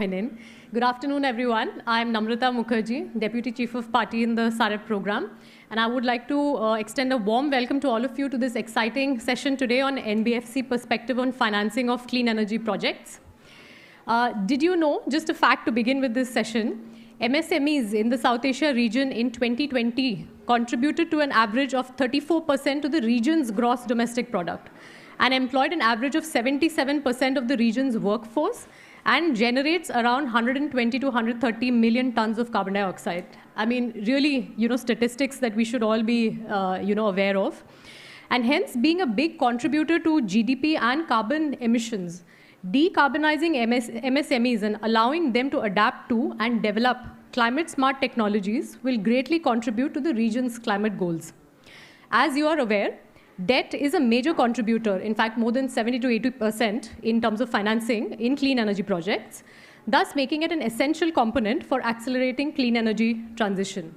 Good afternoon, everyone. I'm Namrata Mukherjee, Deputy Chief of Party in the SAREP program. And I would like to extend a warm welcome to all of you to this exciting session today on NBFC perspective on financing of clean energy projects. Did you know, just a fact to begin with this session, MSMEs in the South Asia region in 2020 contributed to an average of 34% to the region's gross domestic product and employed an average of 77% of the region's workforce and generates around 120 to 130 million tons of carbon dioxide. I mean, really, statistics that we should all be, aware of. And hence, being a big contributor to GDP and carbon emissions, decarbonizing MSMEs and allowing them to adapt to and develop climate-smart technologies will greatly contribute to the region's climate goals. As you are aware, debt is a major contributor, in fact, more than 70 to 80% in terms of financing in clean energy projects, thus making it an essential component for accelerating clean energy transition.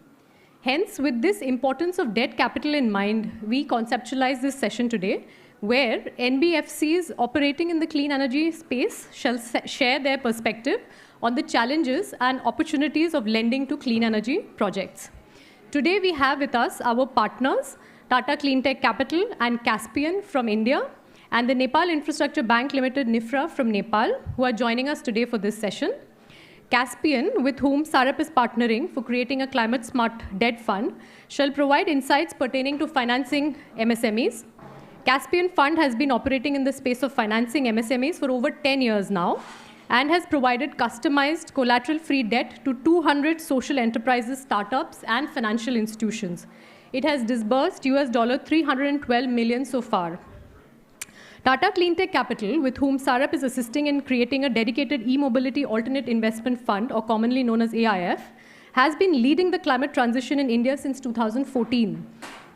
Hence, with this importance of debt capital in mind, we conceptualize this session today, where NBFCs operating in the clean energy space shall share their perspective on the challenges and opportunities of lending to clean energy projects. Today, we have with us our partners, Tata Cleantech Capital and Caspian from India, and the Nepal Infrastructure Bank Limited NIFRA from Nepal, who are joining us today for this session. Caspian, with whom SAREP is partnering for creating a climate-smart debt fund, shall provide insights pertaining to financing MSMEs. Caspian Fund has been operating in the space of financing MSMEs for over 10 years now and has provided customized collateral-free debt to 200 social enterprises, startups, and financial institutions. It has disbursed US $312 million so far. Tata Cleantech Capital, with whom SAREP is assisting in creating a dedicated e-mobility alternate investment fund, or commonly known as AIF, has been leading the climate transition in India since 2014.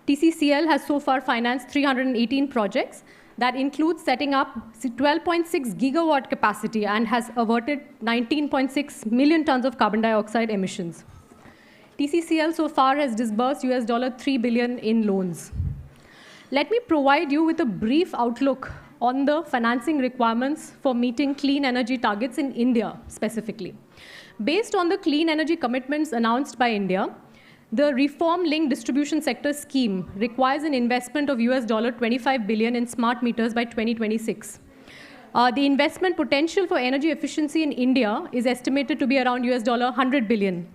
TCCL has so far financed 318 projects that include setting up 12.6 gigawatt capacity and has averted 19.6 million tons of carbon dioxide emissions. TCCL so far has disbursed US $3 billion in loans. Let me provide you with a brief outlook on the financing requirements for meeting clean energy targets in India specifically. Based on the clean energy commitments announced by India, the reform-linked distribution sector scheme requires an investment of US $25 billion in smart meters by 2026. The investment potential for energy efficiency in India is estimated to be around US $100 billion.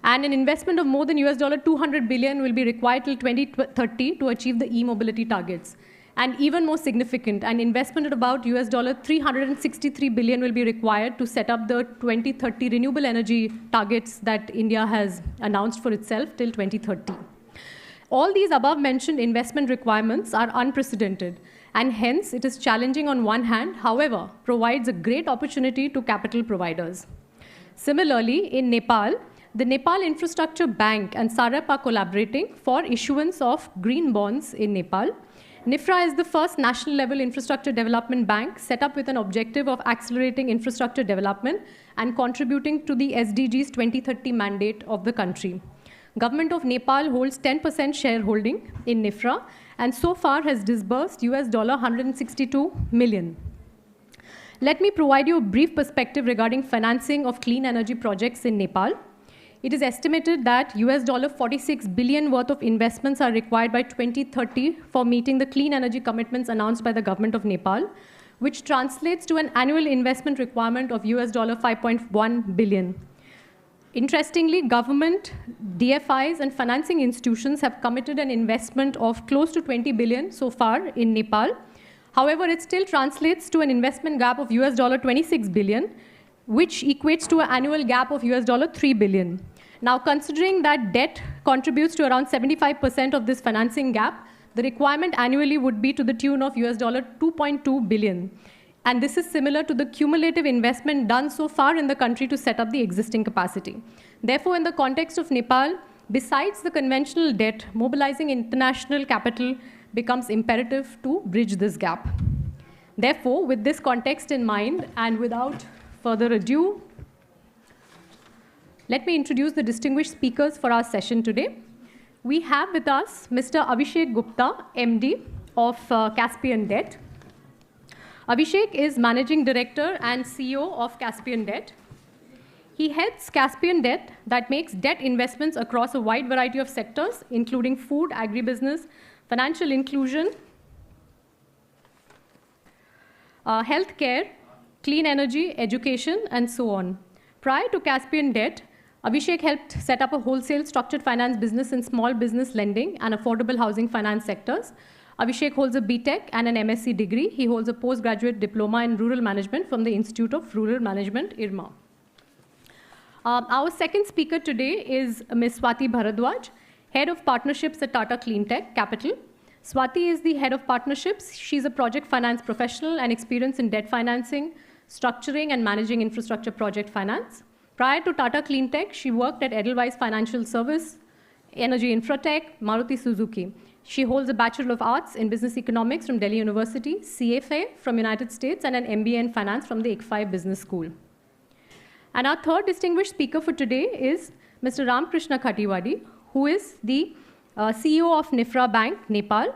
And an investment of more than US $200 billion will be required till 2030 to achieve the e-mobility targets. And even more significant, an investment at about US $363 billion will be required to set up the 2030 renewable energy targets that India has announced for itself till 2030. All these above-mentioned investment requirements are unprecedented, and hence it is challenging on one hand, however, provides a great opportunity to capital providers. Similarly, in Nepal, the Nepal Infrastructure Bank and SAREP are collaborating for issuance of green bonds in Nepal. NIFRA is the first national-level infrastructure development bank set up with an objective of accelerating infrastructure development and contributing to the SDGs 2030 mandate of the country. Government of Nepal holds 10% shareholding in NIFRA and so far has disbursed US $162 million. Let me provide you a brief perspective regarding financing of clean energy projects in Nepal. It is estimated that US $46 billion worth of investments are required by 2030 for meeting the clean energy commitments announced by the government of Nepal, which translates to an annual investment requirement of US $5.1 billion. Interestingly, government, DFIs, and financing institutions have committed an investment of close to 20 billion so far in Nepal. However, it still translates to an investment gap of US $26 billion, which equates to an annual gap of US $3 billion. Now, considering that debt contributes to around 75% of this financing gap, the requirement annually would be to the tune of US $2.2 billion. And this is similar to the cumulative investment done so far in the country to set up the existing capacity. Therefore, in the context of Nepal, besides the conventional debt, mobilizing international capital becomes imperative to bridge this gap. Therefore, with this context in mind, and without further ado, let me introduce the distinguished speakers for our session today. We have with us Mr. Abhishek Gupta, MD of Caspian Debt. Abhishek is Managing Director and CEO of Caspian Debt. He heads Caspian Debt that makes debt investments across a wide variety of sectors, including food, agribusiness, financial inclusion, healthcare, clean energy, education, and so on. Prior to Caspian Debt, Abhishek helped set up a wholesale structured finance business in small business lending and affordable housing finance sectors. Abhishek holds a BTech and an MSc degree. He holds a postgraduate diploma in rural management from the Institute of Rural Management, IRMA. Our second speaker today is Ms. Swati Bharadwaj, Head of Partnerships at Tata Cleantech Capital. Swati is the Head of Partnerships. She's a project finance professional and experienced in debt financing, structuring, and managing infrastructure project finance. Prior to Tata Cleantech, she worked at Edelweiss Financial Service, Energy Infratech, Maruti Suzuki. She holds a Bachelor of Arts in Business Economics from Delhi University, CFA from United States, and an MBA in Finance from the ICFI Business School. And our third distinguished speaker for today is Mr. Ramkrishna Khatiwadi, who is the CEO of Nifra Bank, Nepal.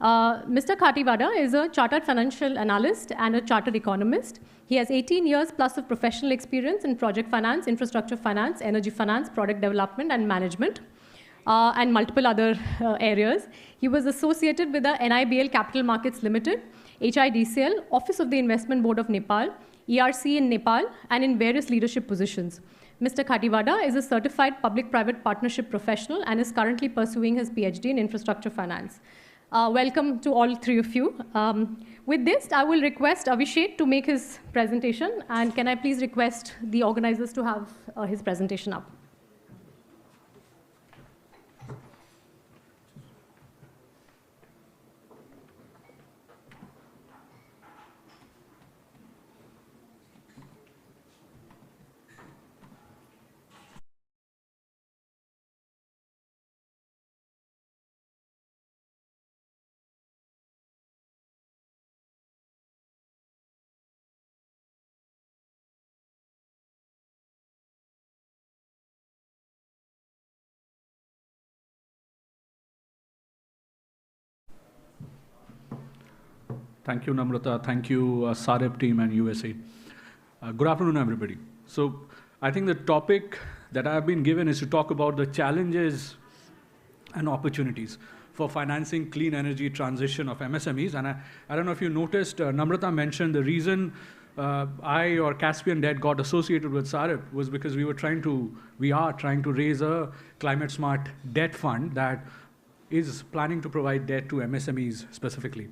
Mr. Khatiwada is a chartered financial analyst and a chartered economist. He has 18 years plus of professional experience in project finance, infrastructure finance, energy finance, product development, and management, and multiple other areas. He was associated with the NIBL Capital Markets Limited, HIDCL, Office of the Investment Board of Nepal, ERC in Nepal, and in various leadership positions. Mr. Khatiwada is a certified public-private partnership professional and is currently pursuing his PhD in infrastructure finance. Welcome to all three of you. With this, I will request Abhishek to make his presentation, and can I please request the organizers to have his presentation up? Thank you, Namrata. Thank you, SAREP team and USAID. Good afternoon, everybody. So I think the topic that I've been given is to talk about the challenges and opportunities for financing clean energy transition of MSMEs. And I don't know if you noticed, Namrata mentioned the reason I or Caspian Debt got associated with SAREP was because we are trying to raise a climate smart debt fund that is planning to provide debt to MSMEs specifically.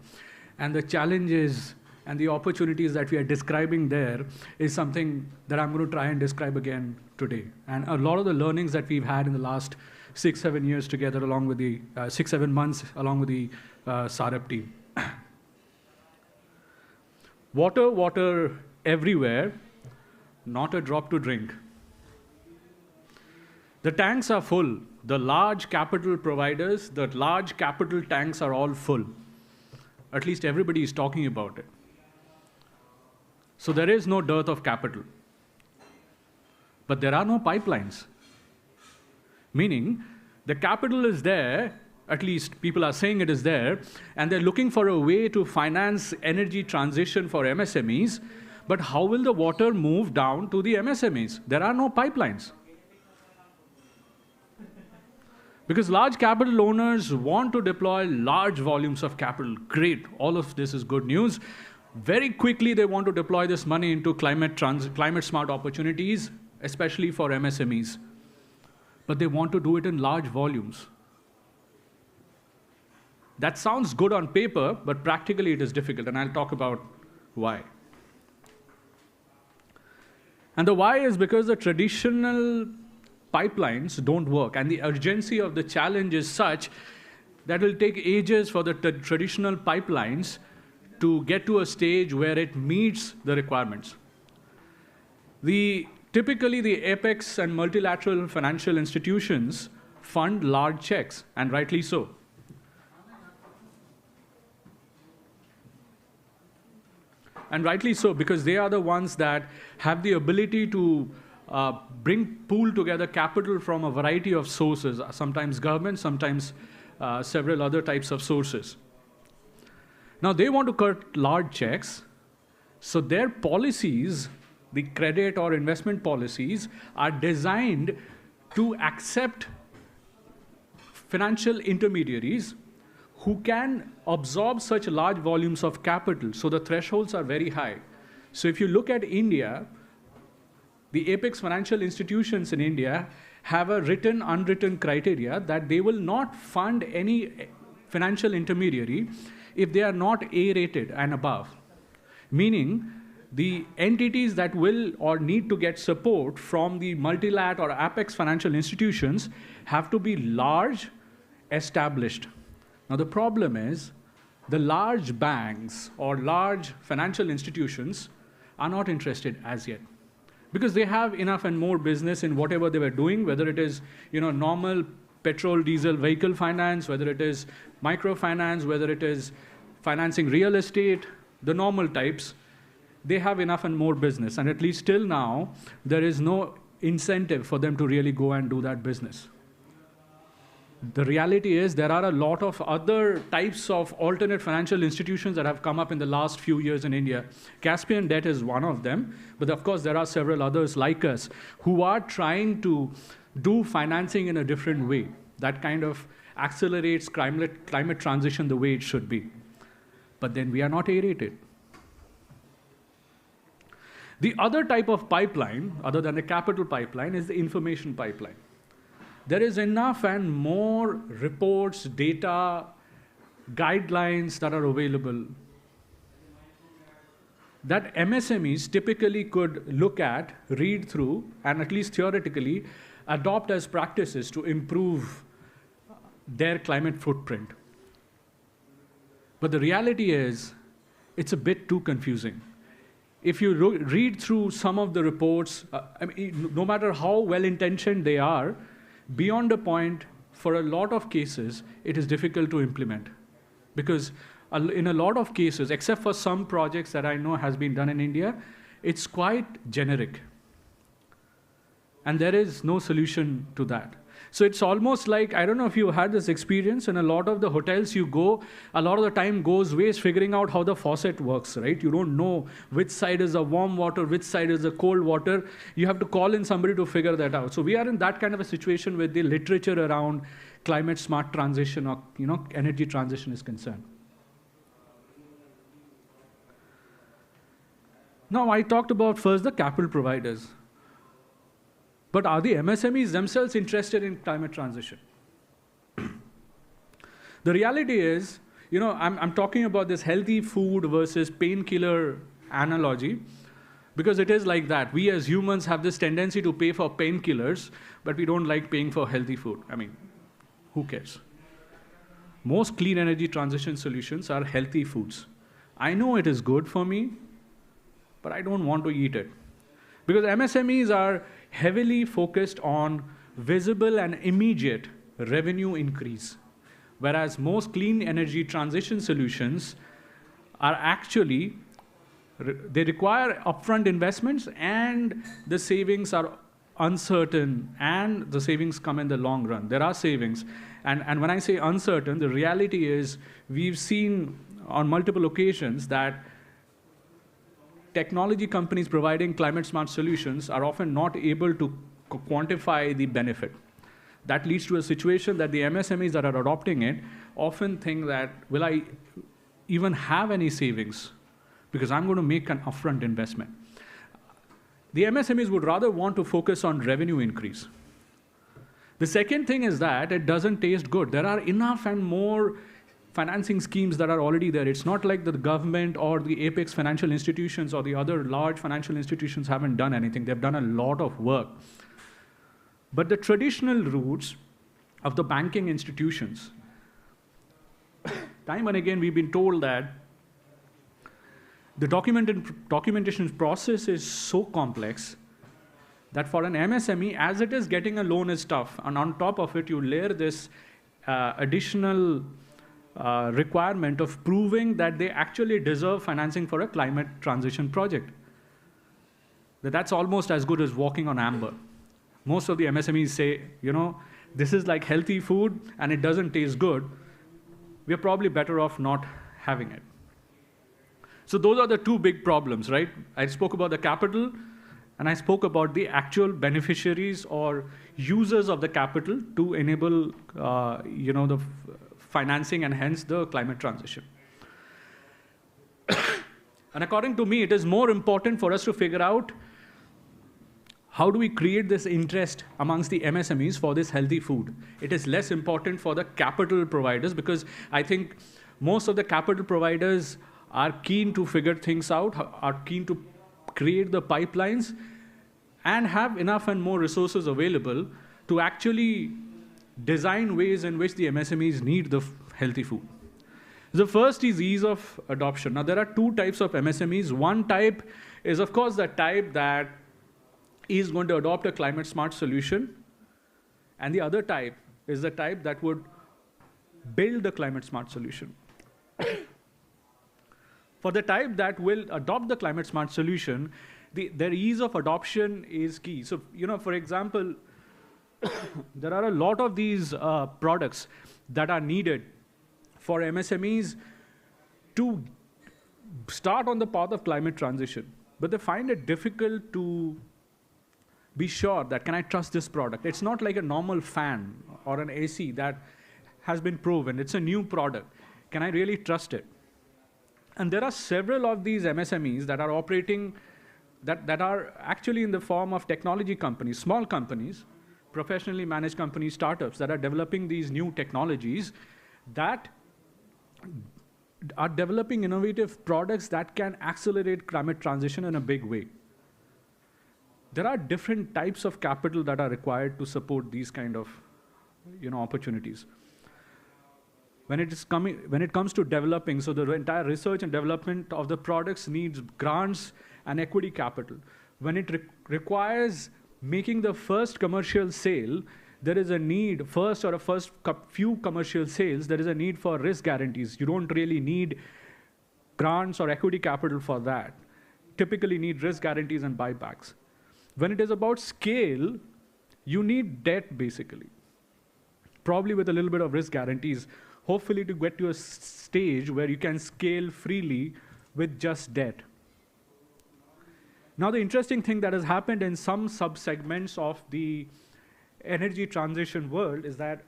And the challenges and the opportunities that we are describing there is something that I'm going to try and describe again today. And a lot of the learnings that we've had in the last 6-7 years together, along with the 6-7 months, along with the SAREP team. Water, water everywhere, not a drop to drink. The tanks are full. The large capital providers, the large capital tanks are all full. At least everybody is talking about it. So there is no dearth of capital. But there are no pipelines. Meaning, the capital is there, at least people are saying it is there, and they're looking for a way to finance energy transition for MSMEs, but how will the water move down to the MSMEs? There are no pipelines. Because large capital owners want to deploy large volumes of capital. Great, all of this is good news. Very quickly, they want to deploy this money into climate smart opportunities, especially for MSMEs. But they want to do it in large volumes. That sounds good on paper, but practically it is difficult, and I'll talk about why. And the why is because the traditional pipelines don't work, and the urgency of the challenge is such that it will take ages for the traditional pipelines to get to a stage where it meets the requirements. Typically, the apex and multilateral financial institutions fund large checks, and rightly so. And rightly so, because they are the ones that have the ability to pool together capital from a variety of sources, sometimes government, sometimes several other types of sources. Now, they want to cut large checks, so their policies the credit or investment policies are designed to accept financial intermediaries who can absorb such large volumes of capital. So the thresholds are very high. So if you look at India, the apex financial institutions in India have a written, unwritten criteria that they will not fund any financial intermediary if they are not A-rated and above. Meaning, the entities that will or need to get support from the multilat or apex financial institutions have to be large, established. Now the problem is, the large banks or large financial institutions are not interested as yet, because they have enough and more business in whatever they were doing, whether it is normal petrol, diesel, vehicle finance, whether it is microfinance, whether it is financing real estate, the normal types. They have enough and more business, and at least till now, there is no incentive for them to really go and do that business. The reality is there are a lot of other types of alternate financial institutions that have come up in the last few years in India. Caspian Debt is one of them, but of course there are several others like us who are trying to do financing in a different way that kind of accelerates climate transition the way it should be. But then we are not A-rated. The other type of pipeline, other than the capital pipeline, is the information pipeline. There is enough and more reports, data, guidelines that are available that MSMEs typically could look at, read through, and at least theoretically adopt as practices to improve their climate footprint. But the reality is, it's a bit too confusing. If you read through some of the reports, no matter how well-intentioned they are, beyond a point, for a lot of cases, it is difficult to implement. Because in a lot of cases, except for some projects that I know has been done in India, it's quite generic. And there is no solution to that. So it's almost like, I don't know if you had this experience, in a lot of the hotels you go, a lot of the time goes waste figuring out how the faucet works, right? You don't know which side is the warm water, which side is the cold water. You have to call in somebody to figure that out. So we are in that kind of a situation where the literature around climate smart transition or energy transition is concerned. Now I talked about first the capital providers. But are the MSMEs themselves interested in climate transition? The reality is, I'm talking about this healthy food versus painkiller analogy, because it is like that. We as humans have this tendency to pay for painkillers, but we don't like paying for healthy food. I mean, who cares? Most clean energy transition solutions are healthy foods. I know it is good for me, but I don't want to eat it. Because MSMEs are heavily focused on visible and immediate revenue increase, whereas most clean energy transition solutions are actually, they require upfront investments and the savings are uncertain and the savings come in the long run. There are savings. And when I say uncertain, the reality is we've seen on multiple occasions that technology companies providing climate smart solutions are often not able to quantify the benefit. That leads to a situation that the MSMEs that are adopting it often think that, will I even have any savings? Because I'm going to make an upfront investment. The MSMEs would rather want to focus on revenue increase. The second thing is that it doesn't taste good. There are enough and more financing schemes that are already there. It's not like the government or the apex financial institutions or the other large financial institutions haven't done anything. They've done a lot of work. But the traditional routes of the banking institutions, time and again we've been told that the documentation process is so complex that for an MSME, as it is, getting a loan is tough. And on top of it, you layer this additional requirement of proving that they actually deserve financing for a climate transition project. That's almost as good as walking on amber. Most of the MSMEs say, this is like healthy food and it doesn't taste good. We're probably better off not having it. So those are the two big problems, right? I spoke about the capital, And I spoke about the actual beneficiaries or users of the capital to enable the financing and hence the climate transition. And according to me, it is more important for us to figure out how do we create this interest amongst the MSMEs for this healthy food. It is less important for the capital providers, because I think most of the capital providers are keen to figure things out, are keen to create the pipelines and have enough and more resources available to actually design ways in which the MSMEs need the healthy food. The first is ease of adoption. Now, there are two types of MSMEs. One type is, of course, the type that is going to adopt a climate smart solution. And the other type is the type that would build the climate smart solution. For the type that will adopt the climate smart solution, their ease of adoption is key. So, for example, there are a lot of these products that are needed for MSMEs to start on the path of climate transition. But they find it difficult to be sure that, can I trust this product? It's not like a normal fan or an AC that has been proven. It's a new product. Can I really trust it? And there are several of these MSMEs that are operating, that are actually in the form of technology companies, small companies, professionally managed companies, startups that are developing these new technologies that are developing innovative products that can accelerate climate transition in a big way. There are different types of capital that are required to support these kind of opportunities. When it comes to developing, so the entire research and development of the products needs grants and equity capital. When it requires making the first commercial sale, there is a need, few commercial sales, there is a need for risk guarantees. You don't really need grants or equity capital for that. Typically need risk guarantees and buybacks. When it is about scale, you need debt basically, probably with a little bit of risk guarantees, hopefully to get to a stage where you can scale freely with just debt. Now, the interesting thing that has happened in some sub-segments of the energy transition world is that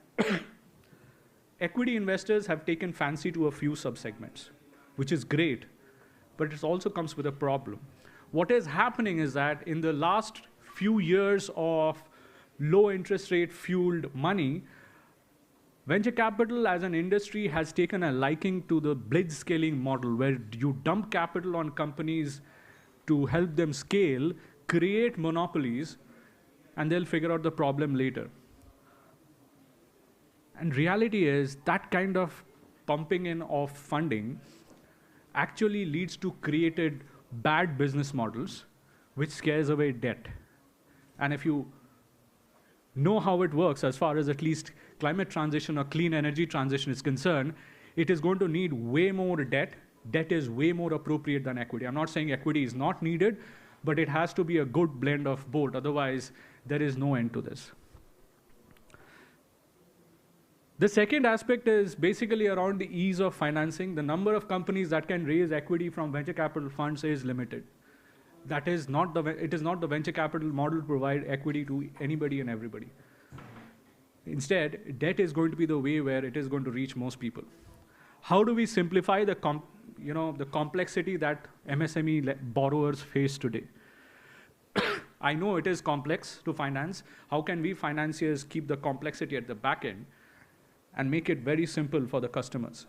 equity investors have taken fancy to a few sub-segments, which is great, but it also comes with a problem. What is happening is that in the last few years of low interest rate fueled money, venture capital as an industry has taken a liking to the blitz scaling model, where you dump capital on companies to help them scale, create monopolies, and they'll figure out the problem later. And reality is that kind of pumping in of funding actually leads to created bad business models, which scares away debt. And if you know how it works, as far as at least climate transition or clean energy transition is concerned, it is going to need way more debt. Debt is way more appropriate than equity. I'm not saying equity is not needed, but it has to be a good blend of both. Otherwise, there is no end to this. The second aspect is basically around the ease of financing. The number of companies that can raise equity from venture capital funds is limited. It is not the venture capital model to provide equity to anybody and everybody. Instead, debt is going to be the way where it is going to reach most people. How do we simplify the complexity that MSME borrowers face today? I know it is complex to finance. How can we financiers keep the complexity at the back end and make it very simple for the customers?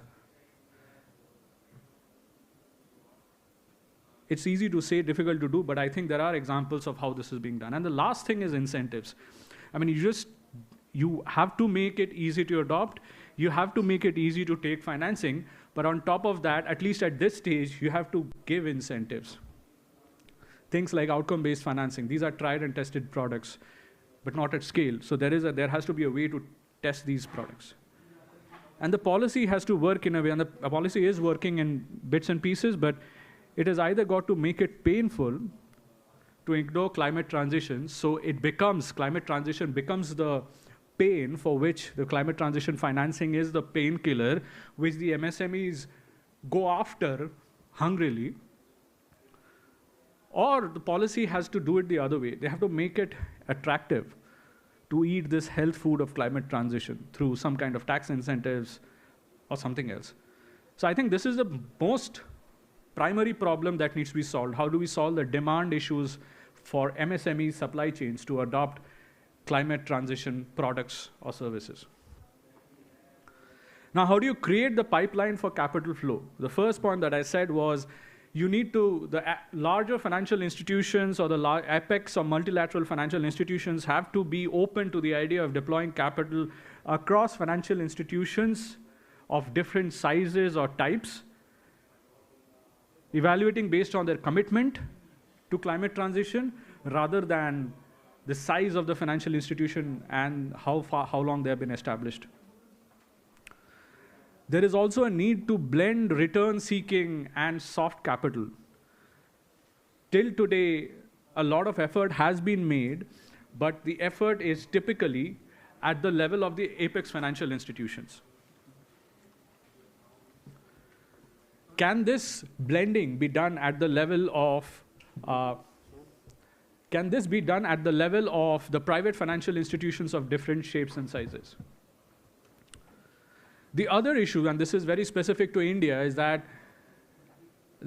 It's easy to say, difficult to do, but I think there are examples of how this is being done. And the last thing is incentives. I mean, you have to make it easy to adopt. You have to make it easy to take financing. But on top of that, at least at this stage, you have to give incentives. Things like outcome-based financing. These are tried and tested products, but not at scale. So there has to be a way to test these products. And the policy has to work in a way, and the policy is working in bits and pieces, but it has either got to make it painful to ignore climate transition, so climate transition becomes the pain for which the climate transition financing is the painkiller, which the MSMEs go after hungrily, Or the policy has to do it the other way. They have to make it attractive to eat this health food of climate transition through some kind of tax incentives or something else. So I think this is the most primary problem that needs to be solved. How do we solve the demand issues for MSME supply chains to adopt climate transition products or services? Now, how do you create the pipeline for capital flow? The first point that I said was you need to, the larger financial institutions or the apex or multilateral financial institutions have to be open to the idea of deploying capital across financial institutions of different sizes or types, evaluating based on their commitment to climate transition rather than the size of the financial institution and how long they have been established. There is also a need to blend return seeking and soft capital. Till today, a lot of effort has been made, but the effort is typically at the level of the apex financial institutions. Can this blending be done at the level of the private financial institutions of different shapes and sizes? The other issue, and this is very specific to India, is that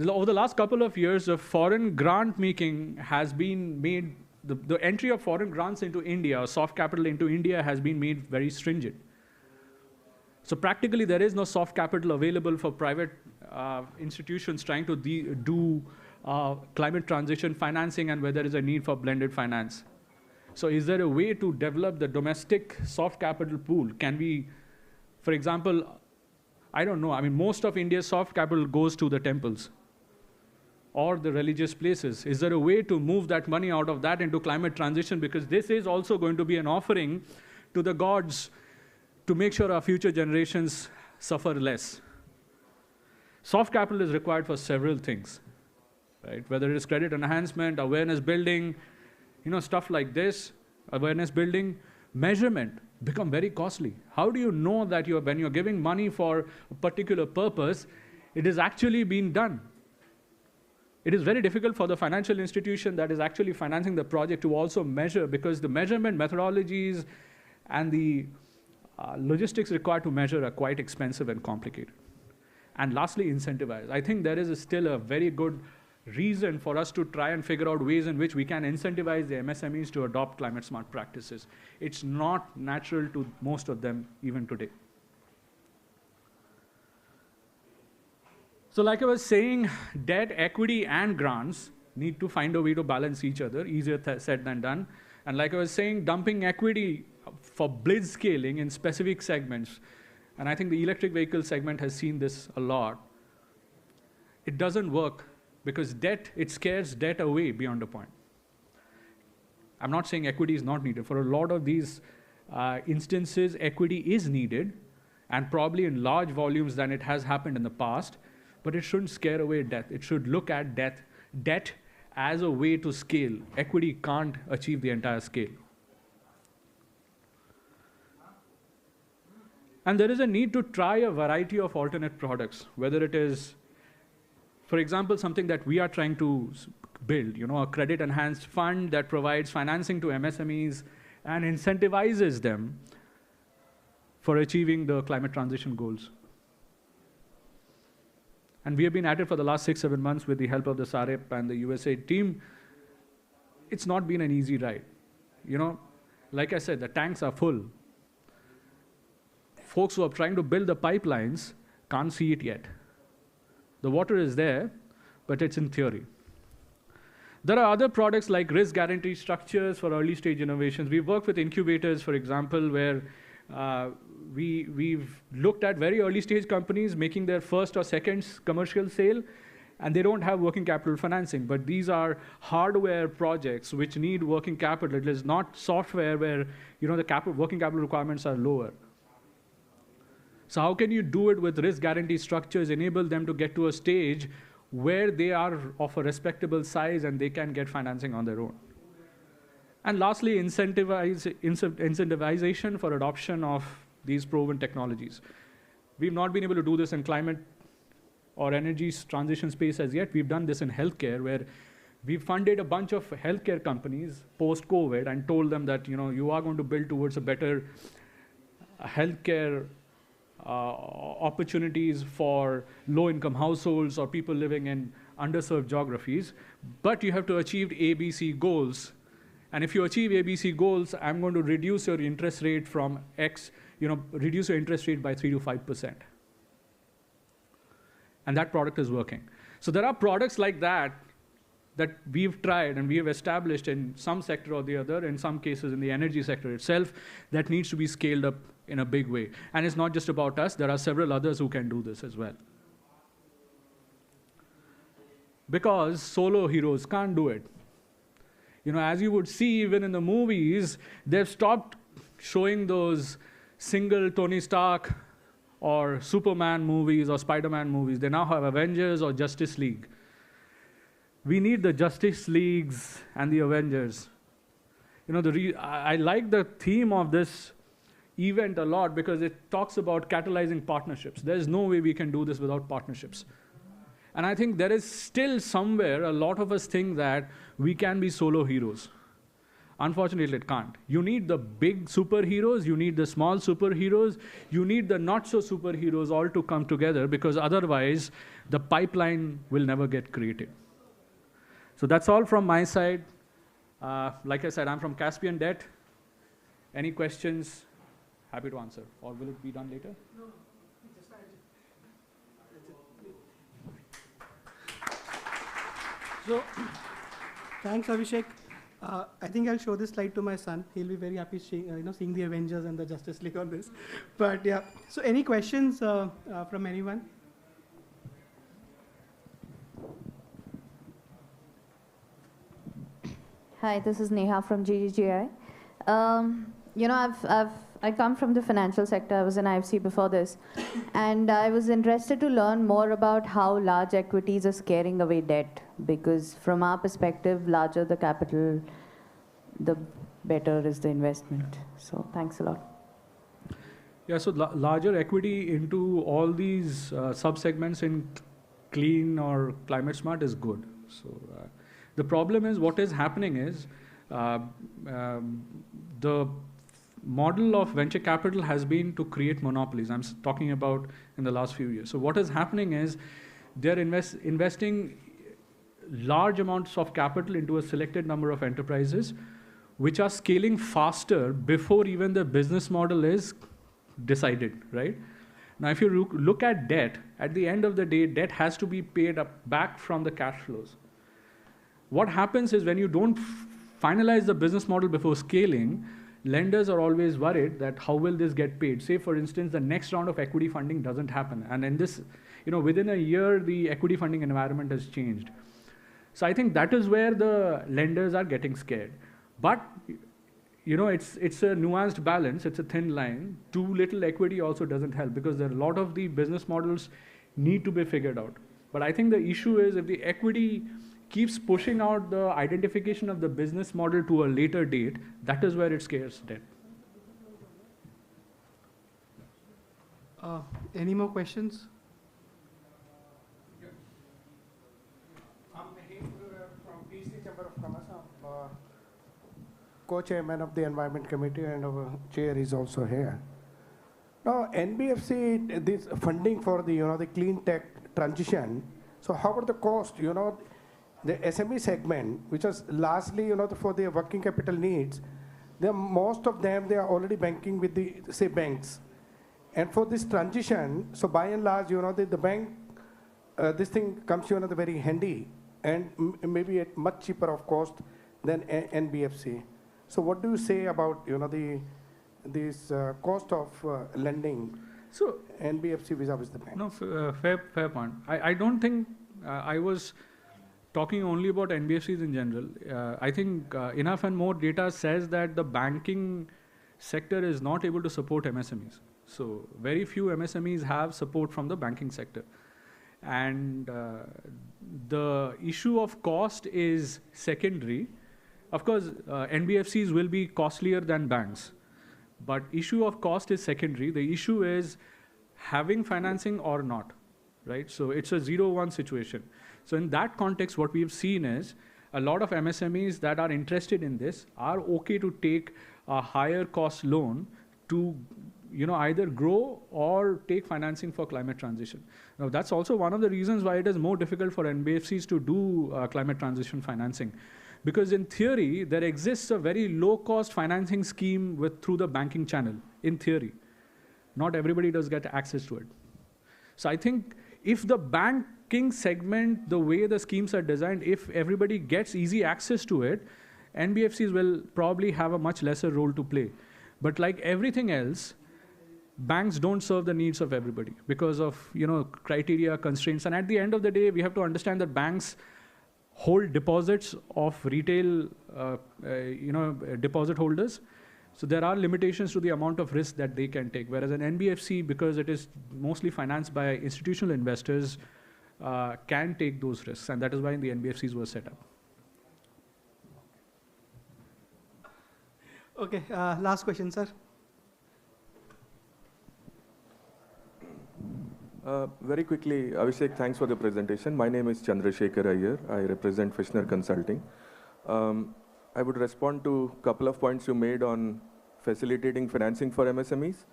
over the last couple of years, the foreign grant making has been made, the entry of foreign grants into India, or soft capital into India, has been made very stringent. So practically, there is no soft capital available for private institutions trying to do climate transition financing and where there is a need for blended finance. So is there a way to develop the domestic soft capital pool? Can we, for example, I don't know, I mean, most of India's soft capital goes to the temples or the religious places. Is there a way to move that money out of that into climate transition? Because this is also going to be an offering to the gods to make sure our future generations suffer less. Soft capital is required for several things, right? Whether it is credit enhancement, awareness building, stuff like this, awareness building, measurement become very costly. How do you know that when you're giving money for a particular purpose, it is actually being done? It is very difficult for the financial institution that is actually financing the project to also measure, because the measurement methodologies and the logistics required to measure are quite expensive and complicated. And lastly, incentivize. I think there is still a very good reason for us to try and figure out ways in which we can incentivize the MSMEs to adopt climate smart practices. It's not natural to most of them even today. So like I was saying, debt, equity, and grants need to find a way to balance each other, easier said than done. And like I was saying, dumping equity for blitz scaling in specific segments, and I think the electric vehicle segment has seen this a lot, it doesn't work. Because debt, it scares debt away beyond a point. I'm not saying equity is not needed. For a lot of these instances, equity is needed, and probably in large volumes than it has happened in the past, but it shouldn't scare away debt. It should look at debt as a way to scale. Equity can't achieve the entire scale. And there is a need to try a variety of alternate products, whether it is, for example, something that we are trying to build, a credit-enhanced fund that provides financing to MSMEs and incentivizes them for achieving the climate transition goals. And we have been at it for the last 6-7 months with the help of the SAREP and the USAID team. It's not been an easy ride. Like I said, the tanks are full. Folks who are trying to build the pipelines can't see it yet. The water is there, but it's in theory. There are other products like risk guarantee structures for early stage innovations. We've worked with incubators, for example, where we've looked at very early stage companies making their first or second commercial sale, and they don't have working capital financing. But these are hardware projects which need working capital. It is not software where the working capital requirements are lower. So how can you do it with risk guarantee structures, enable them to get to a stage where they are of a respectable size and they can get financing on their own? And lastly, incentivization for adoption of these proven technologies. We've not been able to do this in climate or energy transition space as yet. We've done this in healthcare, where We funded a bunch of healthcare companies post-COVID and told them that, you are going to build towards a better healthcare opportunities for low-income households or people living in underserved geographies, but you have to achieve ABC goals. And if you achieve ABC goals, I'm going to reduce your interest rate from X, reduce your interest rate by 3 to 5%. And that product is working. So there are products like that we've tried and we have established in some sector or the other, in some cases in the energy sector itself, that needs to be scaled up in a big way. And it's not just about us, there are several others who can do this as well. Because solo heroes can't do it. As you would see even in the movies, they've stopped showing those single Tony Stark or Superman movies or Spider-Man movies. They now have Avengers or Justice League. We need the Justice Leagues and the Avengers. I like the theme of this event a lot because it talks about catalyzing partnerships. There's no way we can do this without partnerships. And I think there is still somewhere a lot of us think that we can be solo heroes. Unfortunately, it can't. You need the big superheroes, you need the small superheroes, you need the not-so-superheroes all to come together, because otherwise the pipeline will never get created. So that's all from my side. Like I said, I'm from Caspian Debt. Any questions? Happy to answer. Or will it be done later? No, just So, thanks, Abhishek. I think I'll show this slide to my son. He'll be very happy seeing the Avengers and the Justice League on this. But yeah, so any questions from anyone? Hi, this is Neha from GGGI. I come from the financial sector. I was in IFC before this. And I was interested to learn more about how large equities are scaring away debt. Because from our perspective, larger the capital, the better is the investment. So thanks a lot. Yeah, so larger equity into all these sub-segments in clean or climate smart is good. So the problem is, what is happening is, the model of venture capital has been to create monopolies. I'm talking about in the last few years. So what is happening is, they're investing large amounts of capital into a selected number of enterprises, which are scaling faster before even the business model is decided, right? Now, if you look at debt, at the end of the day, debt has to be paid back from the cash flows. What happens is, when you don't finalize the business model before scaling, lenders are always worried that how will this get paid? Say, for instance, the next round of equity funding doesn't happen. And in this, within a year, the equity funding environment has changed. So I think that is where the lenders are getting scared. But, it's a nuanced balance. It's a thin line. Too little equity also doesn't help, because there are a lot of the business models need to be figured out. But I think the issue is, if the equity keeps pushing out the identification of the business model to a later date, that is where it scares debt. Any more questions? I'm from PC Chamber of Commerce. I'm co-chairman of the Environment Committee, and our chair is also here. Now, NBFC, this funding for the the clean tech transition. So, how about the cost? The SME segment, which is largely, for their working capital needs, most of them, they are already banking with the, say, banks. And for this transition, so by and large, the bank, this thing comes, very handy and maybe at much cheaper of cost than NBFC. So what do you say about, this cost of lending? So NBFC vis-a-vis the bank? No, fair point. I don't think I was talking only about NBFCs in general. I think enough and more data says that the banking sector is not able to support MSMEs. So very few MSMEs have support from the banking sector. And the issue of cost is secondary. Of course, NBFCs will be costlier than banks. But issue of cost is secondary. The issue is having financing or not, right? So it's a 0-1 situation. So in that context, what we've seen is a lot of MSMEs that are interested in this are okay to take a higher cost loan to either grow or take financing for climate transition. Now, that's also one of the reasons why it is more difficult for NBFCs to do climate transition financing. Because in theory, there exists a very low-cost financing scheme through the banking channel, in theory. Not everybody does get access to it. So I think if the banking segment, the way the schemes are designed, if everybody gets easy access to it, NBFCs will probably have a much lesser role to play. But like everything else, banks don't serve the needs of everybody because of criteria, constraints. And at the end of the day, we have to understand that banks hold deposits of retail deposit holders. So there are limitations to the amount of risk that they can take. Whereas an NBFC, because it is mostly financed by institutional investors, can take those risks. And that is why the NBFCs were set up. Okay, last question, sir. Very quickly, Abhishek, thanks for the presentation. My name is Chandrasekhar Iyer. I represent Fishner Consulting. I would respond to a couple of points you made on facilitating financing for MSMEs.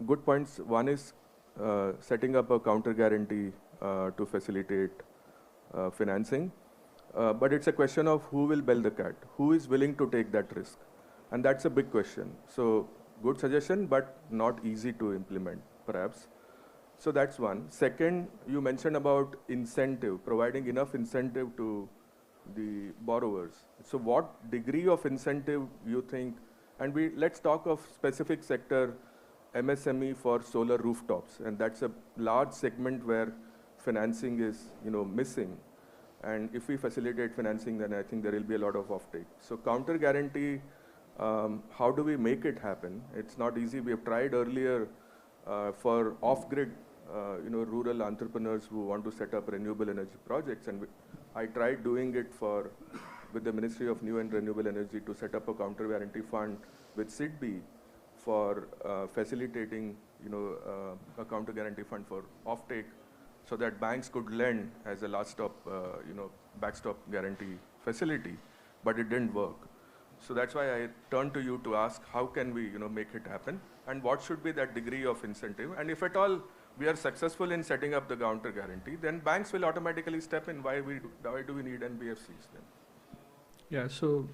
Good points. One is setting up a counter guarantee to facilitate financing. But it's a question of who will bell the cat, who is willing to take that risk. And that's a big question. So good suggestion, but not easy to implement, perhaps. So that's one. Second, you mentioned about incentive, providing enough incentive to the borrowers. So what degree of incentive you think, and let's talk of specific sector, MSME for solar rooftops, and that's a large segment where financing is missing. And if we facilitate financing, then I think there will be a lot of offtake. So counter guarantee, how do we make it happen? It's not easy. We have tried earlier for off-grid, rural entrepreneurs who want to set up renewable energy projects, and I tried doing it with the Ministry of New and Renewable Energy to set up a counter guarantee fund with SIDBI for facilitating, a counter guarantee fund for offtake, so that banks could lend as a last stop, backstop guarantee facility, but it didn't work. So that's why I turned to you to ask, how can we, make it happen? And what should be that degree of incentive? And if at all we are successful in setting up the counter guarantee, then banks will automatically step in. Why do we need NBFCs then? Yeah, so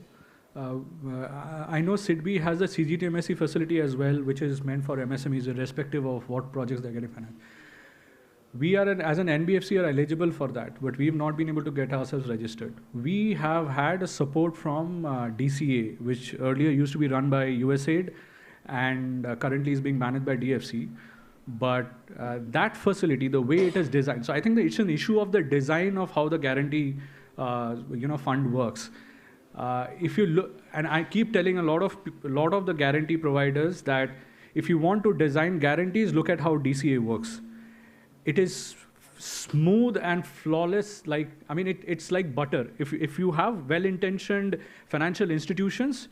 I know SIDBI has a CGTMSE facility as well, which is meant for MSMEs irrespective of what projects they're getting financed. We are, as an NBFC, are eligible for that, but we have not been able to get ourselves registered. We have had a support from DCA, which earlier used to be run by USAID and currently is being managed by DFC. But that facility, the way it is designed, so I think that it's an issue of the design of how the guarantee fund works. If you look, and I keep telling a lot of the guarantee providers that if you want to design guarantees, look at how DCA works. It is smooth and flawless, it's like butter. If you have well-intentioned financial institutions,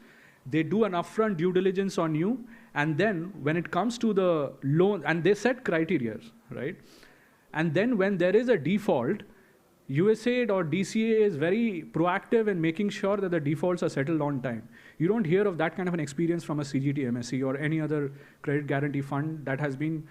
they do an upfront due diligence on you, and then when it comes to the loan, and they set criteria, right? And then when there is a default, USAID or DCA is very proactive in making sure that the defaults are settled on time. You don't hear of that kind of an experience from a CGTMSE or any other credit guarantee fund that has been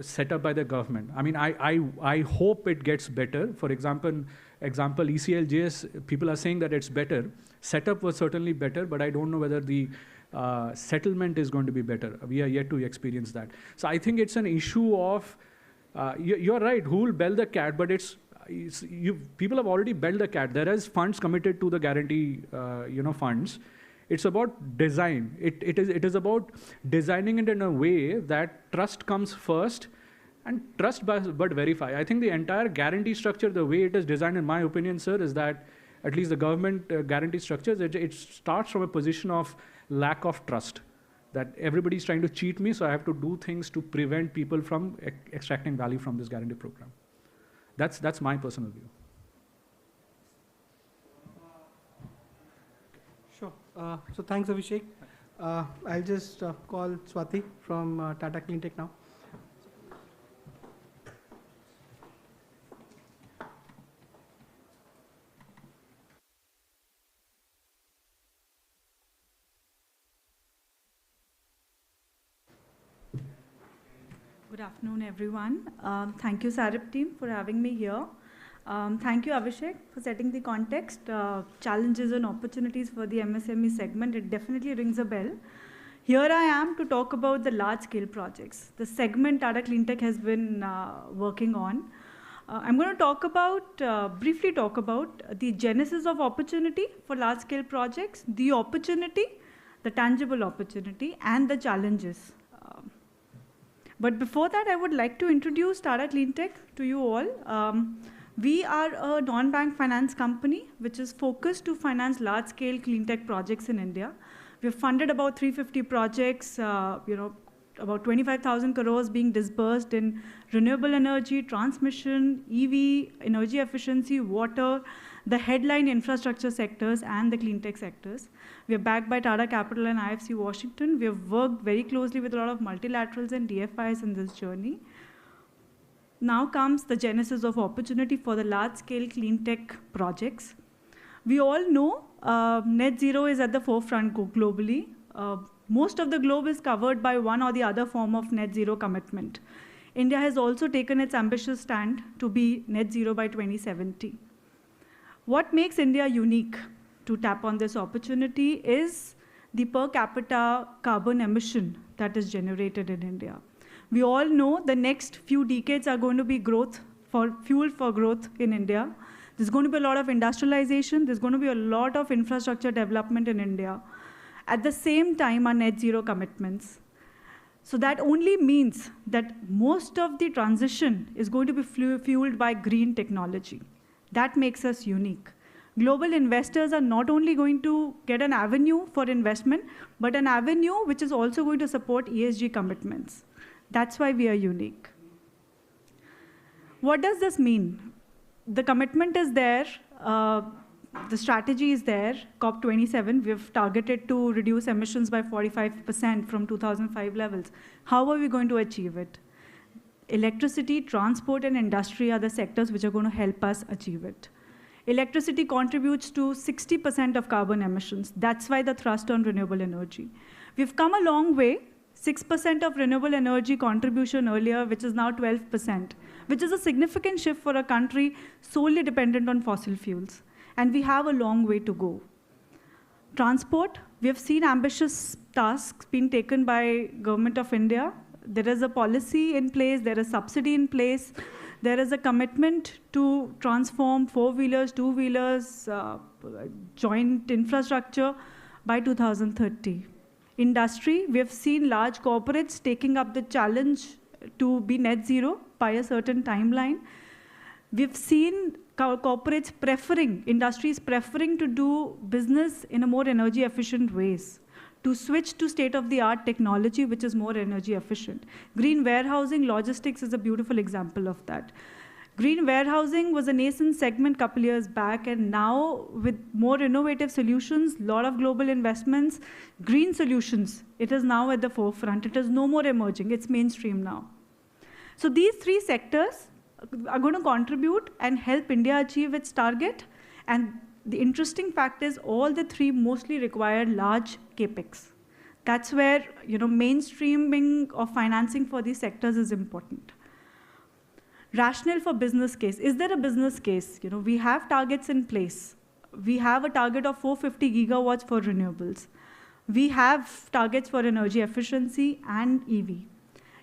set up by the government. I mean, I hope it gets better. For example, ECLJS, people are saying that it's better. Setup was certainly better, but I don't know whether the settlement is going to be better. We are yet to experience that. So I think it's an issue of, you're right, who will bell the cat, but people have already belled the cat. There is funds committed to the guarantee funds. It's about design. It is about designing it in a way that trust comes first, and trust but verify. I think the entire guarantee structure, the way it is designed, in my opinion, sir, is that at least the government guarantee structures, it starts from a position of lack of trust. That everybody's trying to cheat me, so I have to do things to prevent people from extracting value from this guarantee program. That's my personal view. Sure. So thanks, Abhishek. I'll just call Swati from Tata Cleantech now. Good afternoon, everyone. Thank you, SAREP team, for having me here. Thank you, Abhishek, for setting the context. Challenges and opportunities for the MSME segment, it definitely rings a bell. Here I am to talk about the large-scale projects, the segment Tata Cleantech has been working on. I'm going to briefly talk about the genesis of opportunity for large-scale projects, the opportunity, the tangible opportunity, and the challenges. But before that, I would like to introduce Tata Cleantech to you all. We are a non-bank finance company which is focused to finance large-scale cleantech projects in India. We've funded about 350 projects, about 25,000 crores being disbursed in renewable energy, transmission, EV, energy efficiency, water, the headline infrastructure sectors, and the cleantech sectors. We are backed by Tata Capital and IFC Washington. We have worked very closely with a lot of multilaterals and DFIs in this journey. Now comes the genesis of opportunity for the large-scale cleantech projects. We all know net zero is at the forefront globally. Most of the globe is covered by one or the other form of net zero commitment. India has also taken its ambitious stand to be net zero by 2070. What makes India unique to tap on this opportunity is the per capita carbon emission that is generated in India. We all know the next few decades are going to be fuel for growth in India. There's going to be a lot of industrialization. There's going to be a lot of infrastructure development in India. At the same time, our net zero commitments. So that only means that most of the transition is going to be fueled by green technology. That makes us unique. Global investors are not only going to get an avenue for investment, but an avenue which is also going to support ESG commitments. That's why we are unique. What does this mean? The commitment is there. The strategy is there, COP27. We've targeted to reduce emissions by 45% from 2005 levels. How are we going to achieve it? Electricity, transport, and industry are the sectors which are going to help us achieve it. Electricity contributes to 60% of carbon emissions. That's why the thrust on renewable energy. We've come a long way. 6% of renewable energy contribution earlier, which is now 12%, which is a significant shift for a country solely dependent on fossil fuels. And we have a long way to go. Transport, we have seen ambitious tasks being taken by Government of India. There is a policy in place, there is subsidy in place, there is a commitment to transform four-wheelers, two-wheelers, joint infrastructure by 2030. Industry, we have seen large corporates taking up the challenge to be net zero by a certain timeline. We've seen corporates preferring, industries preferring to do business in a more energy efficient ways, to switch to state-of-the-art technology which is more energy efficient. Green warehousing, logistics is a beautiful example of that. Green warehousing was a nascent segment a couple years back, and now with more innovative solutions, a lot of global investments, green solutions, it is now at the forefront. It is no more emerging, it's mainstream now. So these three sectors are going to contribute and help India achieve its target. And the interesting fact is all the three mostly require large capex. That's where mainstreaming of financing for these sectors is important. Rationale for business case. Is there a business case? We have targets in place. We have a target of 450 gigawatts for renewables. We have targets for energy efficiency and EV.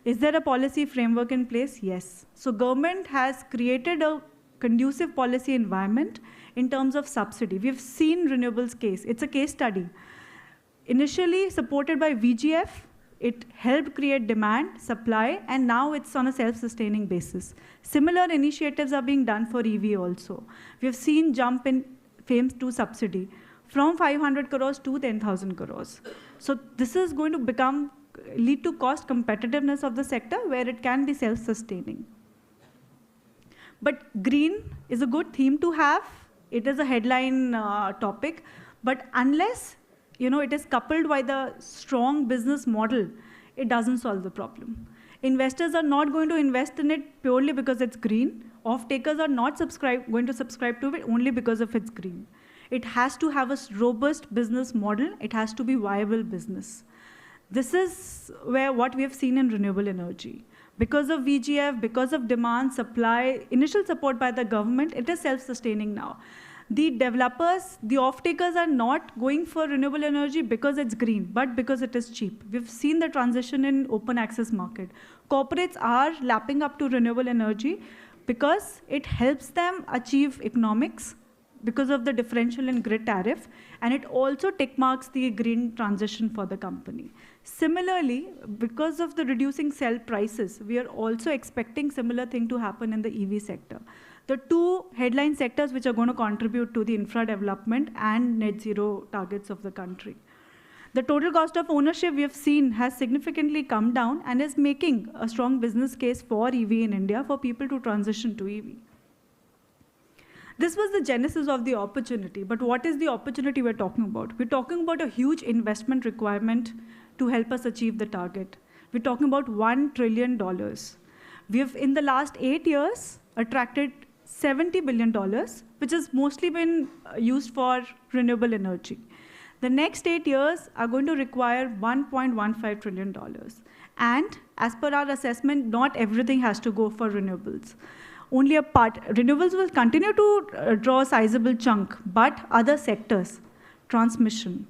Is there a policy framework in place? Yes. So government has created a conducive policy environment in terms of subsidy. We've seen renewables case. It's a case study. Initially supported by VGF, it helped create demand, supply, and now it's on a self-sustaining basis. Similar initiatives are being done for EV also. We have seen jump in FAME 2 subsidy from 500 crores to 10,000 crores. So this is going to lead to cost competitiveness of the sector where it can be self-sustaining. But green is a good theme to have. It is a headline topic. But unless it is coupled by the strong business model, it doesn't solve the problem. Investors are not going to invest in it purely because it's green. Off-takers are not going to subscribe to it only because of it's green. It has to have a robust business model. It has to be viable business. This is what we have seen in renewable energy. Because of VGF, because of demand, supply, initial support by the government, it is self-sustaining now. The developers, the off-takers are not going for renewable energy because it's green, but because it is cheap. We've seen the transition in open access market. Corporates are lapping up to renewable energy because it helps them achieve economics because of the differential in grid tariff, and it also tick marks the green transition for the company. Similarly, because of the reducing cell prices, we are also expecting similar thing to happen in the EV sector. The two headline sectors which are going to contribute to the infra development and net zero targets of the country. The total cost of ownership we have seen has significantly come down and is making a strong business case for EV in India for people to transition to EV. This was the genesis of the opportunity, but what is the opportunity we're talking about? We're talking about a huge investment requirement to help us achieve the target. We're talking about $1 trillion. We have, in the last 8 years, attracted $70 billion, which has mostly been used for renewable energy. The next 8 years are going to require $1.15 trillion. And as per our assessment, not everything has to go for renewables. Only a part, renewables will continue to draw a sizable chunk, but other sectors, transmission.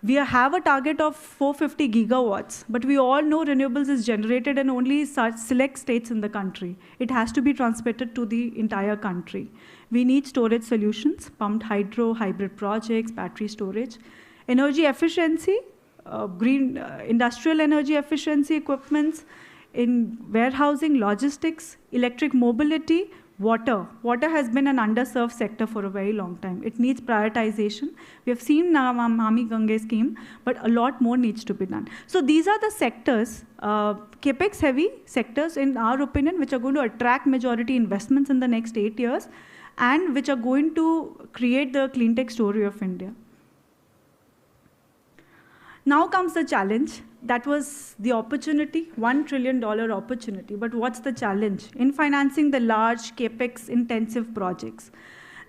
We have a target of 450 gigawatts, but we all know renewables is generated in only such select states in the country. It has to be transmitted to the entire country. We need storage solutions, pumped hydro, hybrid projects, battery storage, energy efficiency, green industrial energy efficiency equipments, in warehousing, logistics, electric mobility, water. Water has been an underserved sector for a very long time. It needs prioritization. We have seen now Mami Gange scheme, but a lot more needs to be done. So these are the sectors, capex heavy sectors in our opinion, which are going to attract majority investments in the next 8 years and which are going to create the clean tech story of India. Now comes the challenge. That was the opportunity, $1 trillion opportunity. But what's the challenge? In financing the large capex-intensive projects.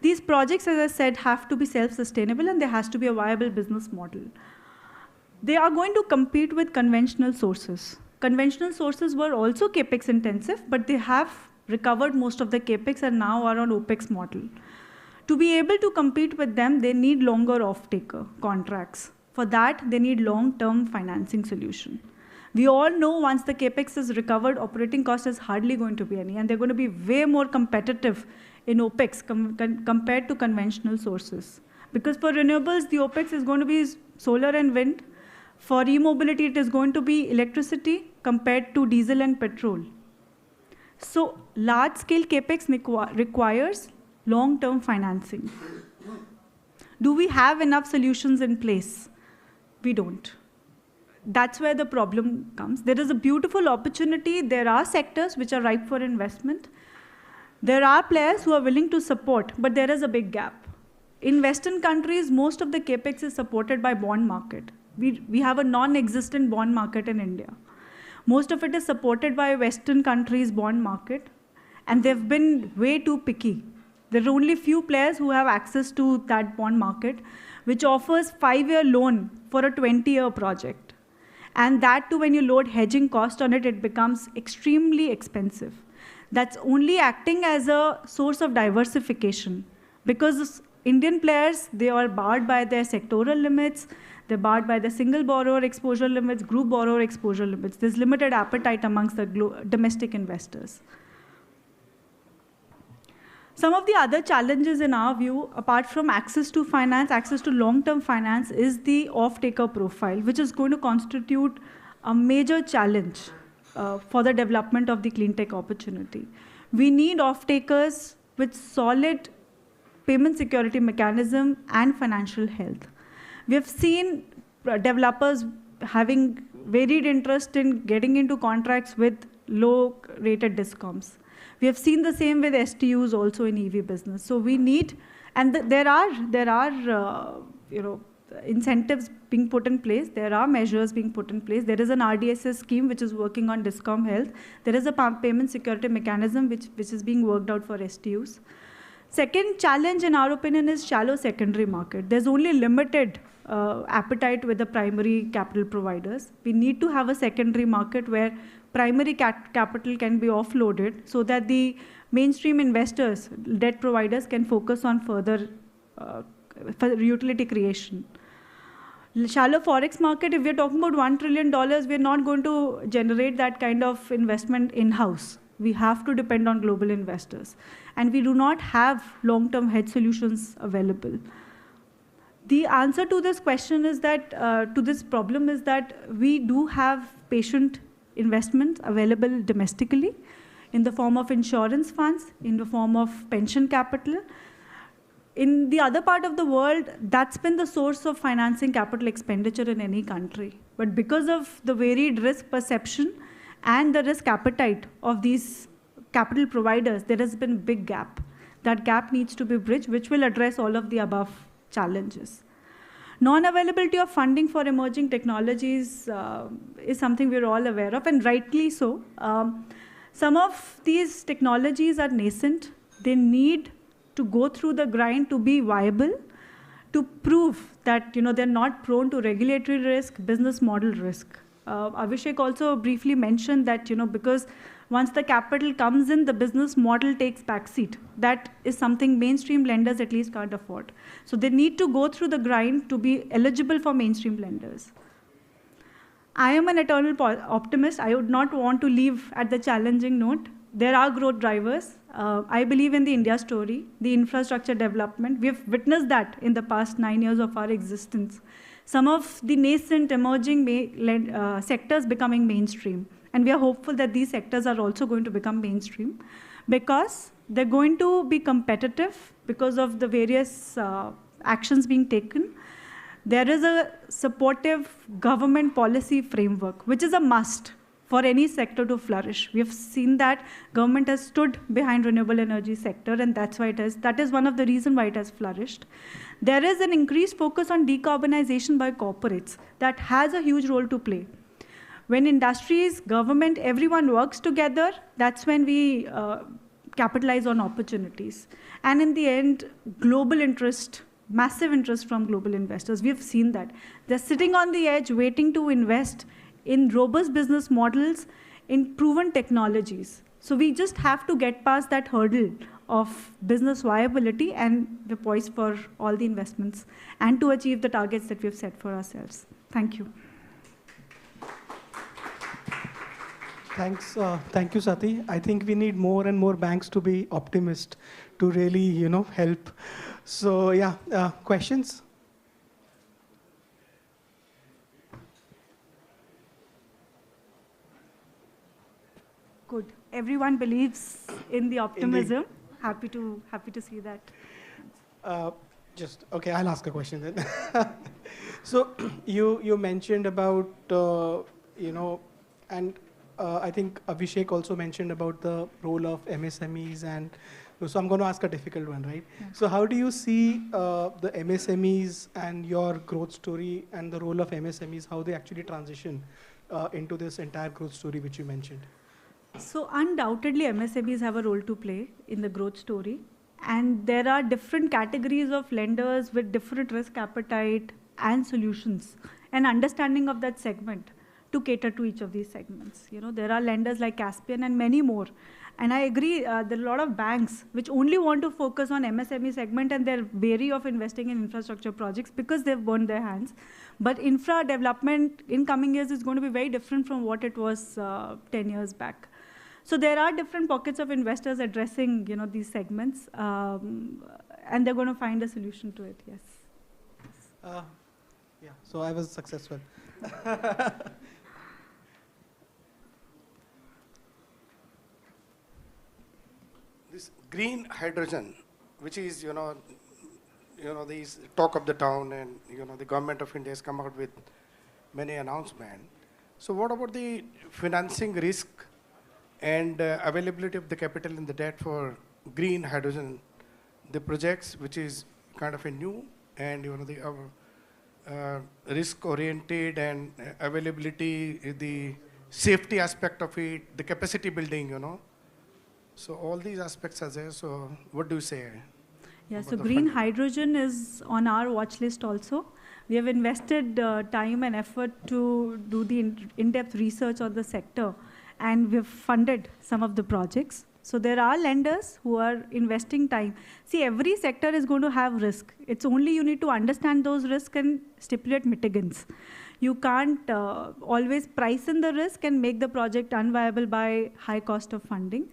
These projects, as I said, have to be self-sustainable and there has to be a viable business model. They are going to compete with conventional sources. Conventional sources were also capex-intensive, but they have recovered most of the capex and now are on OPEX model. To be able to compete with them, they need longer off-taker contracts. For that, they need long-term financing solution. We all know once the capex is recovered, operating cost is hardly going to be any, and they're going to be way more competitive in OPEX compared to conventional sources. Because for renewables, the OPEX is going to be solar and wind. For e-mobility, it is going to be electricity compared to diesel and petrol. So large-scale capex requires long-term financing. Do we have enough solutions in place? We don't. That's where the problem comes. There is a beautiful opportunity. There are sectors which are ripe for investment. There are players who are willing to support, but there is a big gap. In Western countries, most of the capex is supported by bond market. We have a non-existent bond market in India. Most of it is supported by Western countries' bond market, and they've been way too picky. There are only few players who have access to that bond market, which offers 5-year loan for a 20-year project. And that too, when you load hedging cost on it, it becomes extremely expensive. That's only acting as a source of diversification. Because Indian players, they are barred by their sectoral limits, they're barred by the single borrower exposure limits, group borrower exposure limits. There's limited appetite amongst the domestic investors. Some of the other challenges in our view, apart from access to finance, access to long-term finance, is the off-taker profile, which is going to constitute a major challenge for the development of the clean tech opportunity. We need off-takers with solid payment security mechanism and financial health. We have seen developers having varied interest in getting into contracts with low-rated discoms. We have seen the same with STUs also in EV business. So we need, and there are incentives being put in place. There are measures being put in place. There is an RDSS scheme which is working on discom health. There is a payment security mechanism which is being worked out for STUs. Second challenge, in our opinion, is shallow secondary market. There's only limited appetite with the primary capital providers. We need to have a secondary market where primary capital can be offloaded so that the mainstream investors, debt providers, can focus on further utility creation. Shallow forex market, if we're talking about $1 trillion, we're not going to generate that kind of investment in-house. We have to depend on global investors. And we do not have long-term hedge solutions available. The answer to this question is that, to this problem is that we do have patient investments available domestically in the form of insurance funds, in the form of pension capital. In the other part of the world, that's been the source of financing capital expenditure in any country. But because of the varied risk perception and the risk appetite of these capital providers, there has been a big gap. That gap needs to be bridged, which will address all of the above challenges. Non-availability of funding for emerging technologies is something we're all aware of, and rightly so. Some of these technologies are nascent. They need to go through the grind to be viable, to prove that they're not prone to regulatory risk, business model risk. Abhishek also briefly mentioned that because once the capital comes in, the business model takes backseat. That is something mainstream lenders at least can't afford. So they need to go through the grind to be eligible for mainstream lenders. I am an eternal optimist. I would not want to leave at the challenging note. There are growth drivers. I believe in the India story, the infrastructure development. We have witnessed that in the past 9 years of our existence. Some of the nascent emerging sectors becoming mainstream. And we are hopeful that these sectors are also going to become mainstream because they're going to be competitive because of the various actions being taken. There is a supportive government policy framework, which is a must for any sector to flourish. We have seen that government has stood behind renewable energy sector, and that is one of the reasons why it has flourished. There is an increased focus on decarbonization by corporates that has a huge role to play. When industries, government, everyone works together, that's when we capitalize on opportunities. And in the end, global interest, massive interest from global investors. We have seen that. They're sitting on the edge waiting to invest in robust business models, in proven technologies. So we just have to get past that hurdle of business viability, and we're poised for all the investments and to achieve the targets that we've set for ourselves. Thank you. Thanks. Thank you, Sati. I think we need more and more banks to be optimist to really, help. So yeah, questions? Good. Everyone believes in the optimism. Indeed. Happy to see that. Okay, I'll ask a question then. So you mentioned about, and I think Abhishek also mentioned about the role of MSMEs, and so I'm going to ask a difficult one, right? Yeah. So how do you see the MSMEs and your growth story and the role of MSMEs, how they actually transition into this entire growth story which you mentioned? So undoubtedly, MSMEs have a role to play in the growth story. And there are different categories of lenders with different risk appetite and solutions and understanding of that segment to cater to each of these segments. There are lenders like Caspian and many more. And I agree, there are a lot of banks which only want to focus on MSME segment, and they're wary of investing in infrastructure projects because they've burned their hands. But infra development in coming years is going to be very different from what it was 10 years back. So there are different pockets of investors addressing, these segments, and they're going to find a solution to it. Yes. Yeah. So I was successful. This green hydrogen, which is these talk of the town, and the government of India has come out with many announcements. So what about the financing risk and availability of the capital in the debt for green hydrogen, the projects which is kind of a new and the risk-oriented and availability, the safety aspect of it, the capacity building, So all these aspects are there. So what do you say? Yeah, so green hydrogen is on our watch list also. We have invested time and effort to do the in-depth research on the sector. and we've funded some of the projects. So there are lenders who are investing time. See, every sector is going to have risk. It's only you need to understand those risks and stipulate mitigants. You can't always price in the risk and make the project unviable by high cost of funding.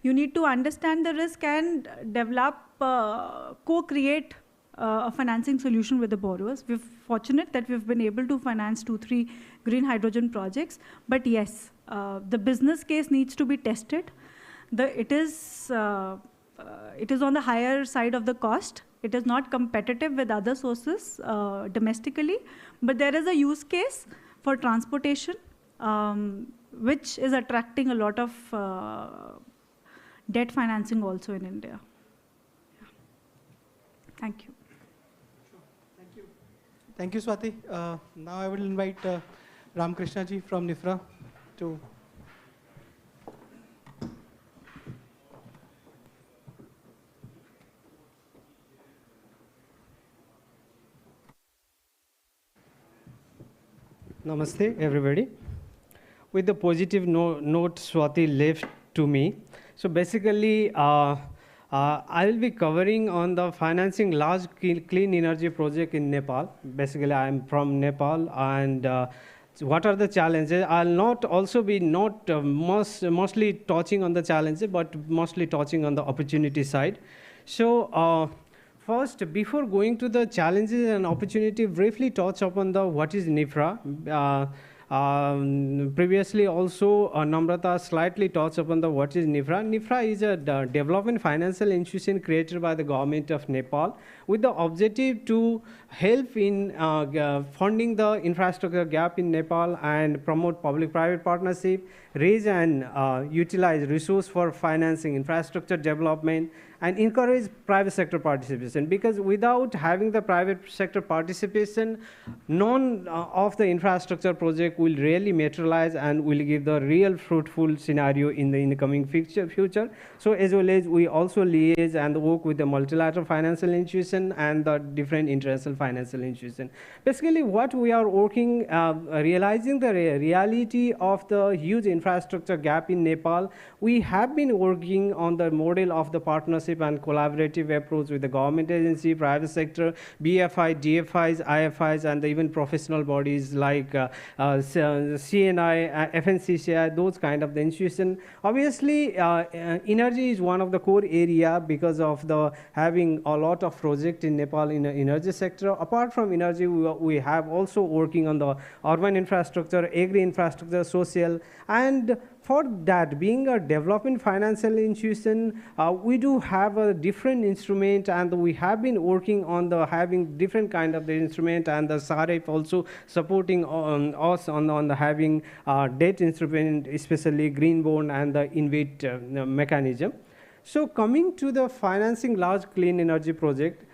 You need to understand the risk and develop, co-create a financing solution with the borrowers. We're fortunate that we've been able to finance 2-3 green hydrogen projects. But yes, the business case needs to be tested. It is on the higher side of the cost. It is not competitive with other sources domestically. But there is a use case for transportation, which is attracting a lot of debt financing also in India. Yeah. Thank you. Thank you. Thank you, Swati. Now I will invite Ramkrishna ji from NIFRA to. Namaste, everybody. With the positive note Swati left to me. So basically, I will be covering on the financing large clean energy project in Nepal. Basically, I am from Nepal, and what are the challenges? I'll not also be mostly touching on the challenges, but mostly touching on the opportunity side. So first, before going to the challenges and opportunity, briefly touch upon the what is NIFRA. Previously also, Namrata slightly touched upon the what is NIFRA. NIFRA is a development financial institution created by the government of Nepal with the objective to help in funding the infrastructure gap in Nepal and promote public-private partnership, raise and utilize resource for financing infrastructure development, and encourage private sector participation, because without having the private sector participation, none of the infrastructure project will really materialize and will give the real fruitful scenario in the coming future. So as well as we also liaise and work with the multilateral financial institution and the different international financial institution. Basically what we are working, realizing the reality of the huge infrastructure gap in Nepal, we have been working on the model of the partnership and collaborative approach with the government agency, private sector, BFI, DFIs, IFIs, and even professional bodies like CNI, FNCCI, those kind of the institution. Obviously, energy is one of the core area because of the having a lot of project in Nepal in the energy sector. Apart from energy, we have also working on the urban infrastructure, agri infrastructure, social, and for that, being a development financial institution, we do have a different instrument, and we have been working on the having different kind of the instrument, and the SAREP also supporting us on the having debt instrument, especially green bond and the InvIT mechanism. So coming to the financing large clean energy project,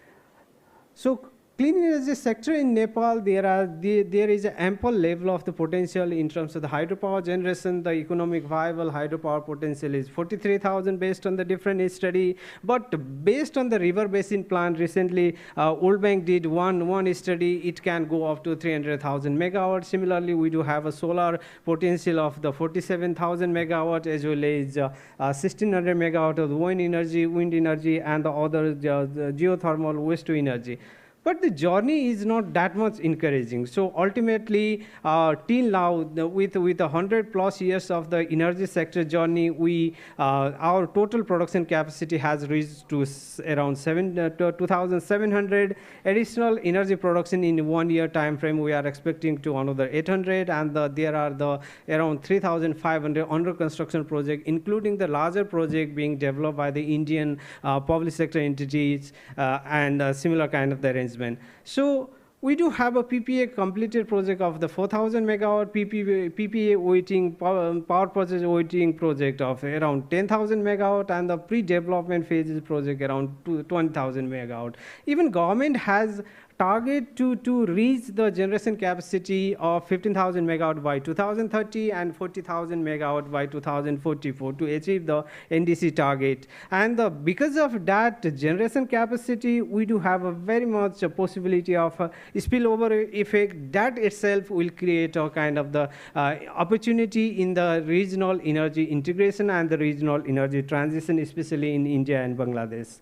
so clean energy sector in Nepal, there is an ample level of the potential in terms of the hydropower generation. The economic viable hydropower potential is 43,000 based on the different study. But based on the river basin plan, recently World Bank did one study. It can go up to 300,000 megawatts. Similarly, we do have a solar potential of the 47,000 megawatt, as well as 1,600 megawatt of wind energy, and the other geothermal waste to energy. But the journey is not that much encouraging. So ultimately, till now, with 100+ years of the energy sector journey, our total production capacity has reached to around 2,700. Additional energy production in 1 year time frame, we are expecting to another 800, and there are around 3,500 under construction project, including the larger project being developed by the Indian public sector entities and similar kind of the arrangement. So we do have a PPA completed project of the 4,000 megawatt PPA waiting power purchase waiting project of around 10,000 megawatt, and the pre-development phases project around 20,000 megawatt. Even government has target to reach the generation capacity of 15,000 megawatt by 2030 and 40,000 megawatt by 2044 to achieve the NDC target. And because of that generation capacity, we do have a very much a possibility of a spillover effect that itself will create a kind of the opportunity in the regional energy integration and the regional energy transition, especially in India and Bangladesh.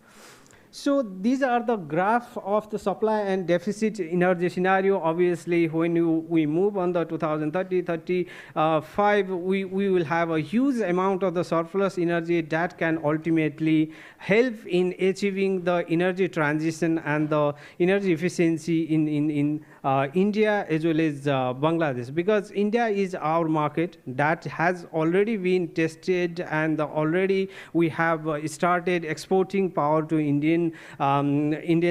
So these are the graph of the supply and deficit energy scenario. Obviously, when we move on the 2030-35, we will have a huge amount of the surplus energy that can ultimately help in achieving the energy transition and the energy efficiency in India as well as Bangladesh, because India is our market that has already been tested, and already we have started exporting power to Indian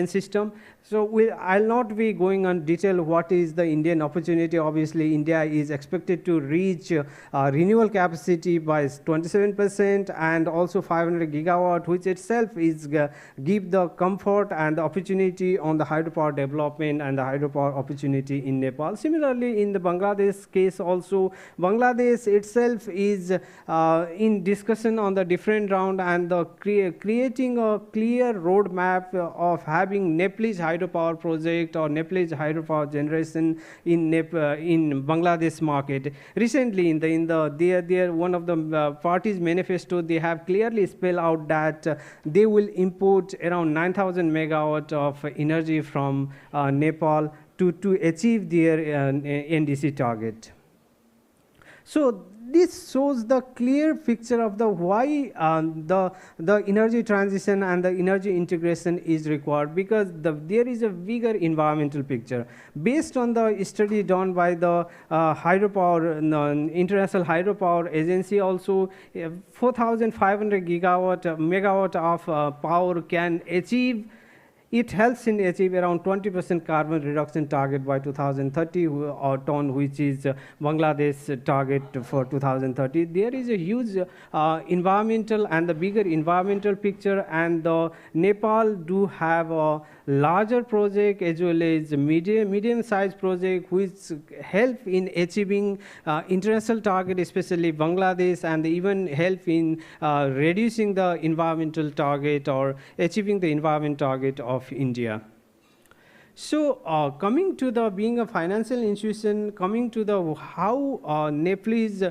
system. So I'll not be going on detail what is the Indian opportunity. Obviously, India is expected to reach renewable capacity by 27% and also 500 gigawatt, which itself is give the comfort and the opportunity on the hydropower development and the hydropower opportunity in Nepal. Similarly, in the Bangladesh case also, Bangladesh itself is in discussion on the different round and the creating a clear roadmap of having Nepalese hydropower project or Nepalese hydropower generation in Bangladesh market. Recently, in their one of the parties' manifesto, they have clearly spelled out that they will import around 9,000 megawatt of energy from Nepal to achieve their NDC target. So this shows the clear picture of the why the energy transition and the energy integration is required, because there is a bigger environmental picture. Based on the study done by the International Hydropower Agency also, 4,500 megawatt of power can achieve. It helps in achieve around 20% carbon reduction target by 2030, or ton, which is Bangladesh target for 2030. There is a huge environmental and the bigger environmental picture, and Nepal do have a larger project as well as medium-sized project which help in achieving international target, especially Bangladesh, and even help in reducing the environmental target or achieving the environment target of India. So coming to the being a financial institution, coming to the how Nepalese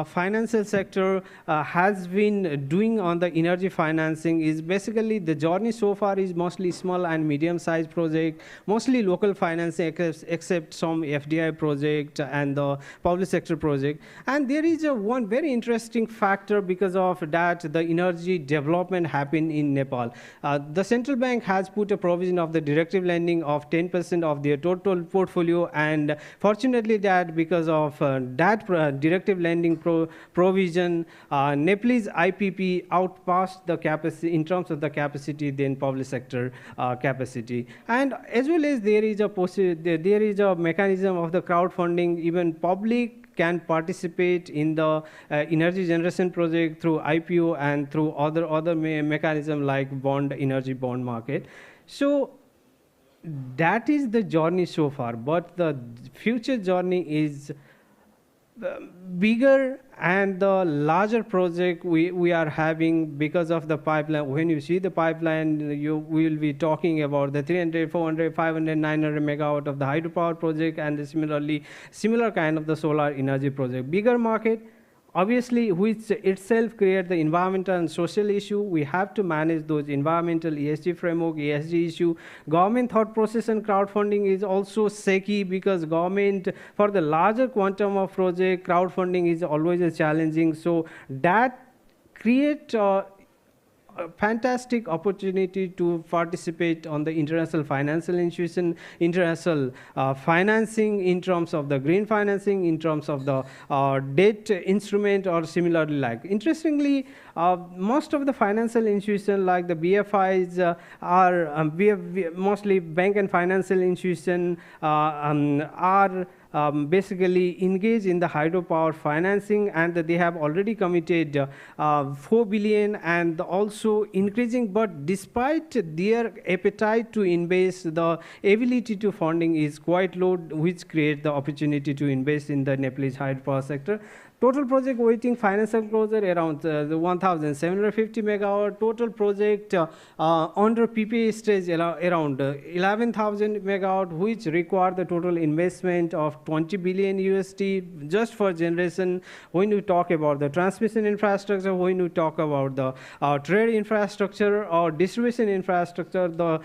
financial sector has been doing on the energy financing is basically the journey so far is mostly small and medium-sized project, mostly local financing except some FDI project and the public sector project. And there is one very interesting factor because of that the energy development happened in Nepal. The central bank has put a provision of the directive lending of 10% of their total portfolio, and fortunately that because of that directive lending provision, Nepalese IPP outpassed the capacity in terms of the capacity than public sector capacity. And as well as there is a mechanism of the crowdfunding. Even public can participate in the energy generation project through IPO and through other mechanism like energy bond market. So that is the journey so far, but the future journey is bigger and the larger project we are having because of the pipeline. When you see the pipeline, you will be talking about the 300, 400, 500, 900 megawatt of the hydropower project, and similar kind of the solar energy project. Bigger market, obviously, which itself creates the environmental and social issue. We have to manage those environmental ESG framework, ESG issue. Government thought process and crowdfunding is also shaky because government, for the larger quantum of project, crowdfunding is always challenging. So that creates a fantastic opportunity to participate on the international financial institution, international financing in terms of the green financing, in terms of the debt instrument or similarly like. Interestingly, most of the financial institutions like the BFIs are mostly bank and financial institutions are basically engage in the hydropower financing, and they have already committed 4 billion and also increasing. But despite their appetite to invest, the ability to funding is quite low, which creates the opportunity to invest in the Nepalese hydropower sector. Total project waiting financial closure around the 1,750 megawatt. Total project under PPA stage around 11,000 megawatt, which require the total investment of 20 billion USD just for generation. When we talk about the transmission infrastructure, when we talk about the trade infrastructure or distribution infrastructure, the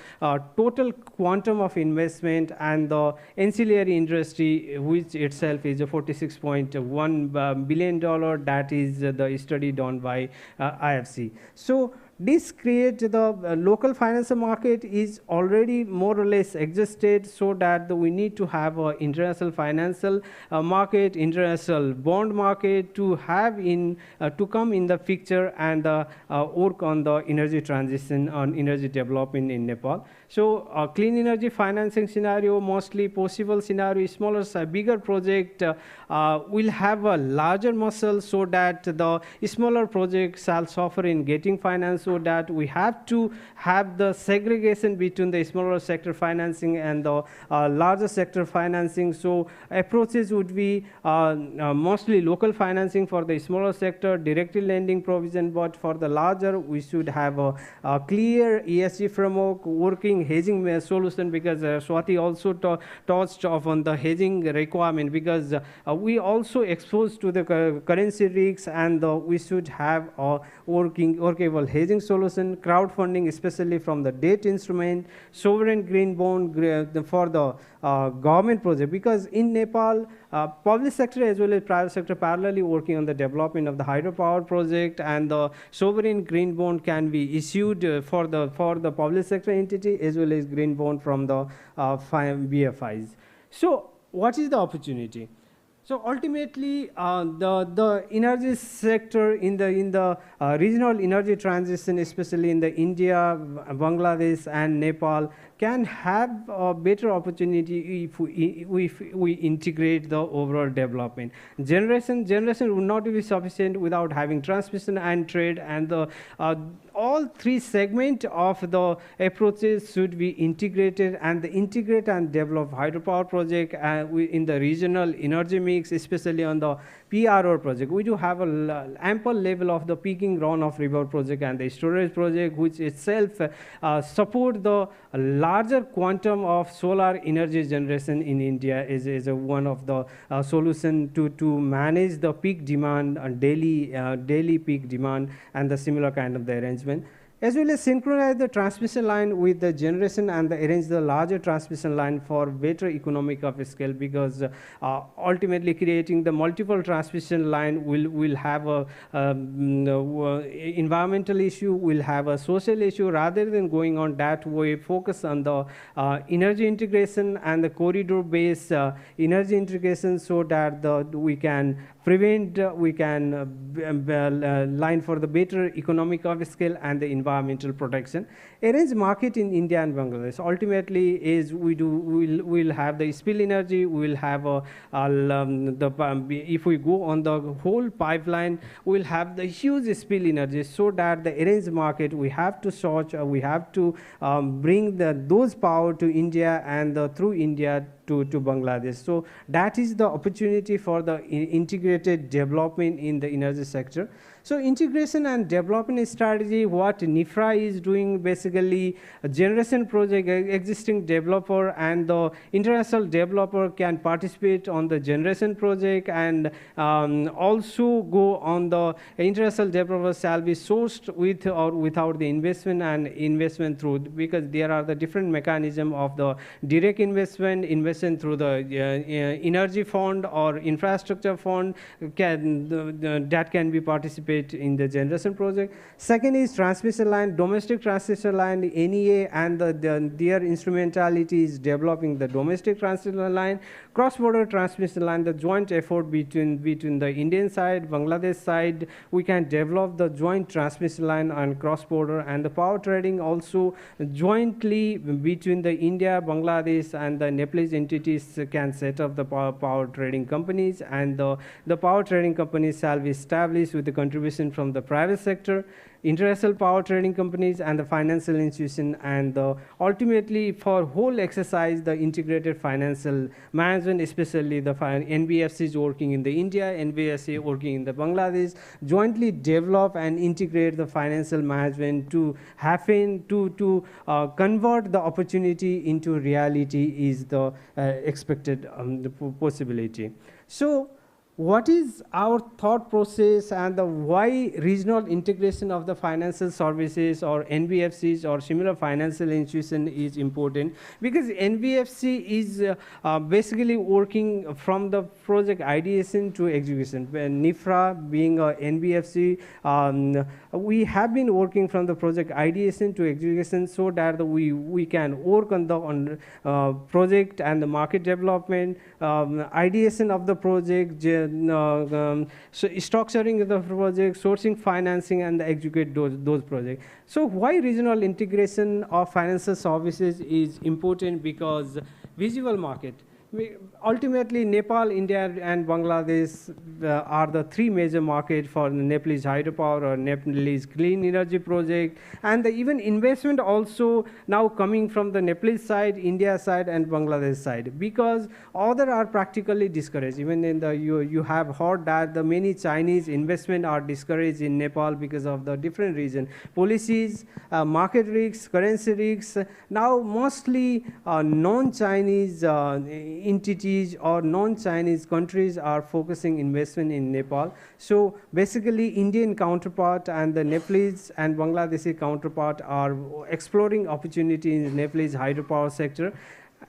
total quantum of investment and the ancillary industry, which itself is a $46.1 billion. That is the study done by IFC. So this creates the local financial market is already more or less existed, so that we need to have an international financial market, international bond market to have to come in the picture and work on the energy transition, on energy development in Nepal. So clean energy financing scenario, mostly possible scenario, smaller, bigger project will have a larger muscle, so that the smaller projects shall suffer in getting finance, so that we have to have the segregation between the smaller sector financing and the larger sector financing. So approaches would be mostly local financing for the smaller sector, directly lending provision, but for the larger we should have a clear ESG framework, working hedging solution, because Swati also touched on the hedging requirement, because we also exposed to the currency risks, and we should have a workable hedging solution, crowdfunding, especially from the debt instrument, sovereign green bond for the government project, because in Nepal, public sector as well as private sector parallelly working on the development of the hydropower project, and the sovereign green bond can be issued for the public sector entity as well as green bond from the BFIs. So what is the opportunity? So ultimately, the energy sector in the regional energy transition, especially in the India, Bangladesh, and Nepal, can have a better opportunity if we integrate the overall development. Generation would not be sufficient without having transmission and trade, and the all three segments of the approaches should be integrated, and the integrate and develop hydropower project in the regional energy mix, especially on the PRO project. We do have an ample level of the peaking runoff river project and the storage project, which itself support the larger quantum of solar energy generation in India is one of the solution to manage the peak demand, daily peak demand, and the similar kind of the arrangement, as well as synchronize the transmission line with the generation and arrange the larger transmission line for better economic of scale, because ultimately creating the multiple transmission line will have a environmental issue, will have a social issue. Rather than going on that way, focus on the energy integration and the corridor based energy integration, so that we can prevent, we can line for the better economic of scale and the environmental protection. Arrange market in India and Bangladesh. Ultimately, is we'll have the spill energy. We'll have if we go on the whole pipeline, we'll have the huge spill energy. So that the arranged market, we have to search, we have to bring those power to India and through India to Bangladesh. So that is the opportunity for the integrated development in the energy sector. So integration and development strategy, what NIFRA is doing, basically a generation project, existing developer and the international developer can participate on the generation project, and also go on the international developer shall be sourced with or without the investment and investment through, because there are the different mechanism of the direct investment through the energy fund or infrastructure fund that can be participated in the generation project. Second is transmission line, domestic transmission line, NEA and their instrumentality is developing the domestic transmission line, cross-border transmission line, the joint effort between the Indian side, Bangladesh side, we can develop the joint transmission line and cross-border, and the power trading also jointly between the India, Bangladesh and the Nepalese entities can set up the power trading companies, and the power trading companies shall be established with the contribution from the private sector, international power trading companies, and the financial institution, and ultimately for whole exercise the integrated financial management, especially the NBFCs working in the India, NBFC working in the Bangladesh, jointly develop and integrate the financial management to happen to convert the opportunity into reality is the expected possibility. So what is our thought process and the why regional integration of the financial services or NBFCs or similar financial institution is important? Because NBFC is basically working from the project ideation to execution. NIFRA being a NBFC, we have been working from the project ideation to execution so that we can work on the project and the market development, ideation of the project, so structuring the project, sourcing financing, and execute those projects. So why regional integration of financial services is important? Because visual market. Ultimately, Nepal, India, and Bangladesh are the three major markets for the Nepalese hydropower or Nepalese clean energy project, and even investment also now coming from the Nepalese side, India side, and Bangladesh side, because other are practically discouraged. Even in the you have heard that the many Chinese investment are discouraged in Nepal because of the different reason, policies, market risks, currency risks. Now mostly non-Chinese entities or non-Chinese countries are focusing investment in Nepal. So basically Indian counterpart and the Nepalese and Bangladeshi counterpart are exploring opportunity in the Nepalese hydropower sector.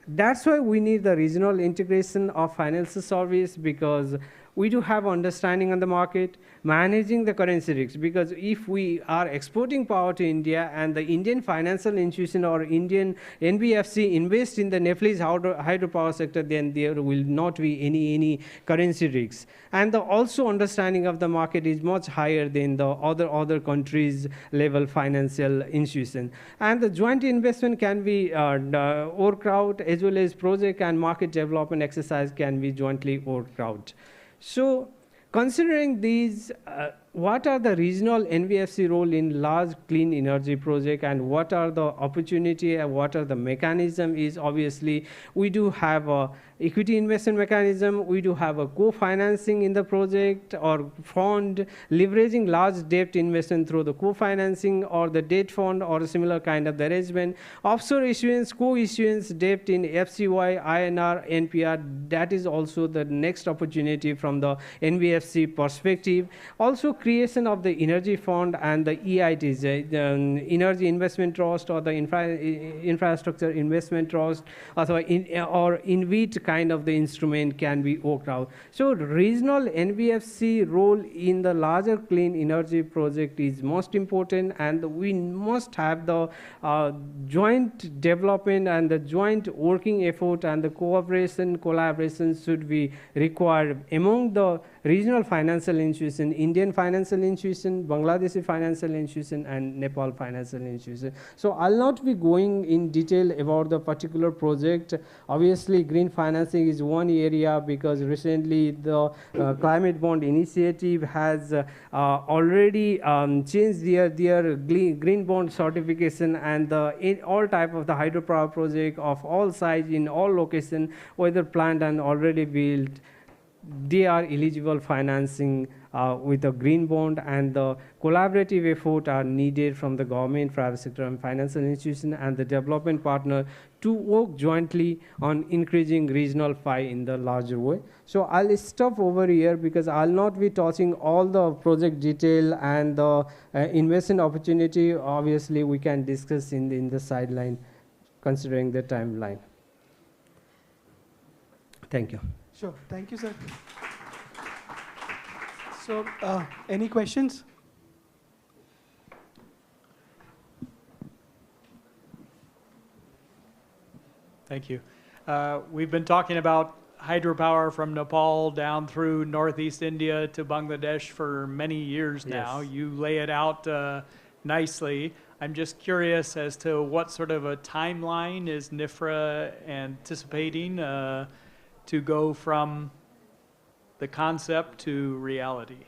That's why we need the regional integration of financial service, because we do have understanding on the market, managing the currency risks, because if we are exporting power to India and the Indian financial institution or Indian NBFC invest in the Nepalese hydropower sector, then there will not be any currency risks. And also understanding of the market is much higher than the other countries' level financial institution. And the joint investment can be worked out, as well as project and market development exercise can be jointly worked out. So considering these, what are the regional NBFC role in large clean energy project, and what are the opportunity and what are the mechanism is obviously we do have a equity investment mechanism, we do have a co-financing in the project or fund, leveraging large debt investment through the co-financing or the debt fund or a similar kind of arrangement, offshore issuance, co-issuance debt in FCY, INR, NPR, that is also the next opportunity from the NBFC perspective. Also creation of the energy fund and the EITs, the Energy Investment Trust or the Infrastructure Investment Trust, or InvIT kind of the instrument can be worked out. So regional NBFC role in the larger clean energy project is most important, and we must have the joint development and the joint working effort, and the cooperation, collaboration should be required among the regional financial institution, Indian financial institution, Bangladeshi financial institution, and Nepal financial institution. So I'll not be going in detail about the particular project. Obviously, green financing is one area, because recently the Climate Bond Initiative has already changed their green bond certification, and all type of the hydropower project of all size in all location, whether planned and already built, they are eligible financing with a green bond, and the collaborative effort are needed from the government, private sector, and financial institution and the development partner to work jointly on increasing regional pie in the larger way. So I'll stop over here, because I'll not be touching all the project detail and the investment opportunity. Obviously, we can discuss in the sideline, considering the timeline. Thank you. Sure. Thank you, sir. So, any questions? Thank you. We've been talking about hydropower from Nepal down through Northeast India to Bangladesh for many years now. Yes. You lay it out nicely. I'm just curious as to what sort of a timeline is NIFRA anticipating to go from the concept to reality.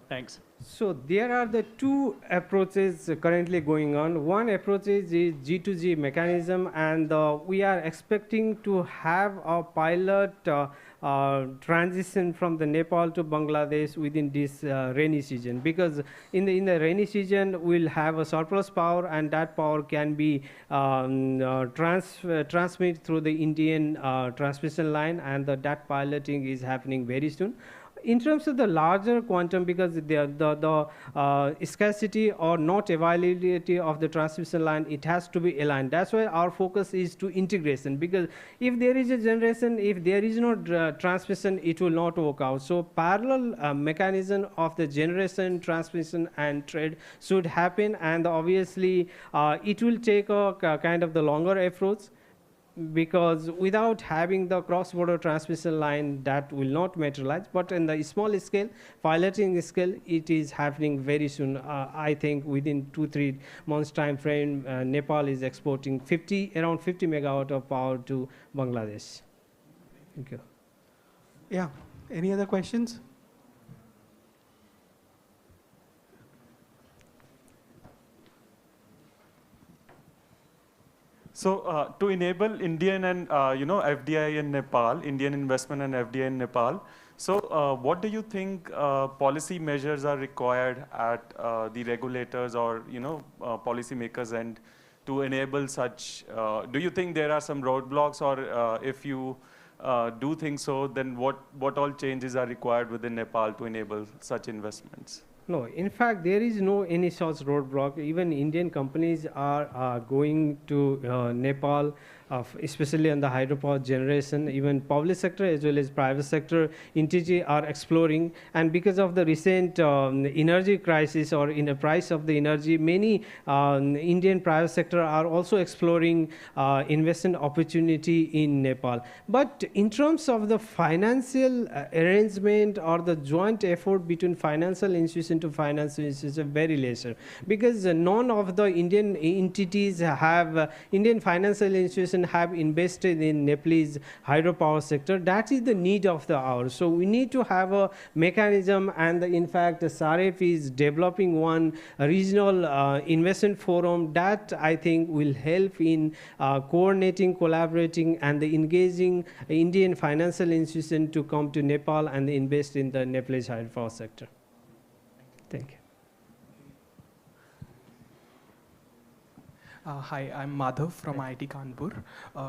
Thanks. So there are the two approaches currently going on. One approach is G2G mechanism, and we are expecting to have a pilot transition from the Nepal to Bangladesh within this rainy season, because in the rainy season we'll have a surplus power, and that power can be transmitted through the Indian transmission line, and that piloting is happening very soon. In terms of the larger quantum, because the scarcity or not availability of the transmission line, it has to be aligned. That's why our focus is to integration, because if there is a generation, if there is no transmission, it will not work out. So parallel mechanism of the generation, transmission and trade should happen, and obviously it will take a kind of the longer approach, because without having the cross-border transmission line, that will not materialize. But in the small scale, piloting scale, it is happening very soon. I think within 2-3 months time frame, Nepal is exporting around 50 megawatt of power to Bangladesh. Thank you. Yeah, any other questions? So to enable Indian and FDI in Nepal, Indian investment and FDI in Nepal, so what do you think policy measures are required at the regulators or policy makers end to enable such? Do you think there are some roadblocks, or if you do think so, then what all changes are required within Nepal to enable such investments? No, in fact, there is no any such roadblock. Even Indian companies are going to Nepal, especially on the hydropower generation. Even public sector as well as private sector entity are exploring. And because of the recent energy crisis or in the price of the energy, many Indian private sector are also exploring investment opportunity in Nepal. But in terms of the financial arrangement or the joint effort between financial institution to financial institution, very lesser, because none of the Indian entities have, Indian financial institutions have invested in Nepalese hydropower sector. That is the need of the hour. So we need to have a mechanism, and in fact, SAREP is developing one regional investment forum that I think will help in coordinating, collaborating, and engaging Indian financial institution to come to Nepal and invest in the Nepalese hydropower sector. Thank you. Hi, I'm Madhav from IIT Kanpur.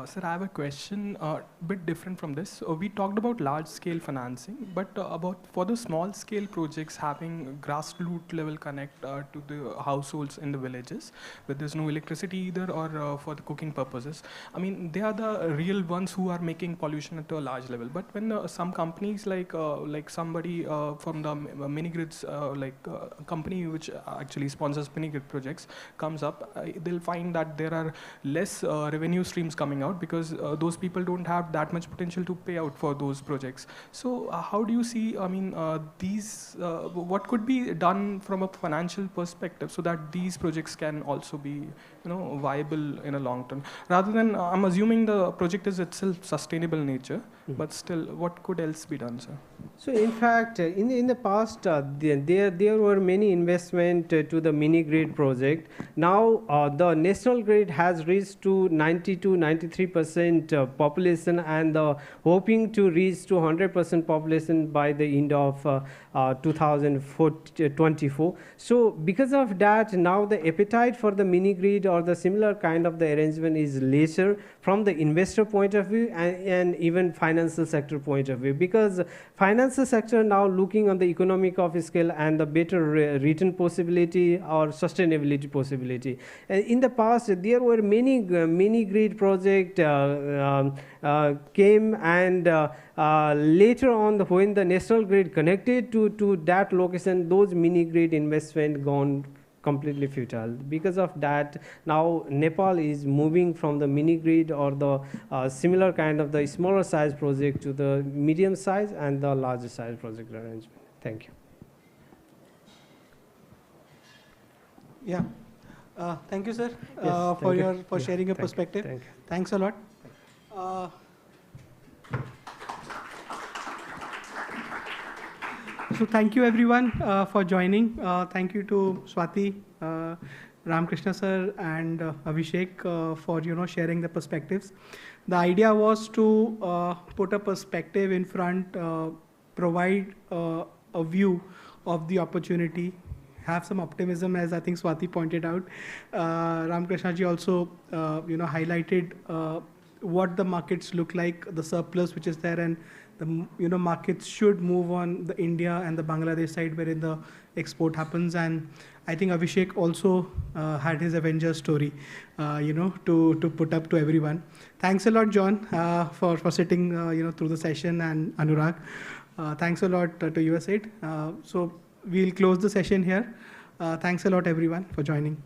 Sir, I have a question a bit different from this. We talked about large-scale financing, but about for the small-scale projects having grassroots level connect to the households in the villages, where there's no electricity either or for the cooking purposes. I mean, they are the real ones who are making pollution at a large level. But when some companies like somebody from the mini grids, like a company which actually sponsors mini grid projects, comes up, they'll find that there are less revenue streams coming out because those people don't have that much potential to pay out for those projects. So how do you see, I mean, what could be done from a financial perspective so that these projects can also be, viable in a long term? Rather than, I'm assuming the project is itself sustainable in nature, but still, what could else be done, sir? So in fact, in the past, there were many investment to the mini grid project. Now the national grid has reached to 92-93% population, and hoping to reach to 100% population by the end of 2024. So because of that, now the appetite for the mini grid or the similar kind of the arrangement is lesser from the investor point of view and even financial sector point of view, because financial sector now looking on the economic of scale and the better return possibility or sustainability possibility. In the past, there were many mini grid project came, and later on when the national grid connected to that location, those mini grid investment gone completely futile. Because of that, now Nepal is moving from the mini grid or the similar kind of the smaller size project to the medium size and the larger size project arrangement. Thank you. Yeah. Thank you, sir, Yes, for thank you. for Yeah, sharing your thank you, perspective. thank you. Thanks a lot. So thank you everyone for joining. Thank you to Swati, Ramkrishna sir, and Abhishek for sharing the perspectives. The idea was to put a perspective in front, provide a view of the opportunity, have some optimism, as I think Swati pointed out. Ramkrishna ji also highlighted what the markets look like, the surplus which is there, and the markets should move on the India and the Bangladesh side wherein the export happens. And I think Abhishek also had his Avengers story, to put up to everyone. Thanks a lot, John, for sitting through the session, and Anurag. Thanks a lot to USAID. So we'll close the session here. Thanks a lot, everyone, for joining.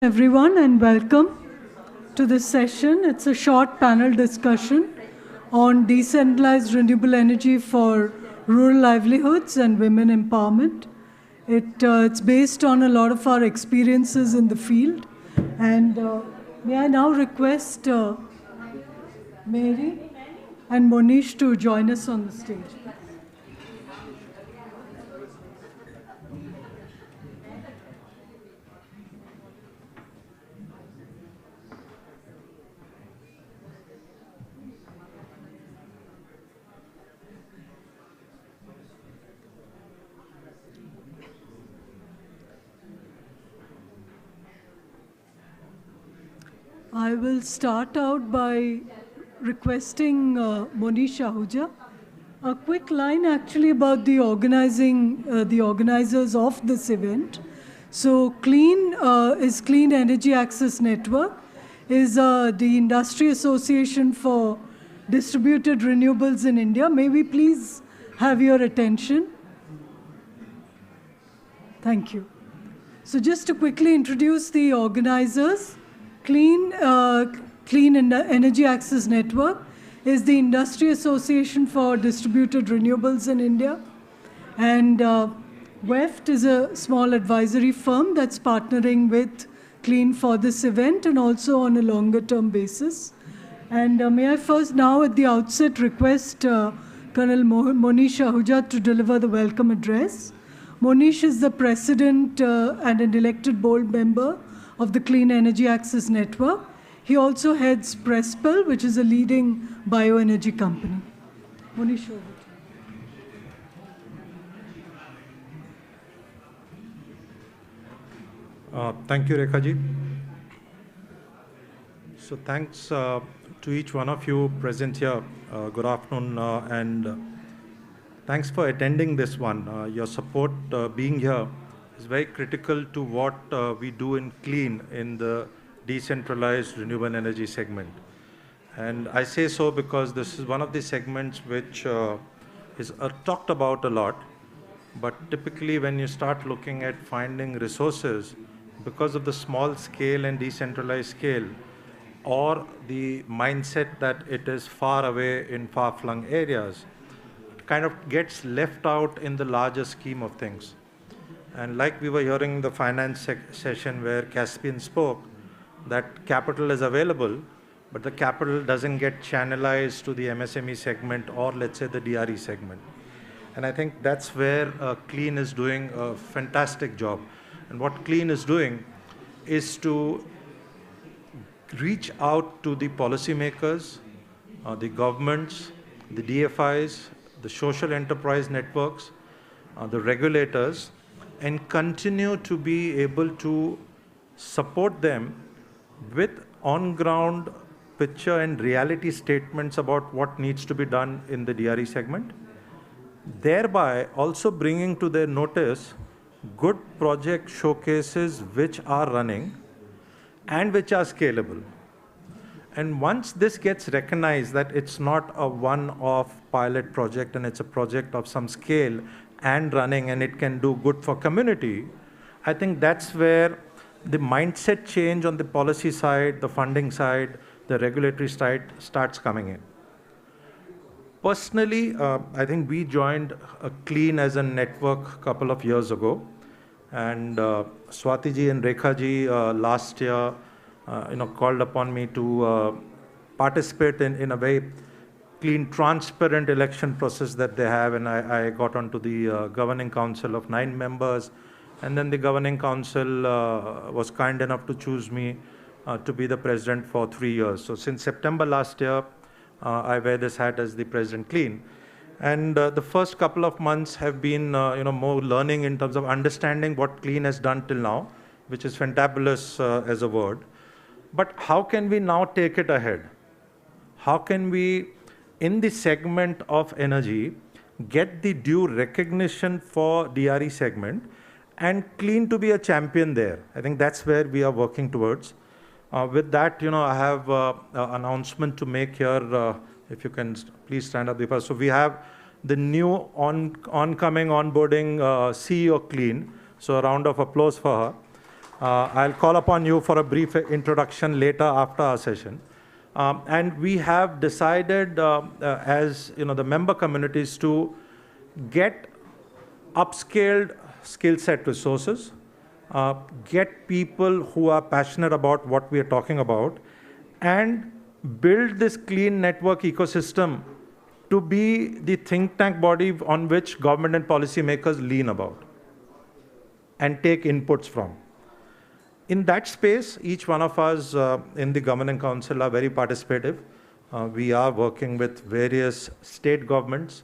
Everyone, and welcome to this session. It's a short panel discussion on decentralized renewable energy for rural livelihoods and women empowerment. It's based on a lot of our experiences in the field. And may I now request Mary and Monish to join us on the stage. I will start out by requesting Monish Ahuja. A quick line actually about the organizers of this event. So CLEAN is Clean Energy Access Network, is the Industry Association for Distributed Renewables in India. May we please have your attention? Thank you. So just to quickly introduce the organizers, Clean Energy Access Network is the Industry Association for Distributed Renewables in India. And WEFT is a small advisory firm that's partnering with Clean for this event and also on a longer term basis. And may I first now at the outset request Colonel Monish Ahuja to deliver the welcome address. Monish is the president and an elected board member of the Clean Energy Access Network. He also heads Prespel, which is a leading bioenergy company. Monish, over to you. Thank you, Rekha ji. So thanks to each one of you present here. Good afternoon, and thanks for attending this one. Your support being here is very critical to what we do in CLEAN in the decentralized renewable energy segment. And I say so because this is one of the segments which is talked about a lot, but typically when you start looking at finding resources, because of the small scale and decentralized scale, or the mindset that it is far away in far-flung areas, it kind of gets left out in the larger scheme of things. And like we were hearing the finance session where Caspian spoke, that capital is available, but the capital doesn't get channelized to the MSME segment or let's say the DRE segment. And I think that's where CLEAN is doing a fantastic job. And what CLEAN is doing is to reach out to the policymakers, the governments, the DFIs, the social enterprise networks, the regulators, and continue to be able to support them with on-ground picture and reality statements about what needs to be done in the DRE segment, thereby also bringing to their notice good project showcases which are running and which are scalable. And once this gets recognized that it's not a one-off pilot project and it's a project of some scale and running and it can do good for community, I think that's where the mindset change on the policy side, the funding side, the regulatory side starts coming in. Personally, I think we joined CLEAN as a network a couple of years ago. And Swati ji and Rekha ji last year called upon me to participate in a very clean, transparent election process that they have, and I got onto the governing council of 9 members, and then the governing council was kind enough to choose me to be the president for 3 years. So since September last year, I wear this hat as the president CLEAN. And the first couple of months have been more learning in terms of understanding what CLEAN has done till now, which is fantabulous as a word. But how can we now take it ahead? How can we, in the segment of energy, get the due recognition for DRE segment and CLEAN to be a champion there? I think that's where we are working towards. With that, I have an announcement to make here. If you can please stand up, Deepa. So we have the new oncoming onboarding CEO CLEAN. So a round of applause for her. I'll call upon you for a brief introduction later after our session. And we have decided, as the member communities, to get upscaled skill set resources, get people who are passionate about what we are talking about, and build this clean network ecosystem to be the think tank body on which government and policymakers lean about and take inputs from. In that space, each one of us in the Governing Council are very participative. We are working with various state governments,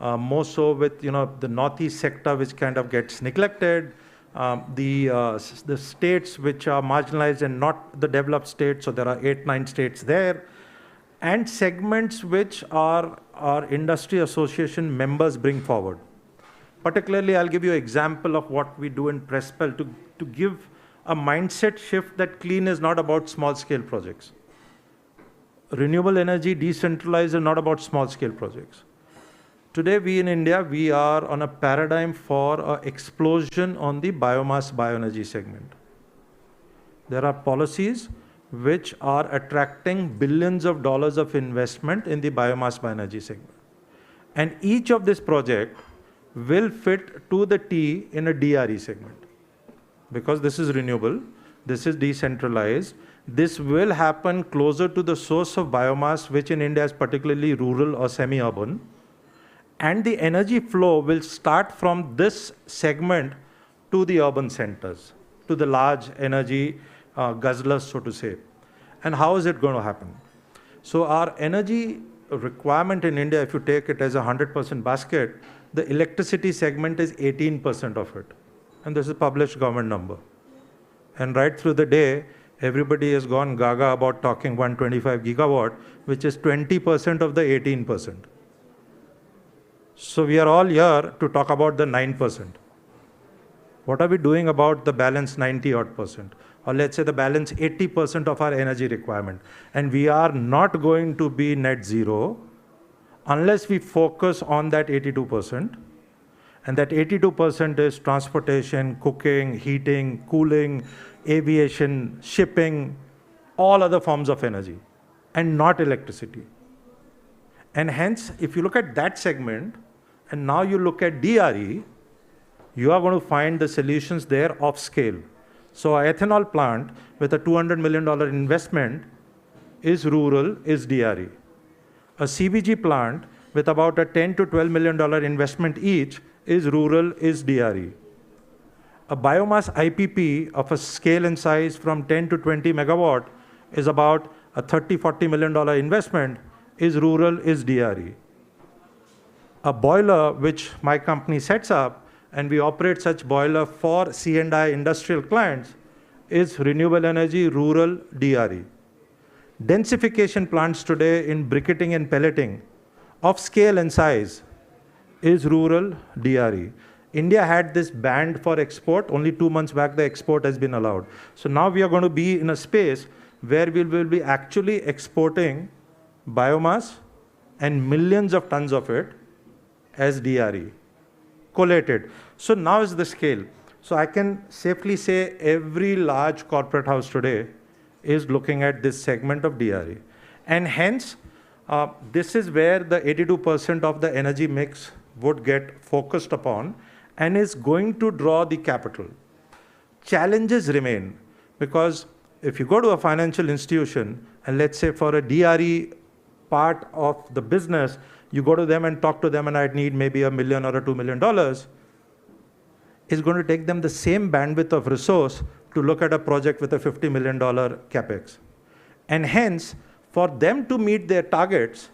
more so with the northeast sector, which kind of gets neglected, the states which are marginalized and not the developed states, so there are 8, 9 states there, and segments which our industry association members bring forward. Particularly, I'll give you an example of what we do in Prespel to give a mindset shift that clean is not about small-scale projects. Renewable energy, decentralized, is not about small-scale projects. Today, we in India, we are on a paradigm for an explosion on the biomass bioenergy segment. There are policies which are attracting billions of dollars of investment in the biomass bioenergy segment. And each of this project will fit to the T in a DRE segment. Because this is renewable, this is decentralized, this will happen closer to the source of biomass, which in India is particularly rural or semi-urban. And the energy flow will start from this segment to the urban centers, to the large energy guzzlers, so to say. And how is it going to happen? So our energy requirement in India, if you take it as a 100% basket, the electricity segment is 18% of it. And this is a published government number. And right through the day, everybody has gone gaga about talking 125 gigawatt, which is 20% of the 18%. So we are all here to talk about the 9%. What are we doing about the balance 90-odd%? Or let's say the balance 80% of our energy requirement. And we are not going to be net zero unless we focus on that 82%. And that 82% is transportation, cooking, heating, cooling, aviation, shipping, all other forms of energy, and not electricity. And hence, if you look at that segment, and now you look at DRE, you are going to find the solutions there of scale. So an ethanol plant with a $200 million investment is rural, is DRE. A CBG plant with about a $10 to $12 million investment each is rural, is DRE. A biomass IPP of a scale and size from 10 to 20 megawatt is about a $30, $40 million investment, is rural, is DRE. A boiler which my company sets up, and we operate such boiler for C&I industrial clients, is renewable energy, rural, DRE. Densification plants today in briquetting and pelleting of scale and size is rural, DRE. India had this banned for export. Only 2 months back, the export has been allowed. So now we are going to be in a space where we will be actually exporting biomass and millions of tons of it as DRE, collated. So now is the scale. So I can safely say every large corporate house today is looking at this segment of DRE. And hence, this is where the 82% of the energy mix would get focused upon and is going to draw the capital. Challenges remain, because if you go to a financial institution, and let's say for a DRE part of the business, you go to them and talk to them, and I'd need maybe $1 million or $2 million, it's going to take them the same bandwidth of resource to look at a project with a $50 million capex. And hence, for them to meet their targets,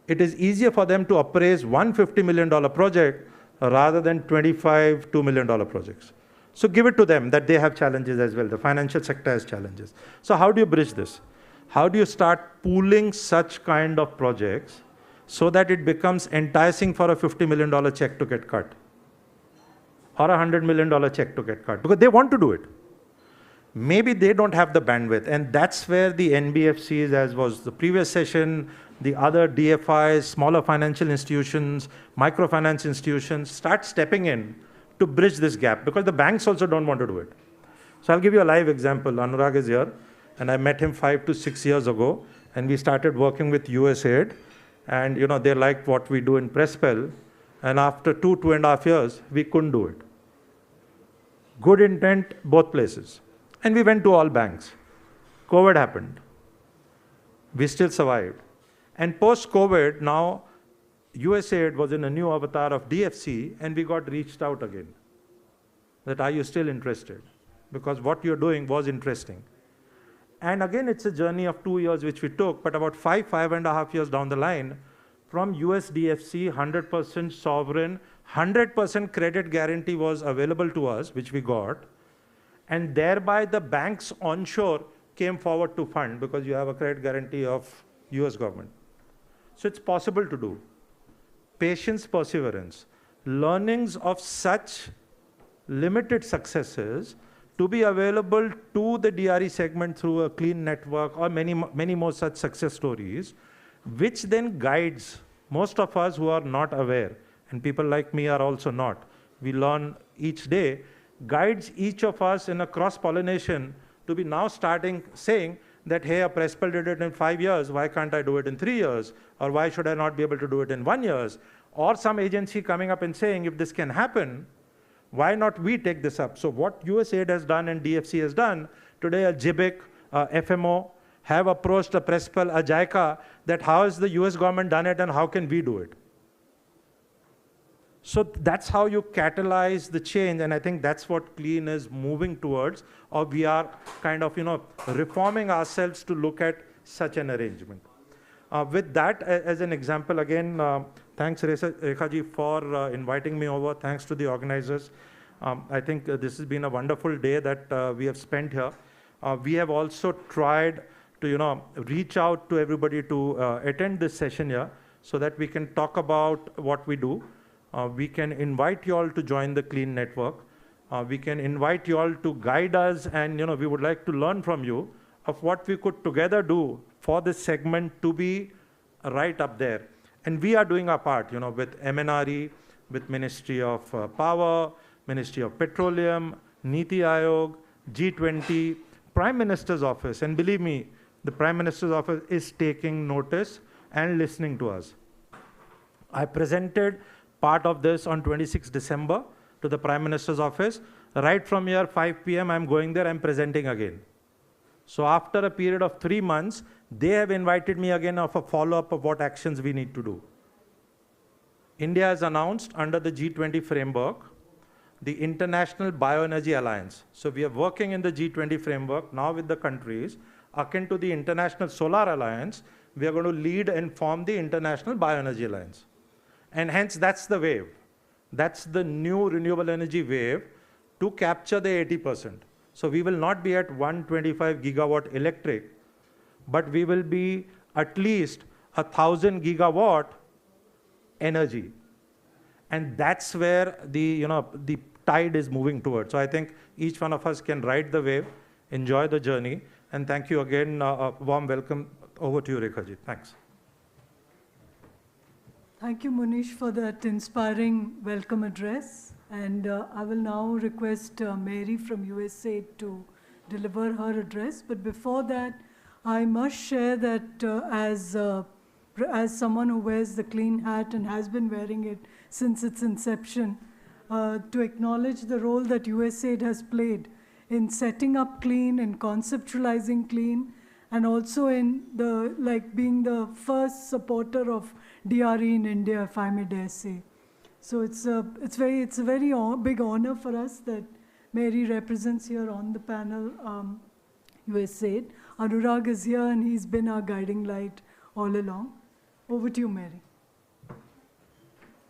it is easier for them to appraise one $50 million project rather than 25 $2 million projects. So give it to them that they have challenges as well. The financial sector has challenges. So how do you bridge this? How do you start pooling such kind of projects so that it becomes enticing for a $50 million check to get cut or a $100 million check to get cut? Because they want to do it. Maybe they don't have the bandwidth. And that's where the NBFCs, as was the previous session, the other DFIs, smaller financial institutions, microfinance institutions start stepping in to bridge this gap, because the banks also don't want to do it. So I'll give you a live example. Anurag is here, and I met him 5 to 6 years ago, and we started working with USAID, and they liked what we do in Prespel, and after 2.5 years, we couldn't do it. Good intent, both places. And we went to all banks. COVID happened. We still survived. And post-COVID, now USAID was in a new avatar of DFC, and we got reached out again. That, are you still interested? Because what you're doing was interesting. And again, it's a journey of 2 years which we took, but about 5.5 years down the line, from USDFC, 100% sovereign, 100% credit guarantee was available to us, which we got. And thereby the banks onshore came forward to fund because you have a credit guarantee of US government. So it's possible to do. Patience, perseverance, learnings of such limited successes to be available to the DRE segment through a clean network or many more such success stories, which then guides most of us who are not aware, and people like me are also not. We learn each day, guides each of us in a cross-pollination to be now starting saying that, hey, a Prespel did it in 5 years, why can't I do it in 3 years? Or why should I not be able to do it in 1 year? Or some agency coming up and saying, if this can happen, why not we take this up? So what USAID has done and DFC has done, today a JBIC, FMO, have approached a Prespel, a JICA, that how has the US government done it and how can we do it? So that's how you catalyze the change, and I think that's what Clean is moving towards, or we are kind of, reforming ourselves to look at such an arrangement. With that, as an example, again, thanks Rekha ji for inviting me over. Thanks to the organizers. I think this has been a wonderful day that we have spent here. We have also tried to, reach out to everybody to attend this session here so that we can talk about what we do. We can invite you all to join the Clean Network. We can invite you all to guide us, and we would like to learn from you of what we could together do for this segment to be right up there. And we are doing our part, with MNRE, with Ministry of Power, Ministry of Petroleum, Niti Aayog, G20, Prime Minister's Office. And believe me, the Prime Minister's Office is taking notice and listening to us. I presented part of this on 26 December to the Prime Minister's Office. Right from here, 5 p.m., I'm going there, I'm presenting again. So after a period of 3 months, they have invited me again of a follow-up of what actions we need to do. India has announced under the G20 framework, the International Bioenergy Alliance. So we are working in the G20 framework now with the countries, akin to the International Solar Alliance. We are going to lead and form the International Bioenergy Alliance. And hence, that's the wave. That's the new renewable energy wave to capture the 80%. So we will not be at 125 gigawatt electric, but we will be at least 1,000 gigawatt energy. And that's where the, the tide is moving towards. So I think each one of us can ride the wave, enjoy the journey. And thank you again. A warm welcome. Over to you, Rekha ji. Thanks. Thank you, Munish, for that inspiring welcome address. And I will now request Mary from USAID to deliver her address. But before that, I must share that as someone who wears the clean hat and has been wearing it since its inception, to acknowledge the role that USAID has played in setting up clean and conceptualizing clean, and also in the being the first supporter of DRE in India, if I may dare say. So it's a very big honor for us that Mary represents here on the panel USAID. Anurag is here and he's been our guiding light all along. Over to you, Mary.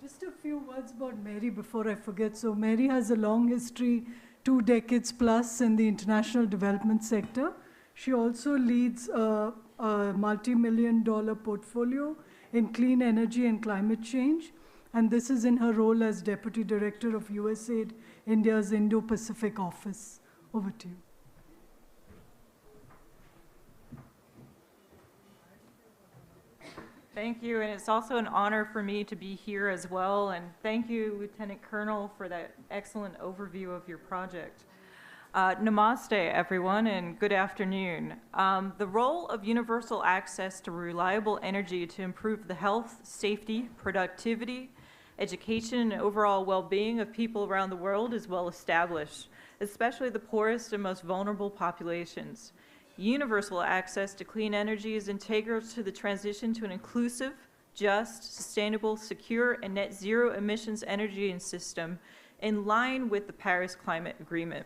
Just a few words about Mary before I forget. So Mary has a long history, 2 decades plus in the international development sector. She also leads a multi-million-dollar portfolio in clean energy and climate change. And this is in her role as Deputy Director of USAID, India's Indo-Pacific office. Over to you. Thank you, and it's also an honor for me to be here as well. And thank you, Lieutenant Colonel, for that excellent overview of your project. Namaste, everyone, and good afternoon. The role of universal access to reliable energy to improve the health, safety, productivity, education, and overall well-being of people around the world is well established, especially the poorest and most vulnerable populations. Universal access to clean energy is integral to the transition to an inclusive, just, sustainable, secure, and net zero emissions energy system in line with the Paris Climate Agreement.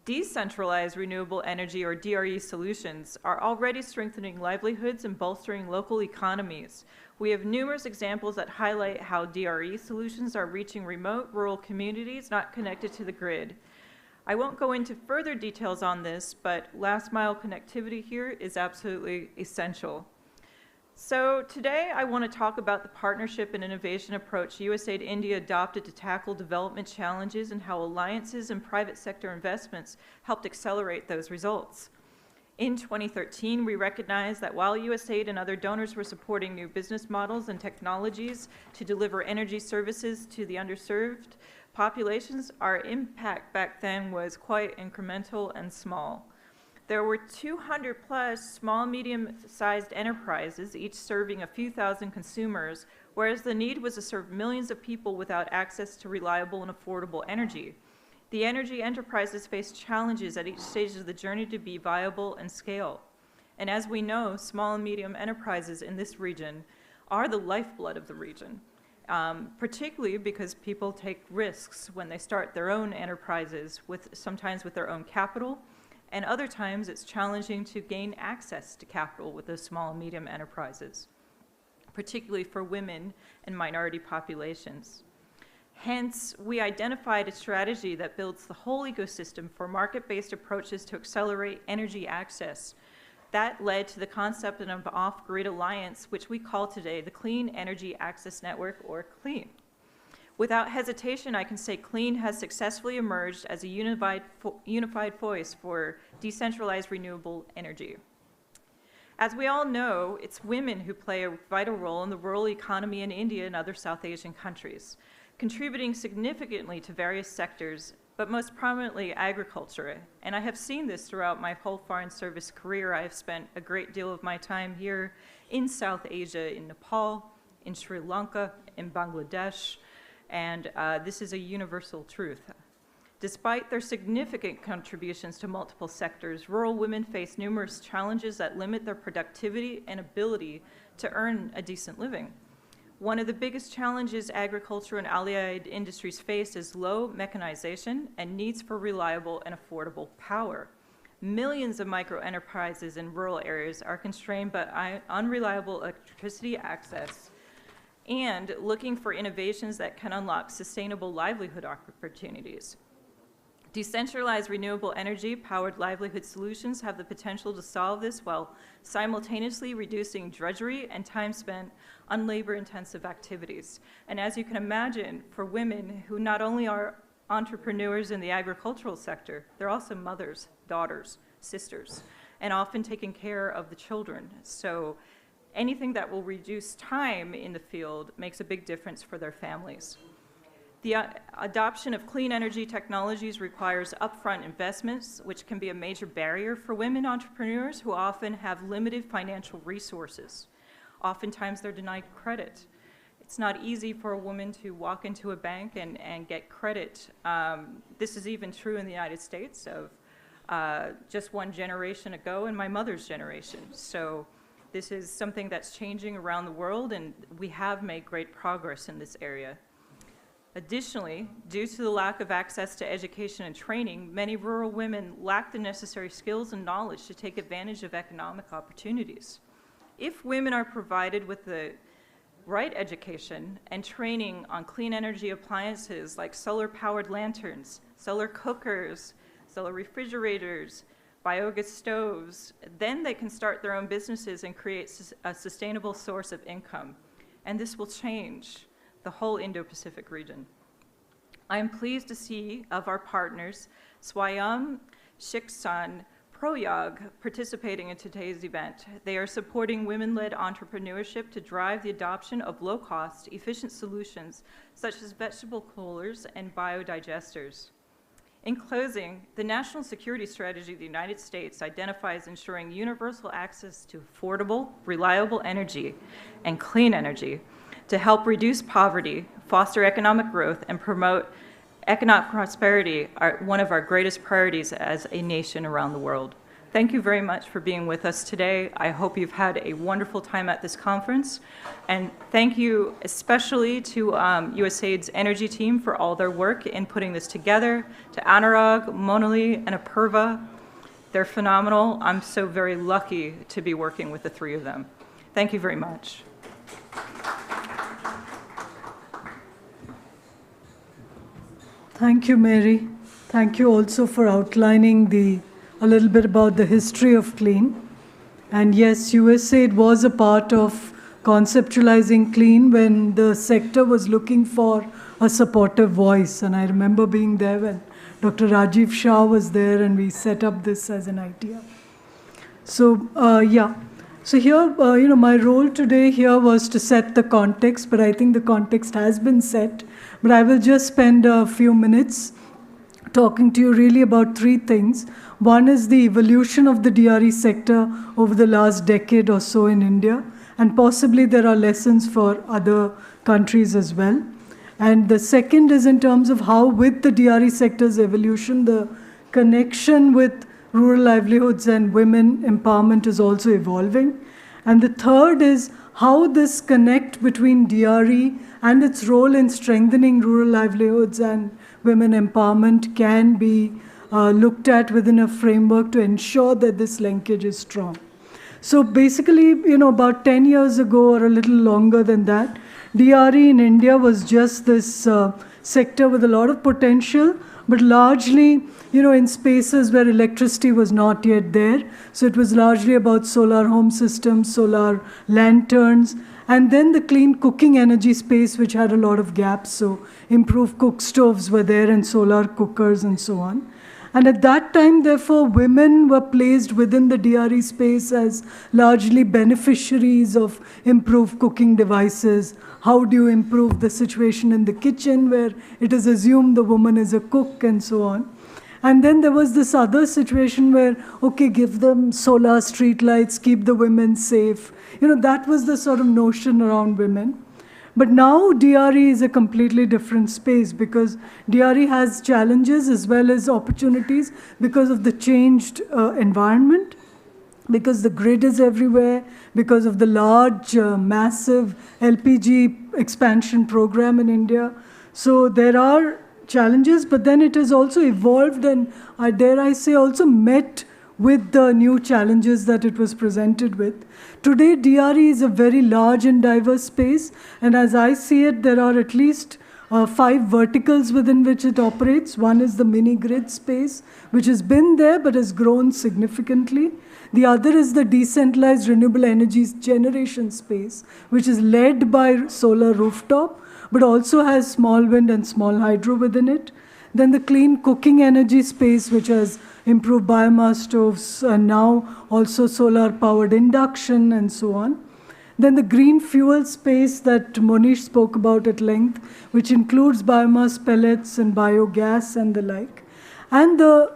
Decentralized renewable energy, or DRE solutions, are already strengthening livelihoods and bolstering local economies. We have numerous examples that highlight how DRE solutions are reaching remote, rural communities not connected to the grid. I won't go into further details on this, but last mile connectivity here is absolutely essential. So today I want to talk about the partnership and innovation approach USAID India adopted to tackle development challenges and how alliances and private sector investments helped accelerate those results. In 2013, we recognized that while USAID and other donors were supporting new business models and technologies to deliver energy services to the underserved populations, our impact back then was quite incremental and small. There were 200 plus small, medium-sized enterprises, each serving a few thousand consumers, whereas the need was to serve millions of people without access to reliable and affordable energy. The energy enterprises faced challenges at each stage of the journey to be viable and scale. And as we know, small and medium enterprises in this region are the lifeblood of the region, particularly because people take risks when they start their own enterprises, sometimes with their own capital, and other times it's challenging to gain access to capital with those small and medium enterprises, particularly for women and minority populations. Hence, we identified a strategy that builds the whole ecosystem for market-based approaches to accelerate energy access. That led to the concept of an off-grid alliance, which we call today the Clean Energy Access Network, or CLEAN. Without hesitation, I can say CLEAN has successfully emerged as a unified voice for decentralized renewable energy. As we all know, it's women who play a vital role in the rural economy in India and other South Asian countries, contributing significantly to various sectors, but most prominently agriculture. And I have seen this throughout my whole foreign service career. I have spent a great deal of my time here in South Asia, in Nepal, in Sri Lanka, in Bangladesh, and this is a universal truth. Despite their significant contributions to multiple sectors, rural women face numerous challenges that limit their productivity and ability to earn a decent living. One of the biggest challenges agriculture and allied industries face is low mechanization and needs for reliable and affordable power. Millions of micro-enterprises in rural areas are constrained by unreliable electricity access and looking for innovations that can unlock sustainable livelihood opportunities. Decentralized renewable energy-powered livelihood solutions have the potential to solve this while simultaneously reducing drudgery and time spent on labor-intensive activities. And as you can imagine, for women who not only are entrepreneurs in the agricultural sector, they're also mothers, daughters, sisters, and often taking care of the children. So anything that will reduce time in the field makes a big difference for their families. The adoption of clean energy technologies requires upfront investments, which can be a major barrier for women entrepreneurs who often have limited financial resources. Oftentimes they're denied credit. It's not easy for a woman to walk into a bank and get credit. This is even true in the United States of just one generation ago and my mother's generation. So this is something that's changing around the world, and we have made great progress in this area. Additionally, due to the lack of access to education and training, many rural women lack the necessary skills and knowledge to take advantage of economic opportunities. If women are provided with the right education and training on clean energy appliances like solar-powered lanterns, solar cookers, solar refrigerators, biogas stoves, then they can start their own businesses and create a sustainable source of income. And this will change the whole Indo-Pacific region. I am pleased to see of our partners, Swayam Shiksan Proyag, participating in today's event. They are supporting women-led entrepreneurship to drive the adoption of low-cost, efficient solutions such as vegetable coolers and biodigesters. In closing, the national security strategy of the United States identifies ensuring universal access to affordable, reliable energy and clean energy to help reduce poverty, foster economic growth, and promote economic prosperity are one of our greatest priorities as a nation around the world. Thank you very much for being with us today. I hope you've had a wonderful time at this conference. And thank you especially to USAID's energy team for all their work in putting this together, to Anurag, Monali, and Apurva. They're phenomenal. I'm so very lucky to be working with the three of them. Thank you very much. Thank you, Mary. Thank you also for outlining a little bit about the history of clean. And yes, USAID was a part of conceptualizing clean when the sector was looking for a supportive voice. And I remember being there when Dr. Rajiv Shah was there and we set up this as an idea. So, yeah. So here, my role today here was to set the context, but I think the context has been set. But I will just spend a few minutes talking to you really about three things. One is the evolution of the DRE sector over the last decade or so in India, and possibly there are lessons for other countries as well. And the second is in terms of how with the DRE sector's evolution, the connection with rural livelihoods and women empowerment is also evolving. And the third is how this connect between DRE and its role in strengthening rural livelihoods and women empowerment can be looked at within a framework to ensure that this linkage is strong. So basically, about 10 years ago or a little longer than that, DRE in India was just this sector with a lot of potential, but largely, in spaces where electricity was not yet there. So it was largely about solar home systems, solar lanterns, and then the clean cooking energy space, which had a lot of gaps. So improved cook stoves were there and solar cookers and so on. And at that time, therefore, women were placed within the DRE space as largely beneficiaries of improved cooking devices. How do you improve the situation in the kitchen where it is assumed the woman is a cook and so on. And then there was this other situation where, okay, give them solar street lights, keep the women safe. That was the sort of notion around women. But now DRE is a completely different space because DRE has challenges as well as opportunities because of the changed environment, because the grid is everywhere, because of the large, massive LPG expansion program in India. So there are challenges, but then it has also evolved and, dare I say, also met with the new challenges that it was presented with. Today, DRE is a very large and diverse space, and as I see it, there are at least 5 verticals within which it operates. One is the mini-grid space, which has been there but has grown significantly. The other is the decentralized renewable energy generation space, which is led by solar rooftop, but also has small wind and small hydro within it. Then the clean cooking energy space, which has improved biomass stoves, and now also solar-powered induction and so on. Then the green fuel space that Monish spoke about at length, which includes biomass pellets and biogas and the like. And the,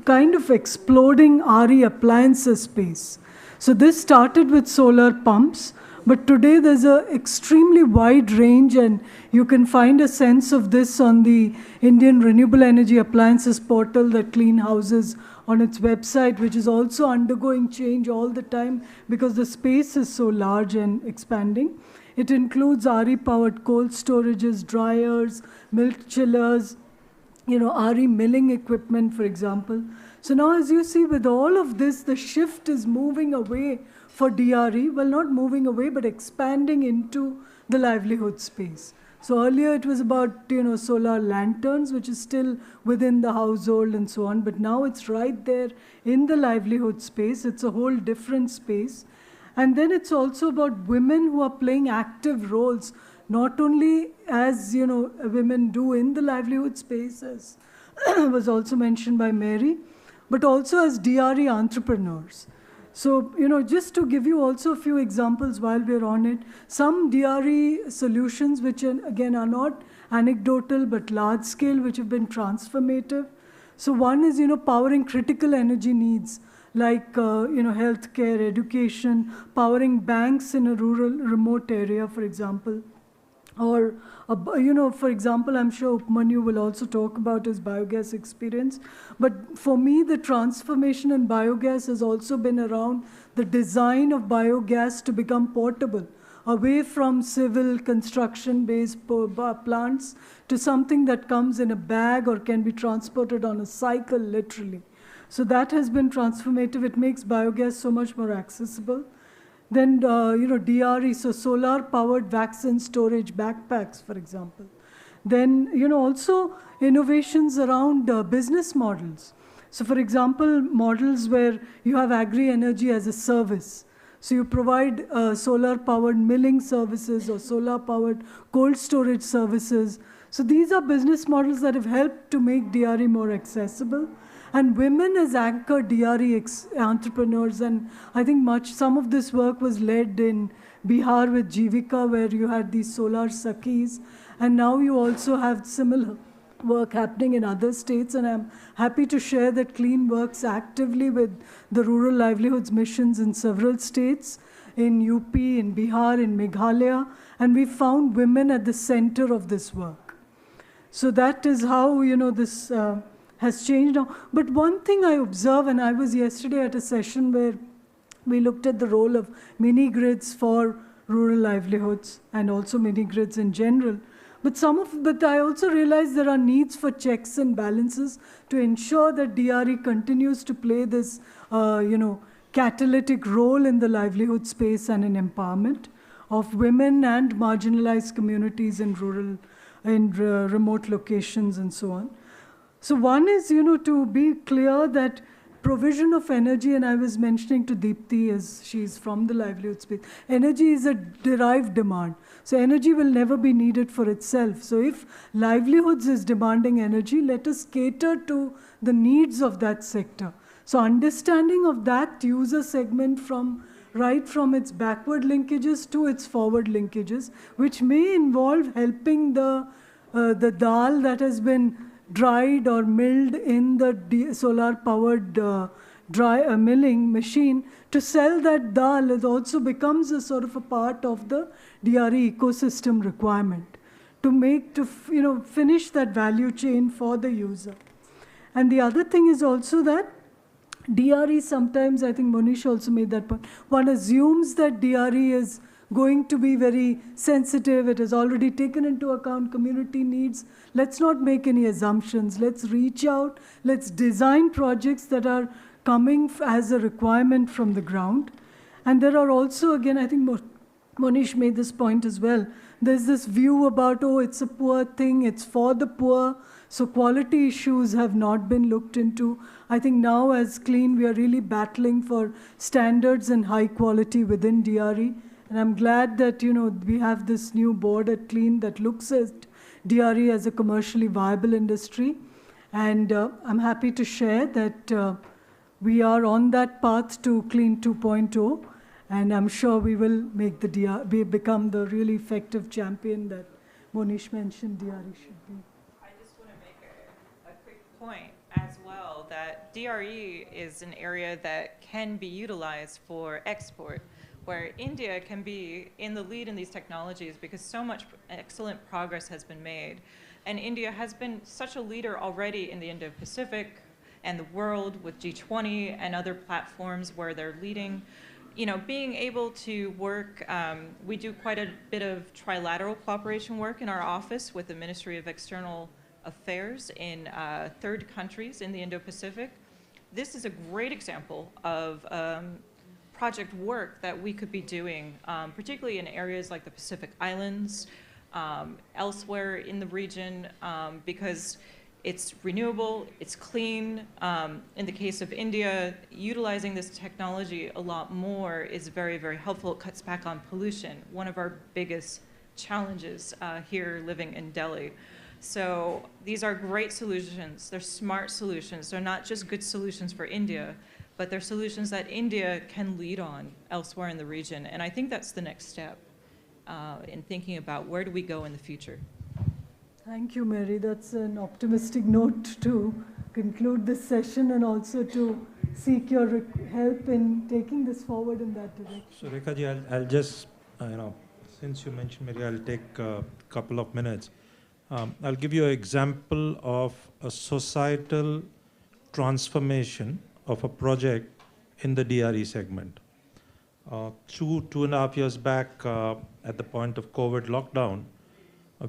kind of exploding RE appliances space. So this started with solar pumps, but today there's an extremely wide range, and you can find a sense of this on the Indian Renewable Energy Appliances portal that Clean houses on its website, which is also undergoing change all the time because the space is so large and expanding. It includes RE-powered cold storages, dryers, milk chillers, RE milling equipment, for example. So now, as you see, with all of this, the shift is moving away for DRE, well, not moving away, but expanding into the livelihood space. So earlier it was about, solar lanterns, which is still within the household and so on, but now it's right there in the livelihood space. It's a whole different space. And then it's also about women who are playing active roles, not only as, women do in the livelihood space, as was also mentioned by Mary, but also as DRE entrepreneurs. So, just to give you also a few examples while we're on it, some DRE solutions, which again are not anecdotal but large scale, which have been transformative. So one is, powering critical energy needs like, healthcare, education, powering banks in a rural, remote area, for example. Or, for example, I'm sure Upmanyu will also talk about his biogas experience. But for me, the transformation in biogas has also been around the design of biogas to become portable, away from civil construction-based plants to something that comes in a bag or can be transported on a cycle, literally. So that has been transformative. It makes biogas so much more accessible. Then, DRE, so solar-powered vaccine storage backpacks, for example. Then, also innovations around business models. So, for example, models where you have agri-energy as a service. So you provide solar-powered milling services or solar-powered cold storage services. So these are business models that have helped to make DRE more accessible. And women as anchor DRE entrepreneurs, and I think some of this work was led in Bihar with Jivika, where you had these solar Sakhis, and now you also have similar work happening in other states, and I'm happy to share that CLEAN works actively with the rural livelihoods missions in several states, in UP, in Bihar, in Meghalaya, and we found women at the center of this work. So that is how, this has changed now. But one thing I observe, and I was yesterday at a session where we looked at the role of mini-grids for rural livelihoods and also mini-grids in general. But I also realize there are needs for checks and balances to ensure that DRE continues to play this, catalytic role in the livelihood space and in empowerment of women and marginalized communities in remote locations and so on. So one is, to be clear that provision of energy, and I was mentioning to Deepthi as she's from the livelihood space, energy is a derived demand. So energy will never be needed for itself. So if livelihoods is demanding energy, let us cater to the needs of that sector. So understanding of that user segment right from its backward linkages to its forward linkages, which may involve helping the dal that has been dried or milled in the solar-powered milling machine, to sell that dal, it also becomes a sort of a part of the DRE ecosystem requirement to finish that value chain for the user. And the other thing is also that DRE sometimes, I think Monish also made that point, one assumes that DRE is going to be very sensitive. It has already taken into account community needs. Let's not make any assumptions. Let's reach out. Let's design projects that are coming as a requirement from the ground. And there are also, again, I think Monish made this point as well. There's this view about, it's a poor thing, it's for the poor. So quality issues have not been looked into. I think now as CLEAN, we are really battling for standards and high quality within DRE. And I'm glad that, we have this new board at CLEAN that looks at DRE as a commercially viable industry. And I'm happy to share that we are on that path to CLEAN 2.0. And I'm sure we will make become the really effective champion that Monish mentioned DRE should be. I just want to make a quick point as well that DRE is an area that can be utilized for export, where India can be in the lead in these technologies because so much excellent progress has been made. And India has been such a leader already in the Indo-Pacific and the world with G20 and other platforms where they're leading. Being able to work, we do quite a bit of trilateral cooperation work in our office with the Ministry of External Affairs in third countries in the Indo-Pacific. This is a great example of project work that we could be doing, particularly in areas like the Pacific Islands, elsewhere in the region, because it's renewable, it's clean. In the case of India, utilizing this technology a lot more is very, very helpful. It cuts back on pollution, one of our biggest challenges here living in Delhi. So these are great solutions. They're smart solutions. They're not just good solutions for India, but they're solutions that India can lead on elsewhere in the region. And I think that's the next step in thinking about where do we go in the future. Thank you, Mary. That's an optimistic note to conclude this session and also to seek your help in taking this forward in that direction. So Rekha ji, I'll just, since you mentioned Mary, I'll take a couple of minutes. I'll give you an example of a societal transformation of a project in the DRE segment. 2.5 years back, at the point of COVID lockdown,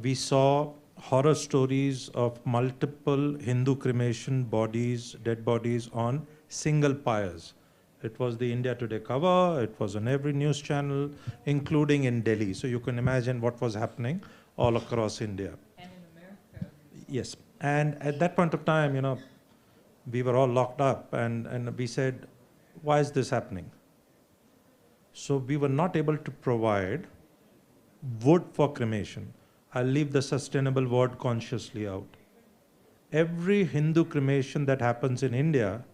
we saw horror stories of multiple Hindu cremation bodies, dead bodies on single pyres. It was the India Today cover, it was on every news channel, including in Delhi. So you can imagine what was happening all across India. And in America. Yes, and at that point of time, we were all locked up and we said, why is this happening? So we were not able to provide wood for cremation. I'll leave the sustainable word consciously out. Every Hindu cremation that happens in India,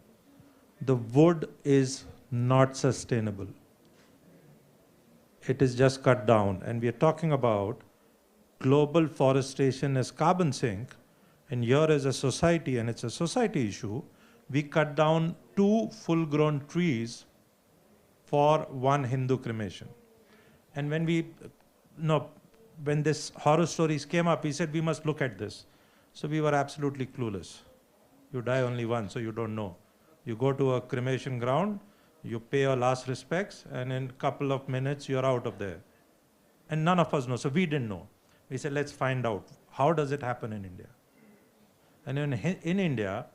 the wood is not sustainable. It is just cut down. And we are talking about global forestation as carbon sink. And here as a society, and it's a society issue, we cut down 2 full-grown trees for 1 Hindu cremation. And when this horror stories came up, he said, we must look at this. So we were absolutely clueless. You die only once, so you don't know. You go to a cremation ground, you pay your last respects, and in a couple of minutes, you're out of there. And none of us know, so we didn't know. We said, let's find out. How does it happen in India? And in India,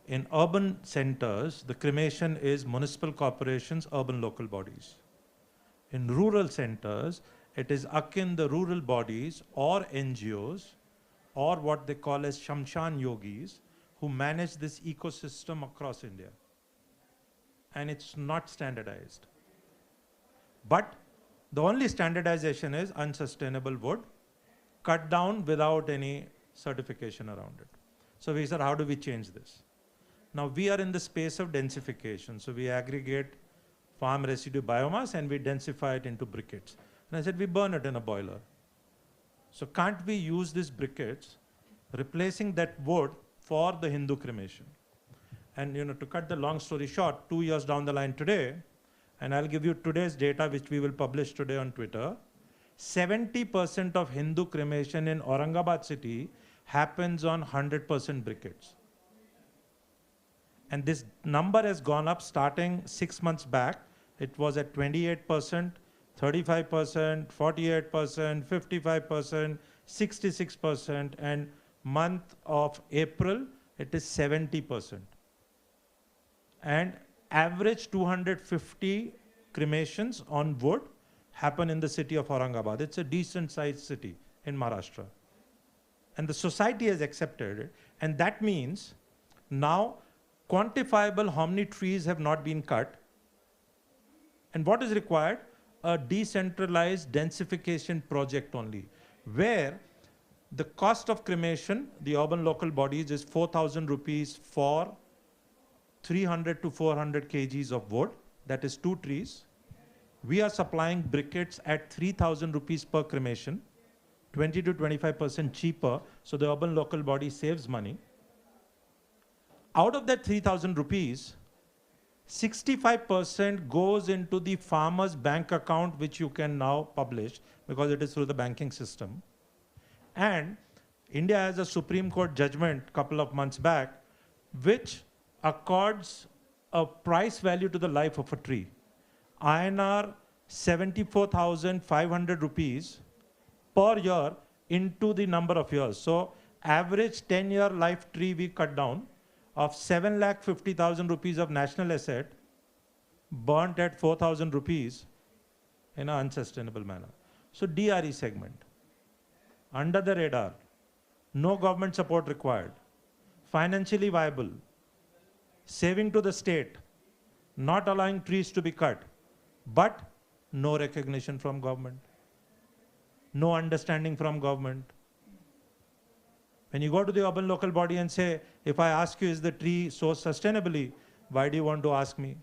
in urban centers, the cremation is municipal corporations, urban local bodies. In rural centers, it is akin the rural bodies or NGOs or what they call as Shamshan yogis who manage this ecosystem across India. And it's not standardized. But the only standardization is unsustainable wood, cut down without any certification around it. So we said, how do we change this? Now we are in the space of densification. So we aggregate farm residue biomass and we densify it into briquettes. And I said, we burn it in a boiler. So can't we use these briquettes, replacing that wood for the Hindu cremation? And to cut the long story short, 2 years down the line today, and I'll give you today's data, which we will publish today on Twitter, 70% of Hindu cremation in Aurangabad city happens on 100% briquettes. And this number has gone up starting 6 months back. It was at 28%, 35%, 48%, 55%, 66%, and month of April, it is 70%. And average 250 cremations on wood happen in the city of Aurangabad. It's a decent sized city in Maharashtra. And the society has accepted it. And that means now quantifiable how many trees have not been cut. And what is required? A decentralized densification project only, where the cost of cremation, the urban local bodies, is 4,000 rupees for 300 to 400 kgs of wood, that is 2 trees. We are supplying briquettes at 3,000 rupees per cremation, 20 to 25% cheaper, so the urban local body saves money. Out of that 3,000 rupees, 65% goes into the farmer's bank account, which you can now publish because it is through the banking system. And India has a Supreme Court judgment a couple of months back, which accords a price value to the life of a tree. INR 74,500 rupees per year into the number of years. So average 10-year life tree we cut down of 7,50,000 rupees of national asset burnt at 4,000 rupees in an unsustainable manner. So DRE segment, under the radar, no government support required, financially viable, saving to the state, not allowing trees to be cut, but no recognition from government, no understanding from government. When you go to the urban local body and say, if I ask you, is the tree sourced sustainably, why do you want to ask me?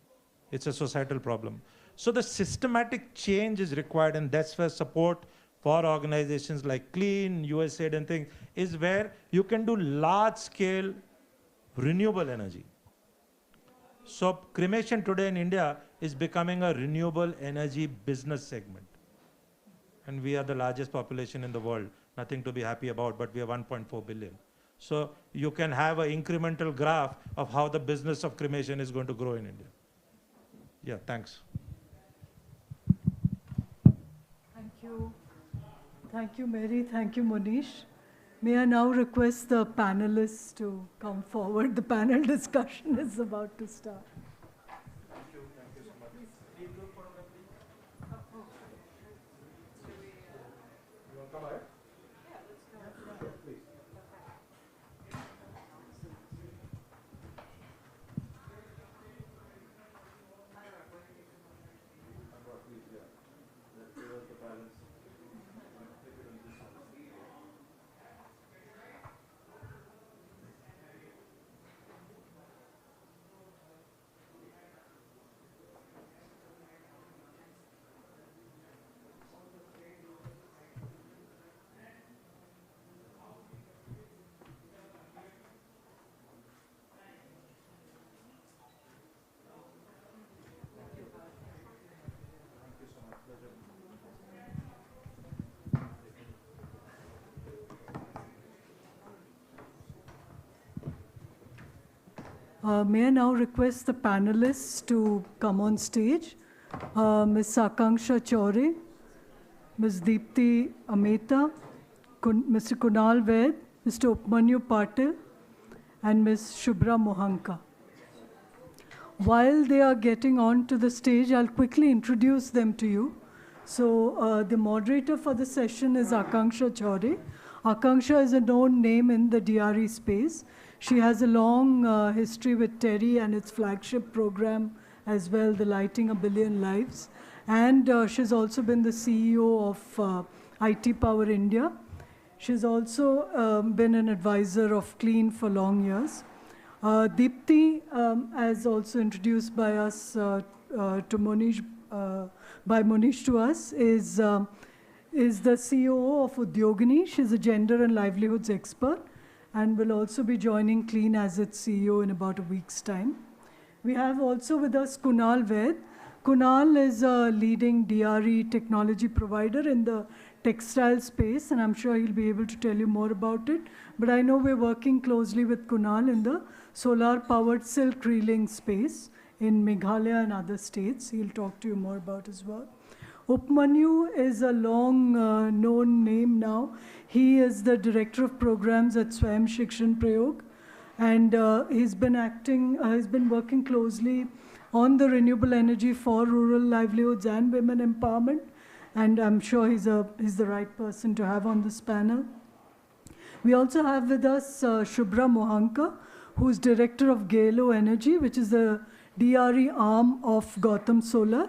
It's a societal problem. So the systematic change is required, and that's where support for organizations like Clean, USAID and things is where you can do large-scale renewable energy. So cremation today in India is becoming a renewable energy business segment. And we are the largest population in the world. Nothing to be happy about, but we are 1.4 billion. So you can have an incremental graph of how the business of cremation is going to grow in India. Yeah, thanks. Thank you. Thank you, Mary. Thank you, Monish. May I now request the panelists to come forward? The panel discussion is about to start. Thank you so much. You want to come ahead? Please. May I now request the panelists to come on stage? Ms. Akanksha Chaure, Ms. Deepti Ameta, Mr. Kunal Ved, Mr. Upmanyu Patil, and Ms. Shubhra Mohanka. While they are getting on to the stage, I'll quickly introduce them to you. So the moderator for the session is Akanksha Chaure. Akanksha is a known name in the DRE space. She has a long history with TERI and its flagship program as well, the Lighting a Billion Lives. And she's also been the CEO of IT Power India. She's also been an advisor of Clean for long years. Deepti, as also introduced by us to Monish, by Monish to us, is the CEO of Udyogini. She's a gender and livelihoods expert and will also be joining Clean as its CEO in about a week's time. We have also with us Kunal Ved. Kunal is a leading DRE technology provider in the textile space, and I'm sure he'll be able to tell you more about it. But I know we're working closely with Kunal in the solar-powered silk reeling space in Meghalaya and other states. He'll talk to you more about as well. Upmanyu is a long-known name now. He is the Director of Programs at Swayam Shikshan Prayog, and he's been working closely on the renewable energy for rural livelihoods and women empowerment, and I'm sure he's the right person to have on this panel. We also have with us Shubhra Mohanka, who's Director of Galo Energy, which is the DRE arm of Gotham Solar.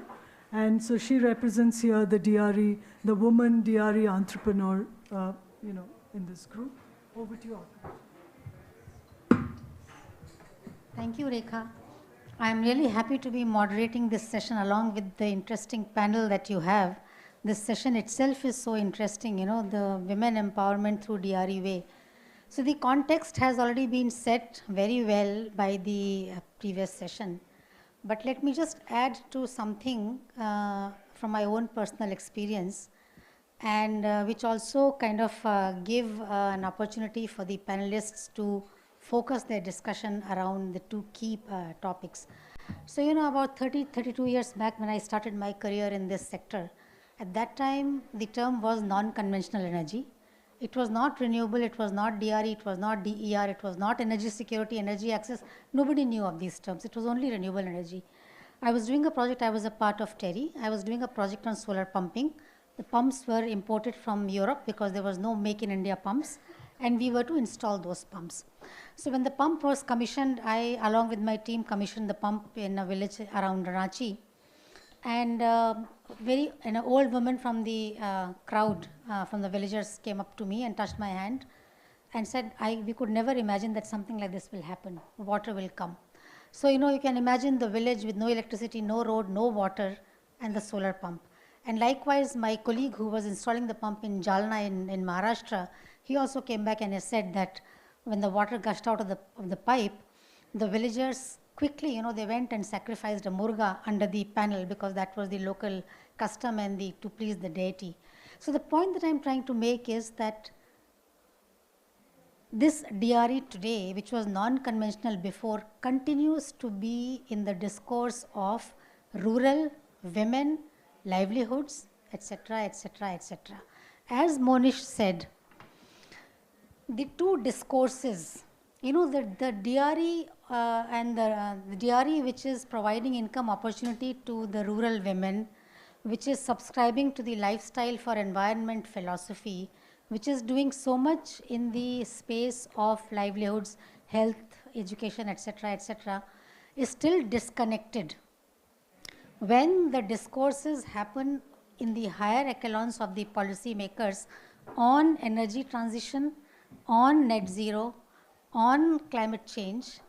And so she represents here the DRE, the woman DRE entrepreneur, in this group. Over to you, Akash. Thank you, Rekha. I'm really happy to be moderating this session along with the interesting panel that you have. This session itself is so interesting, the women empowerment through DRE way. So the context has already been set very well by the previous session. But let me just add to something from my own personal experience, and which also kind of give an opportunity for the panelists to focus their discussion around the two key topics. So, about 32 years back when I started my career in this sector, at that time, the term was non-conventional energy. It was not renewable, it was not DRE, it was not DER, it was not energy security, energy access. Nobody knew of these terms. It was only renewable energy. I was doing a project, I was a part of TERI. I was doing a project on solar pumping. The pumps were imported from Europe because there was no make in India pumps, and we were to install those pumps. So when the pump was commissioned, I, along with my team, commissioned the pump in a village around Ranchi. And an old woman from the crowd, from the villagers, came up to me and touched my hand and said, we could never imagine that something like this will happen. Water will come. So, you can imagine the village with no electricity, no road, no water, and the solar pump. And likewise, my colleague who was installing the pump in Jalna in Maharashtra, he also came back and has said that when the water gushed out of the pipe, the villagers quickly, they went and sacrificed a murga under the panel because that was the local custom and to please the deity. So the point that I'm trying to make is that this DRE today, which was non-conventional before, continues to be in the discourse of rural women, livelihoods, etc., etc., etc. As Monish said, the two discourses, the DRE and the DRE which is providing income opportunity to the rural women, which is subscribing to the lifestyle for environment philosophy, which is doing so much in the space of livelihoods, health, education, etc., etc., is still disconnected. When the discourses happen in the higher echelons of the policy makers on energy transition, on net zero, on climate change,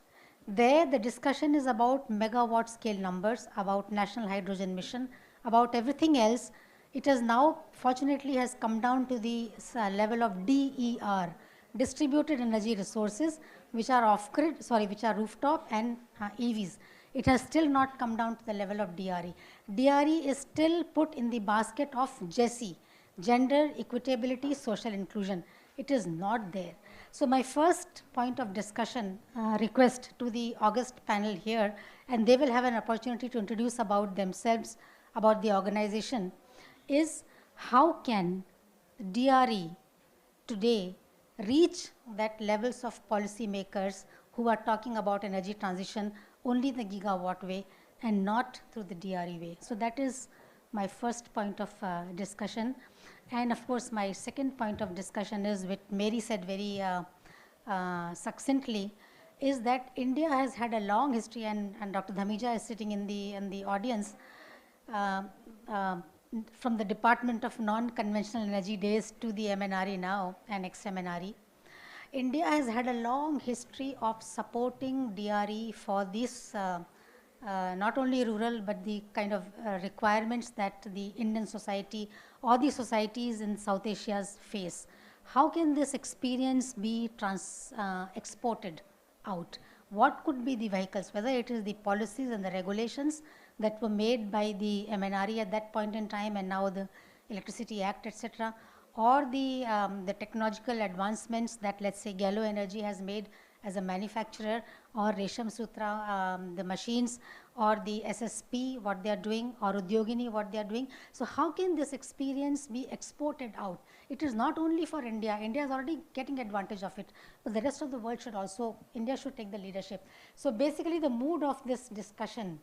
there the discussion is about megawatt scale numbers, about national hydrogen mission, about everything else. It has now, fortunately, has come down to the level of DER, distributed energy resources, which are off-grid, which are rooftop and EVs. It has still not come down to the level of DRE. DRE is still put in the basket of GESI, gender, equitability, social inclusion. It is not there. So my first point of discussion, request to the August panel here, and they will have an opportunity to introduce about themselves, about the organization, is how can DRE today reach that levels of policy makers who are talking about energy transition only the gigawatt way and not through the DRE way. So that is my first point of discussion. And of course, my second point of discussion is, which Mary said very succinctly, is that India has had a long history, and Dr. Dhamija is sitting in the audience, from the Department of Non-Conventional Energy days to the MNRE now and ex-MNRE. India has had a long history of supporting DRE for this, not only rural, but the kind of requirements that the Indian society or the societies in South Asia face. How can this experience be exported out? What could be the vehicles, whether it is the policies and the regulations that were made by the MNRE at that point in time and now the Electricity Act, etc., or the technological advancements that, let's say, Gallo Energy has made as a manufacturer, or Resham Sutra, the machines, or the SSP, what they are doing, or Udyogini, what they are doing. So how can this experience be exported out? It is not only for India. India is already getting advantage of it, but the rest of the world should also, India should take the leadership. So basically the mood of this discussion,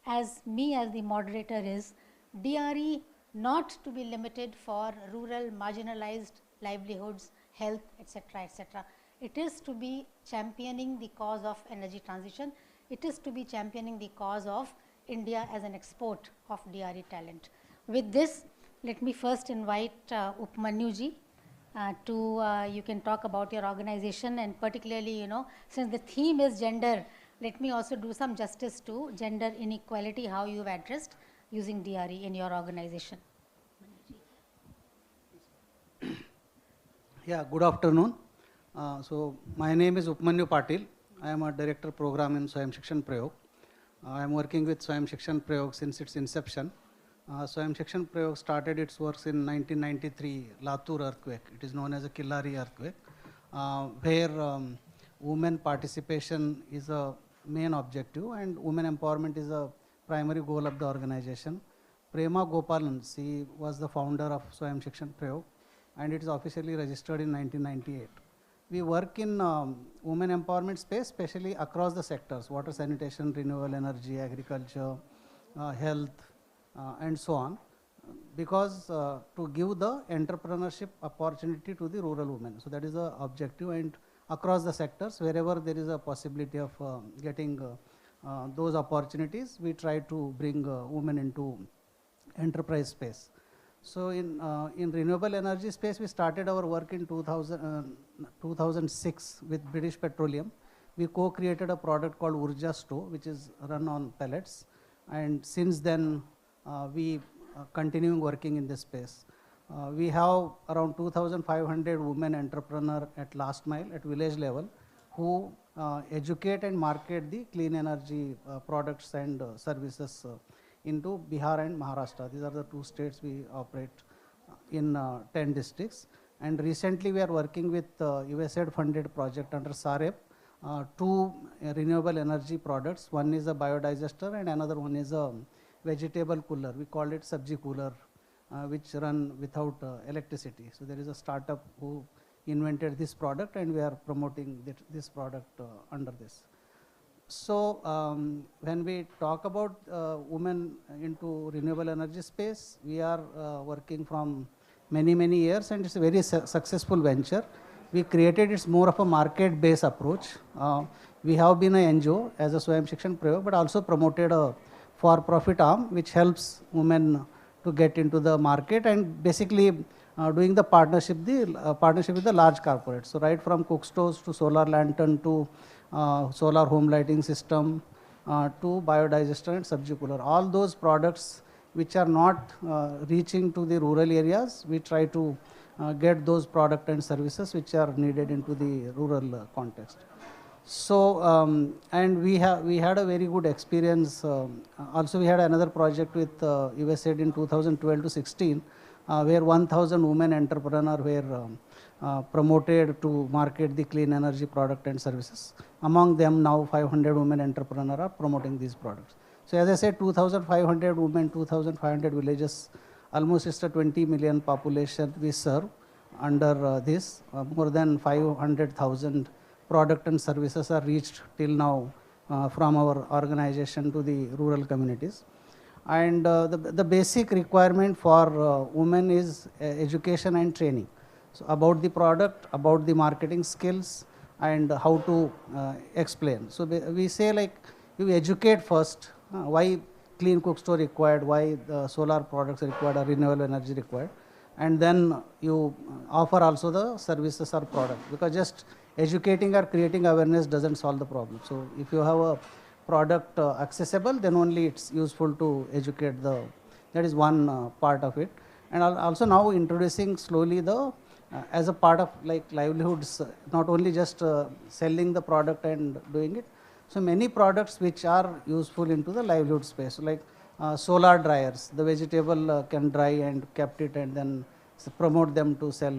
as the moderator, is DRE not to be limited for rural, marginalized livelihoods, health, etc., etc. It is to be championing the cause of energy transition. It is to be championing the cause of India as an export of DRE talent. With this, let me first invite Upmanyu ji you can talk about your organization, and particularly, since the theme is gender, let me also do some justice to gender inequality, how you've addressed using DRE in your organization. Yeah, good afternoon. So my name is Upmanyu Patil. I am a director program in Swayam Shikshan Prayog. I am working with Swayam Shikshan Prayog since its inception. Swayam Shikshan Prayog started its works in 1993 Latur earthquake. It is known as a Killari earthquake, where women participation is a main objective and women empowerment is a primary goal of the organization. Prema Gopalan, she was the founder of Swayam Shikshan Prayog, and it is officially registered in 1998. We work in women empowerment space, especially across the sectors: water, sanitation, renewable energy, agriculture, health, and so on, because to give the entrepreneurship opportunity to the rural women. So that is the objective, and across the sectors, wherever there is a possibility of getting those opportunities, we try to bring women into enterprise space. So in renewable energy space, we started our work in 2006 with British Petroleum. We co-created a product called Urja Stove, which is run on pellets, and since then we continuing working in this space. We have around 2,500 women entrepreneurs at last mile, at village level, who educate and market the clean energy products and services into Bihar and Maharashtra. These are the two states we operate in 10 districts. And recently we are working with USAID funded project under SAREP, two renewable energy products. One is a biodigester and another one is a vegetable cooler. We call it Sabji cooler, which run without electricity. So there is a startup who invented this product and we are promoting this product under this. So when we talk about women into renewable energy space, we are working from many years and it's a very successful venture. We created it's more of a market-based approach. We have been an NGO as a Swayam Shikshan Prayog, but also promoted a for-profit arm which helps women to get into the market and basically doing the partnership with the large corporates. So right from cook stoves to solar lantern to solar home lighting system to biodigester and Sabji cooler. All those products which are not reaching to the rural areas, we try to get those products and services which are needed into the rural context. So, and we had a very good experience. Also, we had another project with USAID in 2012 to 16, where 1,000 women entrepreneurs were promoted to market the clean energy product and services. Among them, now 500 women entrepreneurs are promoting these products. So, as I said, 2,500 women, 2,500 villages, almost it's a 20 million population we serve under this. More than 500,000 product and services are reached till now from our organization to the rural communities. And the basic requirement for women is education and training. So about the product, about the marketing skills and how to explain. So we say like you educate first, why clean cook stove required, why the solar products required or renewable energy required. And then you offer also the services or product, because just educating or creating awareness doesn't solve the problem. So if you have a product accessible, then only it's useful to educate that is one part of it. And also now introducing slowly as a part of like livelihoods, not only just selling the product and doing it. So many products which are useful into the livelihood space, so like solar dryers, the vegetable can dry and kept it and then promote them to sell.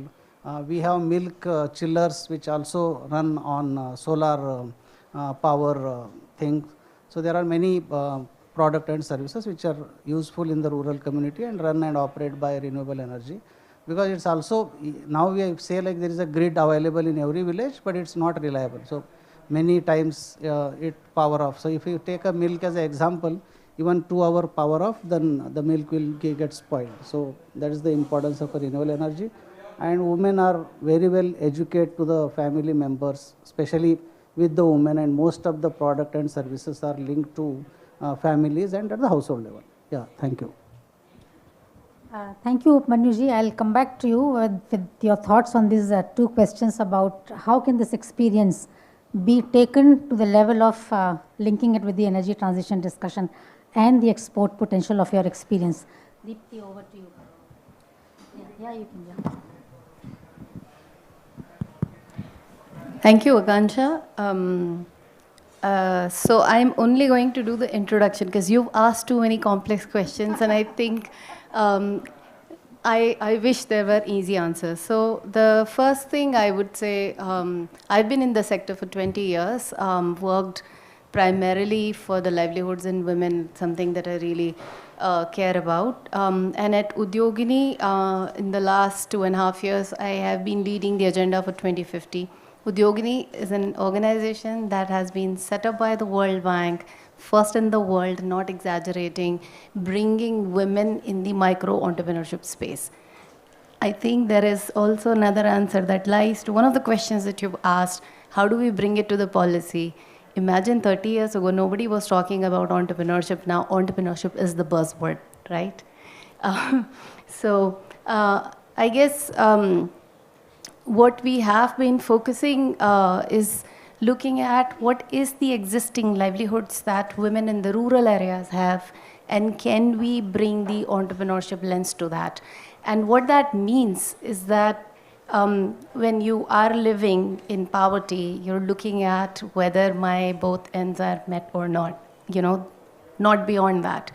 We have milk chillers which also run on solar power things. So there are many products and services which are useful in the rural community and run and operate by renewable energy. Because it's also, now we say like there is a grid available in every village, but it's not reliable. So many times it power off. So if you take a milk as an example, even 2 hour power off, then the milk will get spoiled. So that is the importance of a renewable energy. And women are very well educated to the family members, especially with the women, and most of the product and services are linked to families and at the household level. Yeah, thank you. Thank you, Upmanyuji. I'll come back to you with your thoughts on these 2 questions about how can this experience be taken to the level of linking it with the energy transition discussion and the export potential of your experience. Deepti, over to you. Yeah, you can. Yeah. Thank you, Akansha. So I'm only going to do the introduction because you've asked too many complex questions, and I think I wish there were easy answers. So the first thing I would say, I've been in the sector for 20 years, worked primarily for the livelihoods in women, something that I really care about. And at Udyogini, in the last 2.5 years, I have been leading the agenda for 2050. Udyogini is an organization that has been set up by the World Bank, first in the world, not exaggerating, bringing women in the micro-entrepreneurship space. I think there is also another answer that lies to one of the questions that you've asked, how do we bring it to the policy? Imagine 30 years ago, nobody was talking about entrepreneurship. Now entrepreneurship is the buzzword, right? So I guess what we have been focusing is looking at what is the existing livelihoods that women in the rural areas have, and can we bring the entrepreneurship lens to that? And what that means is that when you are living in poverty, you're looking at whether my both ends are met or not, not beyond that.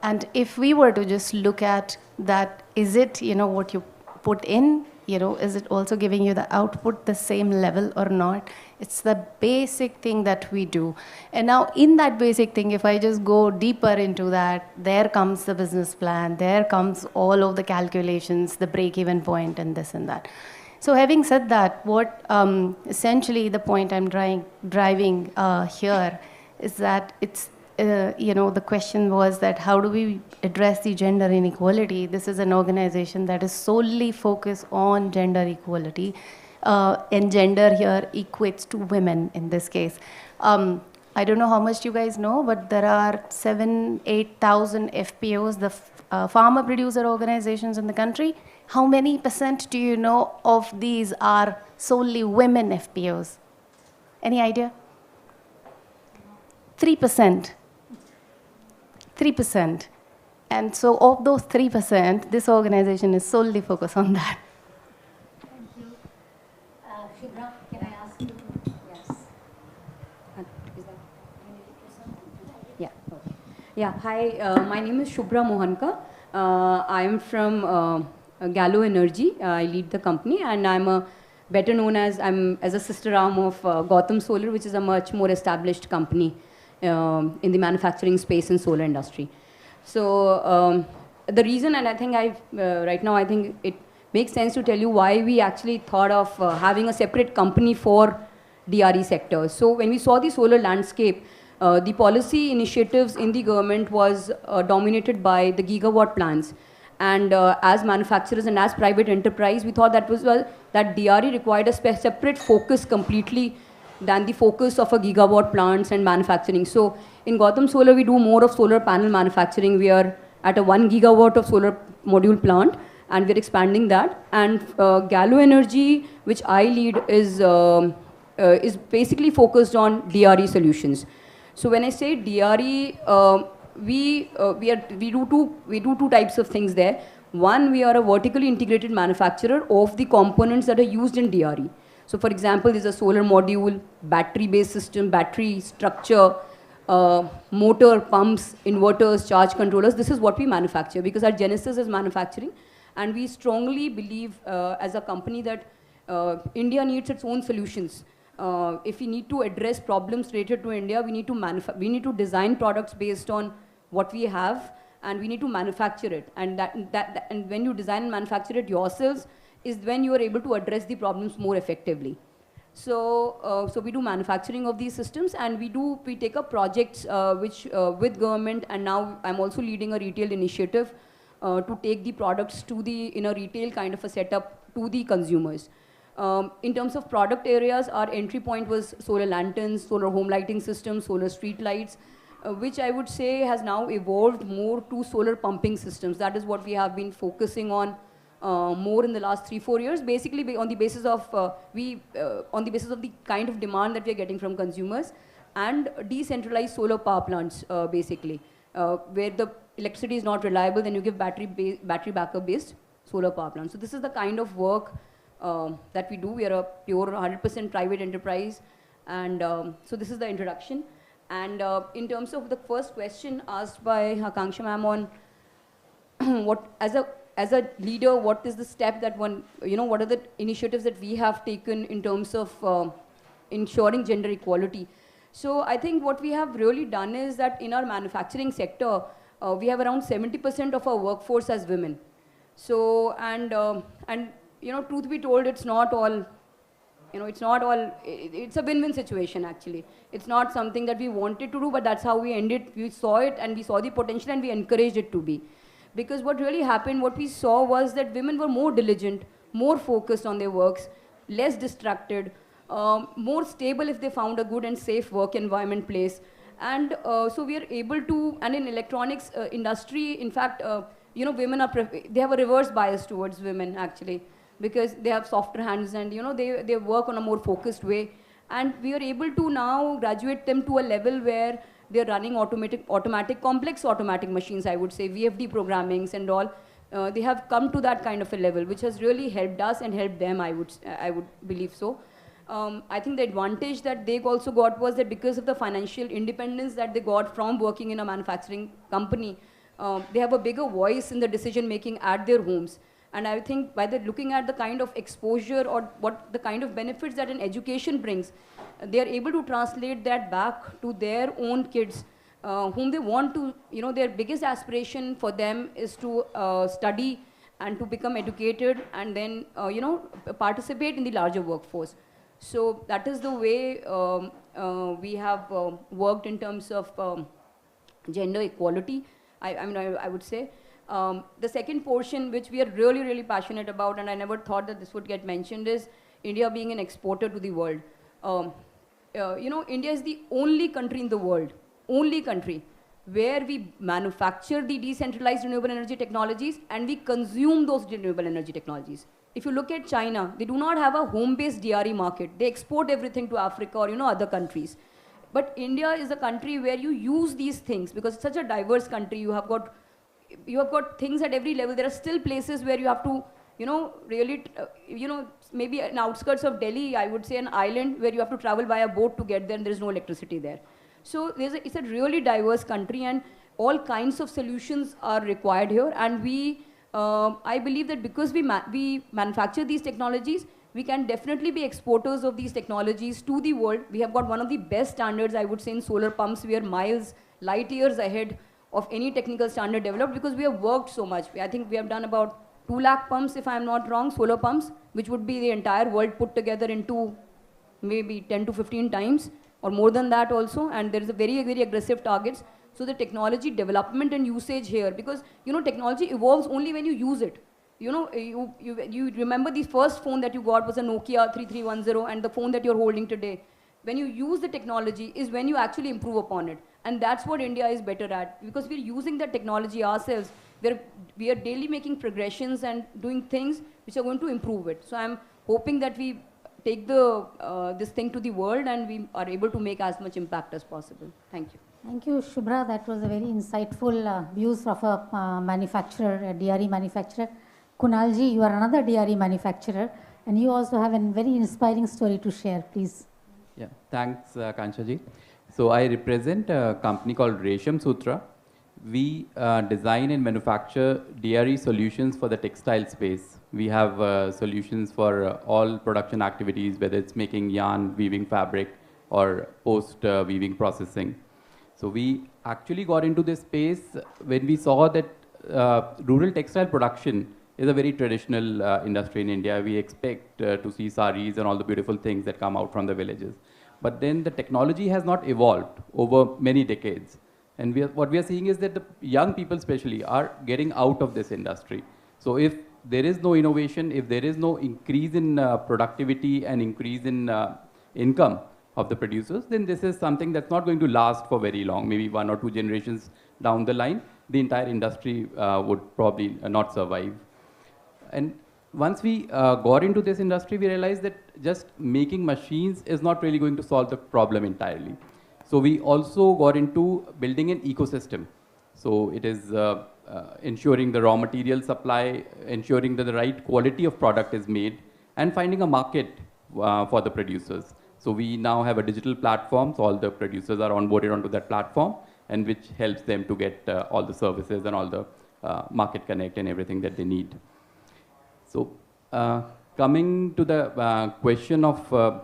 And if we were to just look at that, is it, what you put in, is it also giving you the output the same level or not? It's the basic thing that we do. And now in that basic thing, if I just go deeper into that, there comes the business plan, there comes all of the calculations, the break-even point and this and that. So having said that, what essentially the point I'm driving here is that it's, the question was that how do we address the gender inequality? This is an organization that is solely focused on gender equality, and gender here equates to women in this case. I don't know how much you guys know, but there are 8,000 FPOs, the farmer producer organizations in the country. How many % do you know of these are solely women FPOs? Any idea? 3%. 3%. And so of those 3%, this organization is solely focused on that. Thank you. Shubhra, can I ask you to, yes. Yeah. Okay. Yeah. Hi, my name is Shubhra Mohanka. I am from Gallo Energy. I lead the company, and I'm better known as a sister arm of Gotham Solar, which is a much more established company in the manufacturing space and solar industry. So the reason, and I think right now I think it makes sense to tell you why we actually thought of having a separate company for DRE sector. So when we saw the solar landscape, the policy initiatives in the government was dominated by the gigawatt plans. And as manufacturers and as private enterprise, we thought that that DRE required a separate focus completely than the focus of a gigawatt plants and manufacturing. So in Gotham Solar, we do more of solar panel manufacturing. We are at a 1 gigawatt of solar module plant, and we're expanding that. And Gallo Energy, which I lead, is basically focused on DRE solutions. So when I say DRE, we do two types of things there. One, we are a vertically integrated manufacturer of the components that are used in DRE. So for example, there's a solar module, battery-based system, battery structure, motor, pumps, inverters, charge controllers. This is what we manufacture because our genesis is manufacturing. And we strongly believe as a company that India needs its own solutions. If we need to address problems related to India, we need to design products based on what we have, and we need to manufacture it. And and when you design and manufacture it yourselves, is when you are able to address the problems more effectively. So, so we do manufacturing of these systems, and we take up projects with government, and now I'm also leading a retail initiative to take the products to in a retail kind of a setup to the consumers. In terms of product areas, our entry point was solar lanterns, solar home lighting systems, solar street lights, which I would say has now evolved more to solar pumping systems. That is what we have been focusing on more in the last 3-4 years, basically on the basis of the kind of demand that we are getting from consumers, and decentralized solar power plants, basically, where the electricity is not reliable, then you give battery backup based solar power plants. So this is the kind of work that we do. We are a pure 100% private enterprise, and so this is the introduction. And in terms of the first question asked by Akanksha ma'am on what, as a leader, what is the step that what are the initiatives that we have taken in terms of ensuring gender equality? So I think what we have really done is that in our manufacturing sector, we have around 70% of our workforce as women. So, and truth be told, it's not all, it's a win-win situation actually. It's not something that we wanted to do, but that's how we ended. We saw it and we saw the potential and we encouraged it to be. Because what really happened, what we saw was that women were more diligent, more focused on their works, less distracted, more stable if they found a good and safe work environment place. And so we are able to, and in electronics industry, in fact, women they have a reverse bias towards women actually, because they have softer hands and they work on a more focused way. And we are able to now graduate them to a level where they're running complex automatic machines, I would say, VFD programmings and all, they have come to that kind of a level, which has really helped us and helped them, I would believe so. I think the advantage that they also got was that because of the financial independence that they got from working in a manufacturing company, they have a bigger voice in the decision making at their homes. And I think by looking at the kind of exposure or what the kind of benefits that an education brings, they are able to translate that back to their own kids, whom they want to, their biggest aspiration for them is to study and to become educated and then, participate in the larger workforce. So that is the way we have worked in terms of gender equality, I would say. The second portion, which we are really, really passionate about, and I never thought that this would get mentioned, is India being an exporter to the world. India is the only country in the world, only country, where we manufacture the decentralized renewable energy technologies and we consume those renewable energy technologies. If you look at China, they do not have a home-based DRE market. They export everything to Africa or other countries. But India is a country where you use these things because it's such a diverse country. You have got things at every level. There are still places where you have to, really, maybe in outskirts of Delhi, I would say an island where you have to travel by a boat to get there and there is no electricity there. So it's a really diverse country and all kinds of solutions are required here. And I believe that because we manufacture these technologies, we can definitely be exporters of these technologies to the world. We have got one of the best standards, I would say, in solar pumps. We are light years ahead of any technical standard developed because we have worked so much. I think we have done about 2 lakh pumps, if I'm not wrong, solar pumps, which would be the entire world put together into maybe 10 to 15 times or more than that also. And there is a very, very aggressive targets. So the technology development and usage here, because technology evolves only when you use it. You remember the first phone that you got was a Nokia 3310 and the phone that you're holding today. When you use the technology is when you actually improve upon it. And that's what India is better at because we're using the technology ourselves. We are daily making progressions and doing things which are going to improve it. So I'm hoping that we take this thing to the world and we are able to make as much impact as possible. Thank you. Thank you, Shubhra. That was a very insightful views of a manufacturer, a DRE manufacturer. Kunalji, you are another DRE manufacturer, and you also have a very inspiring story to share, please. Yeah, thanks, Kanshaji. So I represent a company called Resham Sutra. We design and manufacture DRE solutions for the textile space. We have solutions for all production activities, whether it's making yarn, weaving fabric, or post-weaving processing. So we actually got into this space when we saw that rural textile production is a very traditional industry in India. We expect to see saris and all the beautiful things that come out from the villages. But then the technology has not evolved over many decades. And what we are seeing is that the young people especially are getting out of this industry. So if there is no innovation, if there is no increase in productivity and increase in income of the producers, then this is something that's not going to last for very long. Maybe 1 or 2 generations down the line, the entire industry would probably not survive. And once we got into this industry, we realized that just making machines is not really going to solve the problem entirely. So we also got into building an ecosystem. So it is ensuring the raw material supply, ensuring that the right quality of product is made, and finding a market for the producers. So we now have a digital platform, so all the producers are onboarded onto that platform, and which helps them to get all the services and all the market connect and everything that they need. So coming to the question of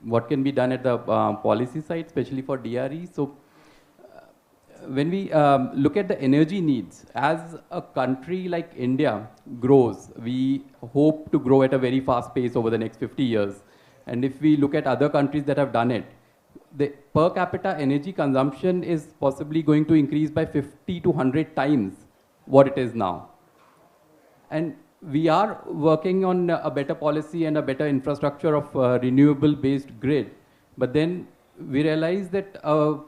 what can be done at the policy side, especially for DRE. So when we look at the energy needs, as a country like India grows, we hope to grow at a very fast pace over the next 50 years. And if we look at other countries that have done it, the per capita energy consumption is possibly going to increase by 50 to 100 times what it is now. And we are working on a better policy and a better infrastructure of renewable-based grid. But then we realize that a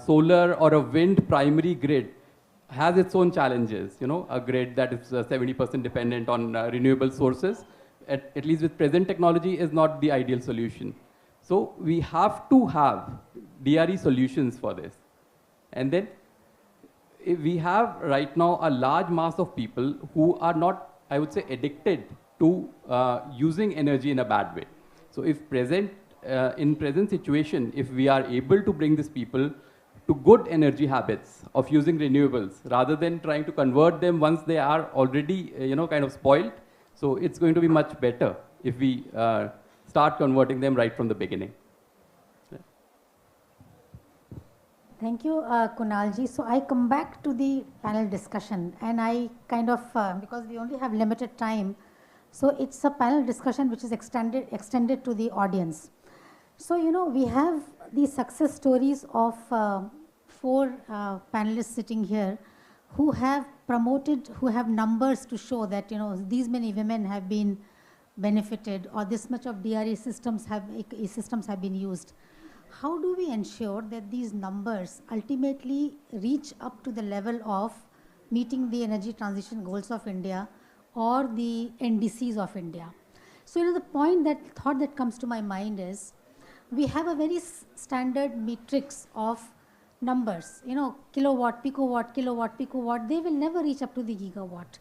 solar or a wind primary grid has its own challenges. A grid that is 70% dependent on renewable sources, at least with present technology, is not the ideal solution. So we have to have DRE solutions for this. And then we have right now a large mass of people who are not, I would say, addicted to using energy in a bad way. So if in present situation, if we are able to bring these people to good energy habits of using renewables rather than trying to convert them once they are already, kind of spoiled, so it's going to be much better if we start converting them right from the beginning. Thank you, Kunalji. So I come back to the panel discussion, and I kind of, because we only have limited time, so it's a panel discussion which is extended to the audience. So, we have the success stories of 4 panelists sitting here who have promoted, who have numbers to show that, these many women have been benefited or this much of DRE systems have been used. How do we ensure that these numbers ultimately reach up to the level of meeting the energy transition goals of India or the NDCs of India? So, the thought that comes to my mind is, we have a very standard matrix of numbers, kilowatt, picowatt, kilowatt, picowatt, they will never reach up to the gigawatt.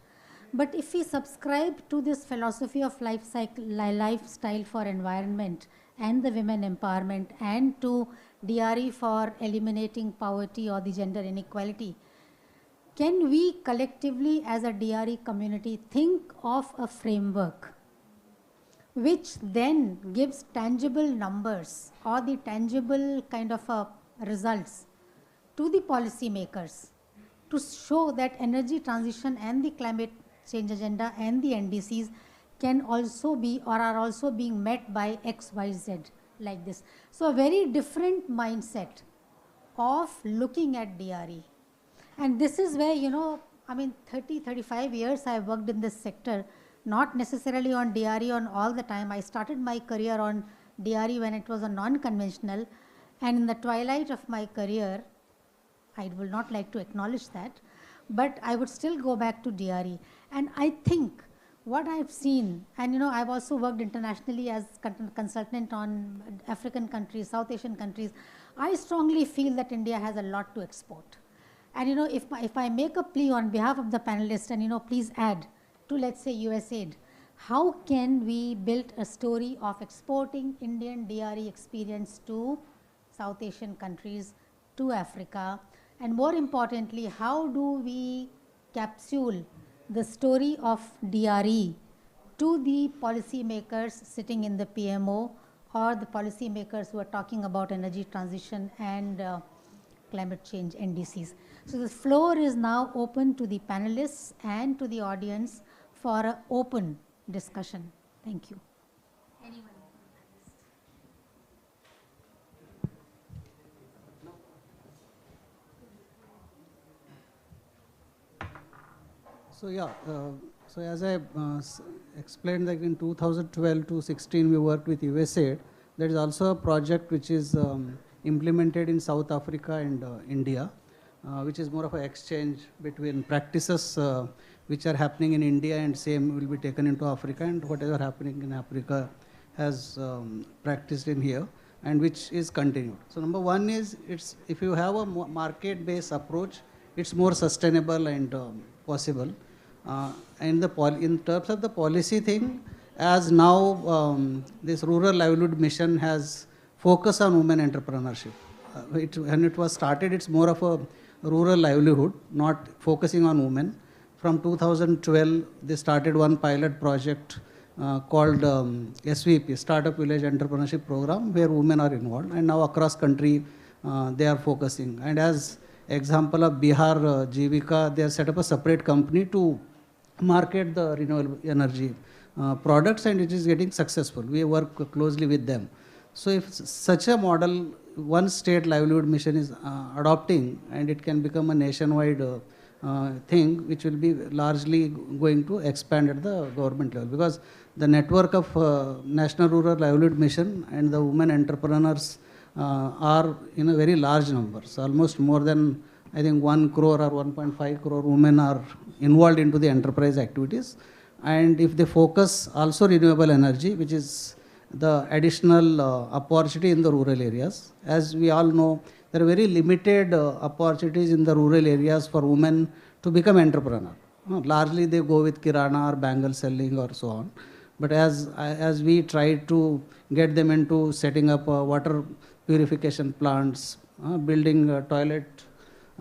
But if we subscribe to this philosophy of lifestyle for environment and the women empowerment and to DRE for eliminating poverty or the gender inequality, can we collectively as a DRE community think of a framework which then gives tangible numbers or the tangible kind of results to the policy makers to show that energy transition and the climate change agenda and the NDCs can also be or are also being met by X, Y, Z like this. So a very different mindset of looking at DRE. And this is where, 30, 35 years I have worked in this sector, not necessarily on DRE on all the time. I started my career on DRE when it was a non-conventional, and in the twilight of my career, I will not like to acknowledge that, but I would still go back to DRE. And I think what I've seen, and I've also worked internationally as consultant on African countries, South Asian countries, I strongly feel that India has a lot to export. And if I make a plea on behalf of the panelists, and please add to, let's say, USAID, how can we build a story of exporting Indian DRE experience to South Asian countries, to Africa, and more importantly, how do we capsule the story of DRE to the policymakers sitting in the PMO or the policymakers who are talking about energy transition and climate change NDCs. So the floor is now open to the panelists and to the audience for an open discussion. Thank you. Anyone? So yeah, so as I explained, that in 2012 to 16 we worked with USAID. There is also a project which is implemented in South Africa and India, which is more of an exchange between practices which are happening in India, and same will be taken into Africa, and whatever happening in Africa has practiced in here, and which is continued. So number one is, it's if you have a market-based approach, it's more sustainable and possible. And in terms of the policy thing, as now this rural livelihood mission has focus on women entrepreneurship. When it was started, it's more of a rural livelihood, not focusing on women. From 2012, they started one pilot project called SVP, Startup Village Entrepreneurship Program, where women are involved, and now across country they are focusing. And as example of Bihar Jivika, they have set up a separate company to market the renewable energy products, and it is getting successful. We work closely with them. So if such a model, one state livelihood mission is adopting, and it can become a nationwide thing, which will be largely going to expand at the government level, because the network of National Rural Livelihood Mission and the women entrepreneurs are in a very large number. So almost more than, I think, 1 crore or 1.5 crore women are involved into the enterprise activities. And if they focus also renewable energy, which is the additional opportunity in the rural areas. As we all know, there are very limited opportunities in the rural areas for women to become entrepreneur. Largely they go with kirana or bangle selling or so on. But as we try to get them into setting up water purification plants, building a toilet,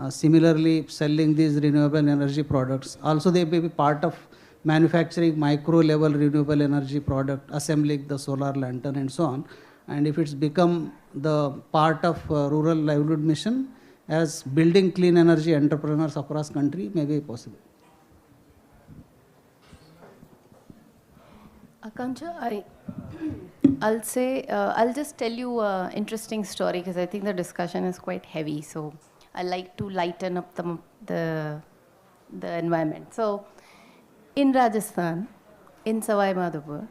similarly selling these renewable energy products. Also they may be part of manufacturing micro level renewable energy product, assembling the solar lantern and so on. And if it's become the part of rural livelihood mission, as building clean energy entrepreneurs across country may be possible. Akanksha, I'll say, I'll just tell you an interesting story because I think the discussion is quite heavy. So I like to lighten up the environment. So in Rajasthan, in Sawai Madhopur,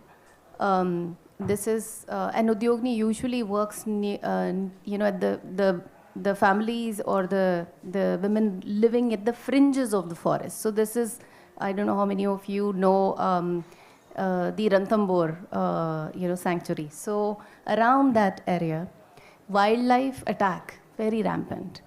this is, an Udyogni usually works, at the families or the women living at the fringes of the forest. So this is, I don't know how many of you know the Ranthambore, sanctuary. So around that area, wildlife attack, very rampant.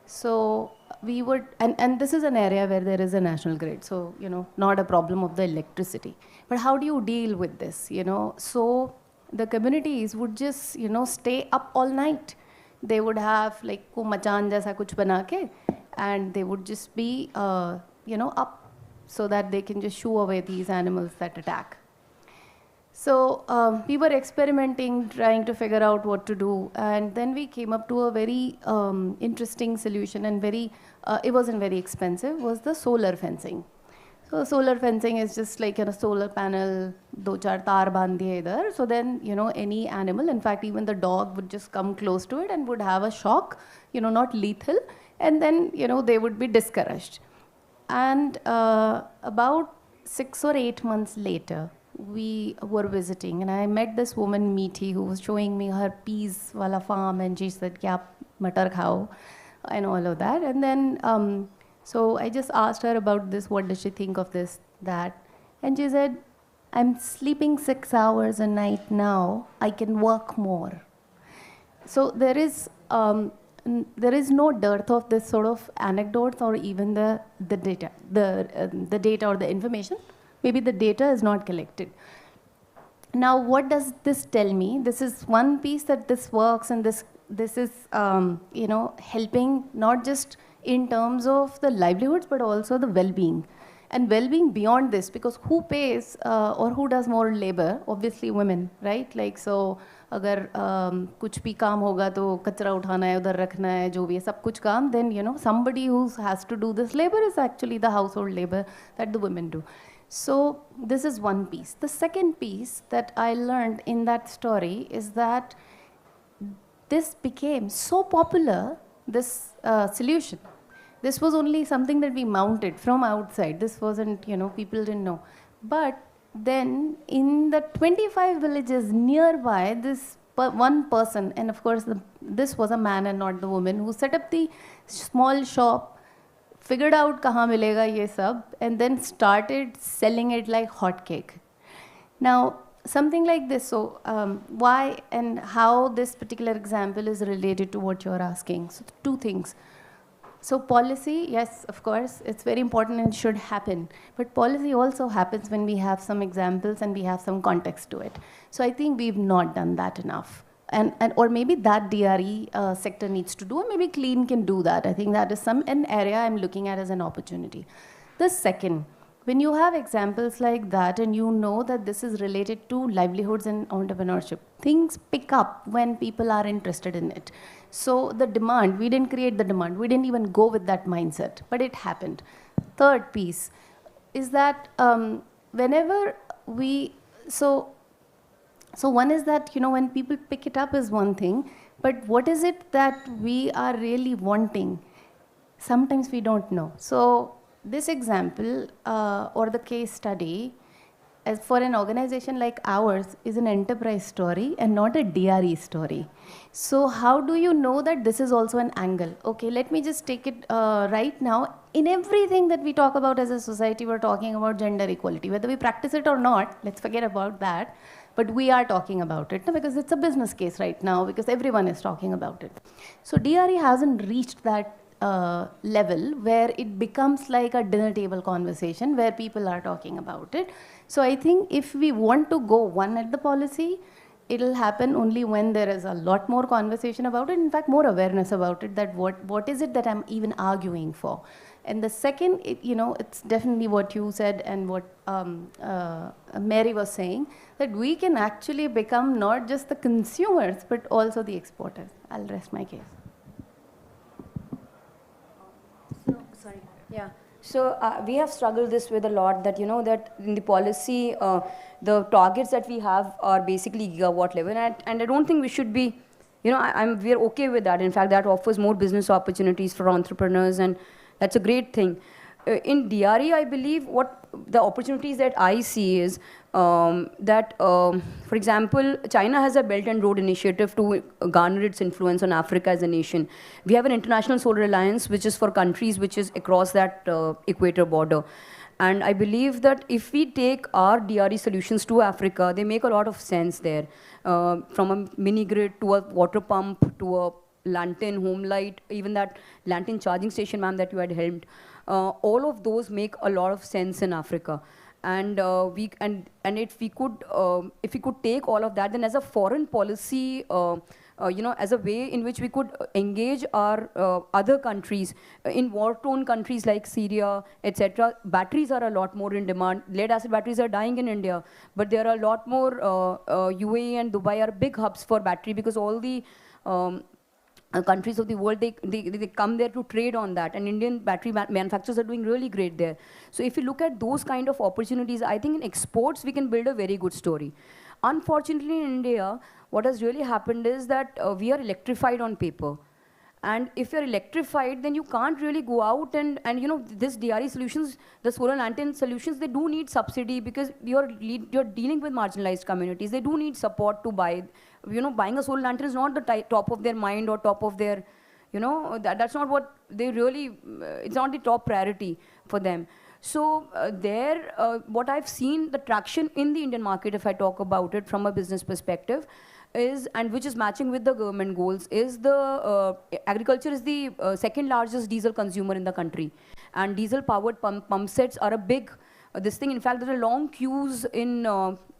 So we would, and this is an area where there is a national grid, so, not a problem of the electricity. But how do you deal with this, So the communities would just, stay up all night. They would have like machan jaisa kuch bana ke, and they would just be, up so that they can just shoo away these animals that attack. So we were experimenting, trying to figure out what to do, and then we came up to a very interesting solution, and it wasn't very expensive, was the solar fencing. So solar fencing is just like a solar panel, 2-4 taar bandh diye idhar. So then, any animal, in fact, even the dog would just come close to it and would have a shock, not lethal, and then, they would be discouraged. And about 6 or 8 months later, we were visiting, and I met this woman, Meethi, who was showing me her peas wala farm, and she said, kya matar khao, and all of that. And then, so I just asked her about this, what does she think of this, that, and she said, I'm sleeping 6 hours a night now, I can work more. So there is no dearth of this sort of anecdotes or even the data, the data or the information. Maybe the data is not collected. Now, what does this tell me? This is one piece that this works, and this is helping not just in terms of the livelihoods but also the well-being. And well-being beyond this, because who pays or who does more labor? Obviously women, right? Like, so अगर कुछ भी काम होगा तो कचरा उठाना है, उधर रखना है, जो भी है सब कुछ काम, then somebody who has to do this labor is actually the household labor that the women do. So this is one piece. The second piece that I learned in that story is that this became so popular, this solution. This was only something that we mounted from outside. This wasn't, people didn't know. But then in the 25 villages nearby, this one person, and of course this was a man and not the woman, who set up the small shop, figured out kahan milega ye sab, and then started selling it like hotcake. Now, something like this, so why and how this particular example is related to what you're asking. So 2 things. So policy, yes, of course, it's very important and should happen. But policy also happens when we have some examples and we have some context to it. So I think we've not done that enough. Or maybe that DRE sector needs to do, or maybe Clean can do that. I think that is an area I'm looking at as an opportunity. The second, when you have examples like that and you know that this is related to livelihoods and entrepreneurship, things pick up when people are interested in it. So the demand, we didn't create the demand. We didn't even go with that mindset, but it happened. Third piece is that whenever we, so one is that, when people pick it up is one thing, but what is it that we are really wanting? Sometimes we don't know. So this example or the case study as for an organization like ours, is an enterprise story and not a DRE story. So how do you know that this is also an angle? Okay, let me just take it right now. In everything that we talk about as a society, we're talking about gender equality. Whether we practice it or not, let's forget about that. But we are talking about it because it's a business case right now, because everyone is talking about it. So DRE hasn't reached that level where it becomes like a dinner table conversation where people are talking about it. So I think if we want to go one at the policy, it'll happen only when there is a lot more conversation about it, in fact more awareness about it, that what is it that I'm even arguing for. And the second, it's definitely what you said and what Mary was saying, that we can actually become not just the consumers but also the exporters. I'll rest my case. Sorry. Yeah. So we have struggled this with a lot, that that in the policy, the targets that we have are basically gigawatt level, and I don't think we should be, we're okay with that. In fact, that offers more business opportunities for entrepreneurs, and that's a great thing. In DRE, I believe what the opportunities that I see is that, for example, China has a Belt and Road Initiative to garner its influence on Africa as a nation. We have an International Solar Alliance, which is for countries which is across that equator border. And I believe that if we take our DRE solutions to Africa, they make a lot of sense there. From a mini grid to a water pump to a lantern home light, even that lantern charging station, ma'am, that you had helmed. All of those make a lot of sense in Africa. And if we could take all of that, then as a foreign policy, as a way in which we could engage our other countries, in war-torn countries like Syria, etc. Batteries are a lot more in demand. Lead-acid batteries are dying in India, but there are a lot more. UAE and Dubai are big hubs for battery, because all the countries of the world, they come there to trade on that, and Indian battery manufacturers are doing really great there. So if you look at those kind of opportunities, I think in exports we can build a very good story. Unfortunately in India, what has really happened is that we are electrified on paper. And if you're electrified, then you can't really go out and this DRE solutions, the solar lantern solutions, they do need subsidy, because you're dealing with marginalized communities. They do need support to buy. Buying a solar lantern is not the top of their mind or top of their, that's not what they really, it's not the top priority for them. So what I've seen, the traction in the Indian market, if I talk about it from a business perspective, is, and which is matching with the government goals, is the agriculture is the second largest diesel consumer in the country. And diesel powered pump sets are a big, this thing. In fact, there are long queues in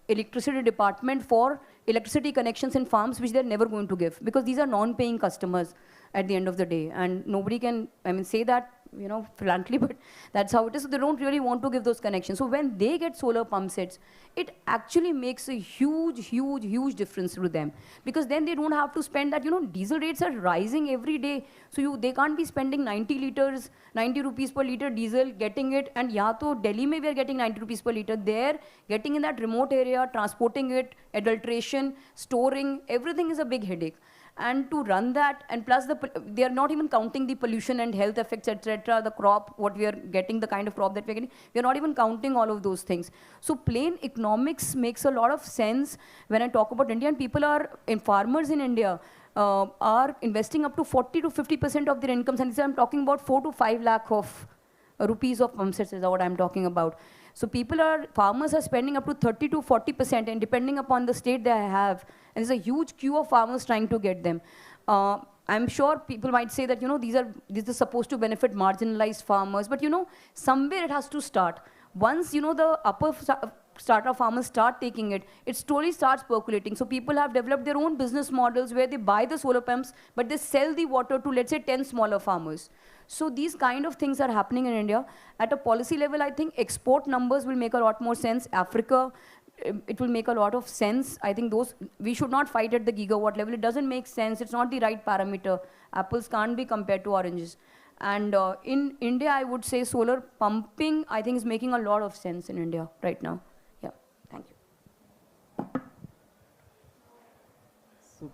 electricity department for electricity connections in farms, which they're never going to give, because these are non-paying customers at the end of the day. And nobody can, say that, bluntly, but that's how it is. So they don't really want to give those connections. So when they get solar pump sets, it actually makes a huge, huge, huge difference to them, because then they don't have to spend that, diesel rates are rising every day. So they can't be spending 90 rupees per liter diesel, getting it, and to Delhi mein we are getting 90 rupees per liter. There, getting in that remote area, transporting it, adulteration, storing, everything is a big headache. And to run that, and plus they are not even counting the pollution and health effects, etc. The crop, what we are getting, the kind of crop that we are getting, we are not even counting all of those things. So plain economics makes a lot of sense when I talk about India. And people farmers in India are investing up to 40 to 50% of their incomes. And I'm talking about 4 to 5 lakh of rupees of pump sets is what I'm talking about. So farmers are spending up to 30 to 40%, and depending upon the state they have, and there's a huge queue of farmers trying to get them. I'm sure people might say that, this is supposed to benefit marginalized farmers, but somewhere it has to start. Once, the upper startup farmers start taking it, it slowly starts percolating. So people have developed their own business models where they buy the solar pumps, but they sell the water to, let's say, 10 smaller farmers. So these kind of things are happening in India. At a policy level, I think export numbers will make a lot more sense. Africa, it will make a lot of sense. I think we should not fight at the gigawatt level. It doesn't make sense. It's not the right parameter. Apples can't be compared to oranges. And in India, I would say solar pumping, I think, is making a lot of sense in India right now. Yeah, thank you. So,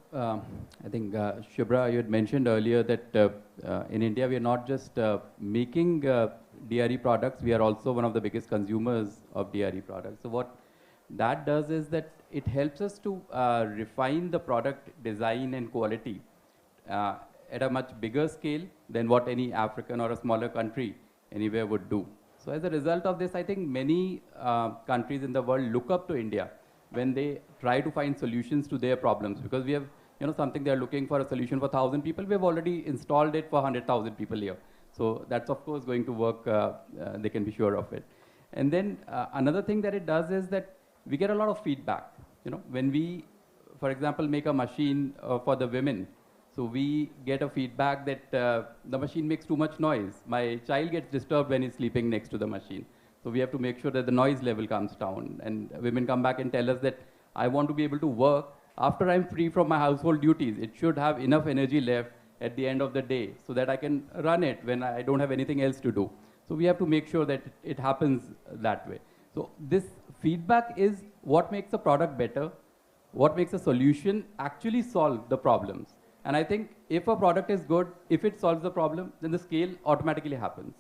I think, Shubhra, you had mentioned earlier that in India, we are not just making DRE products, we are also one of the biggest consumers of DRE products. So that does is that it helps us to refine the product design and quality at a much bigger scale than what any African or a smaller country anywhere would do. So as a result of this, I think many countries in the world look up to India when they try to find solutions to their problems, because we have something they're looking for, a solution for 1,000 people. We have already installed it for 100,000 people here. So that's of course going to work, they can be sure of it. And then another thing that it does is that we get a lot of feedback. When we, for example, make a machine for the women, so we get a feedback that the machine makes too much noise. My child gets disturbed when he's sleeping next to the machine. So we have to make sure that the noise level comes down. And women come back and tell us that I want to be able to work after I'm free from my household duties. It should have enough energy left at the end of the day so that I can run it when I don't have anything else to do. So we have to make sure that it happens that way. So this feedback is what makes a product better, what makes a solution actually solve the problems. And I think if a product is good, if it solves the problem, then the scale automatically happens.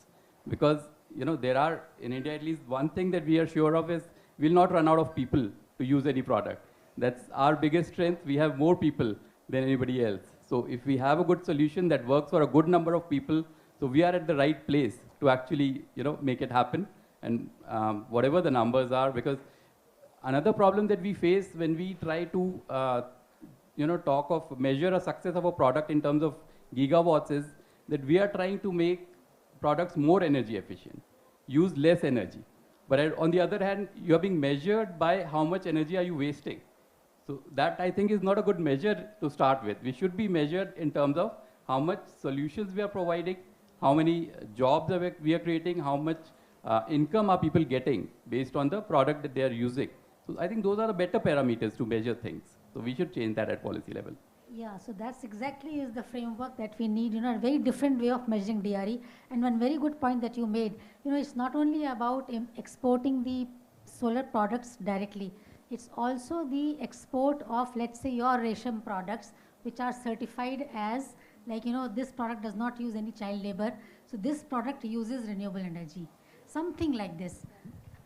Because there are, in India at least, one thing that we are sure of is we'll not run out of people to use any product. That's our biggest strength. We have more people than anybody else. So if we have a good solution that works for a good number of people, so we are at the right place to actually make it happen. And whatever the numbers are, because another problem that we face when we try to talk of measure a success of a product in terms of gigawatts is that we are trying to make products more energy efficient, use less energy. But on the other hand, you are being measured by how much energy are you wasting. So that I think is not a good measure to start with. We should be measured in terms of how much solutions we are providing, how many jobs we are creating, how much income are people getting based on the product that they are using. So I think those are the better parameters to measure things. So we should change that at policy level. Yeah, so that's exactly is the framework that we need, a very different way of measuring DRE. And one very good point that you made, it's not only about exporting the solar products directly, it's also the export of, let's say, your Resham products, which are certified as, this product does not use any child labor, so this product uses renewable energy. Something like this.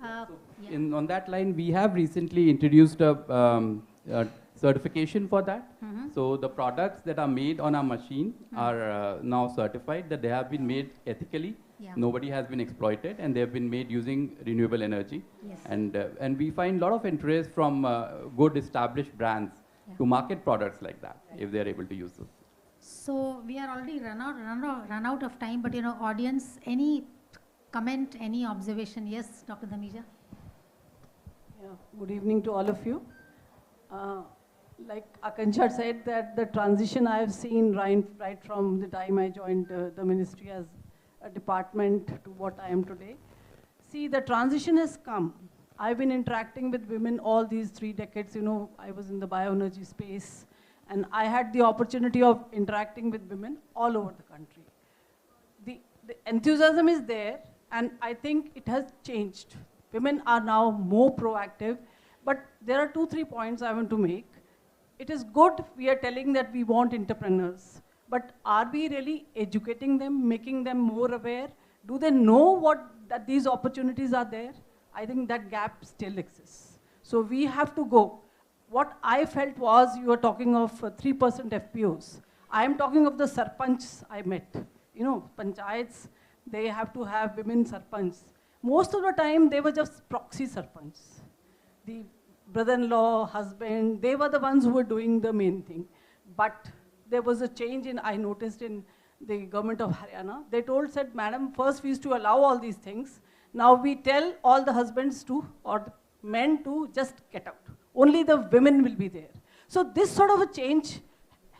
On that line, we have recently introduced a certification for that. So the products that are made on our machine are now certified that they have been made ethically. Nobody has been exploited, and they have been made using renewable energy. Yes. And we find a lot of interest from good established brands to market products like that if they are able to use those. So we are already run out of time, but audience, any comment, any observation? Yes, Dr. Dhamija. Yeah, good evening to all of you. Like Akansha said, that the transition I have seen right from the time I joined the ministry as a department to what I am today. See, the transition has come. I've been interacting with women all these 3 decades. I was in the bioenergy space, and I had the opportunity of interacting with women all over the country. The enthusiasm is there, and I think it has changed. Women are now more proactive, but there are 2-3 points I want to make. It is good we are telling that we want entrepreneurs, but are we really educating them, making them more aware? Do they know that these opportunities are there? I think that gap still exists. So we have to go. What I felt was you were talking of 3% FPOs. I am talking of the sarpanchs I met. Panchayats, they have to have women sarpanchs. Most of the time, they were just proxy sarpanchs. The brother-in-law, husband, they were the ones who were doing the main thing. But there was a change I noticed in the government of Haryana. They said, Madam, first we used to allow all these things. Now we tell all the husbands or the men to just get out. Only the women will be there. So this sort of a change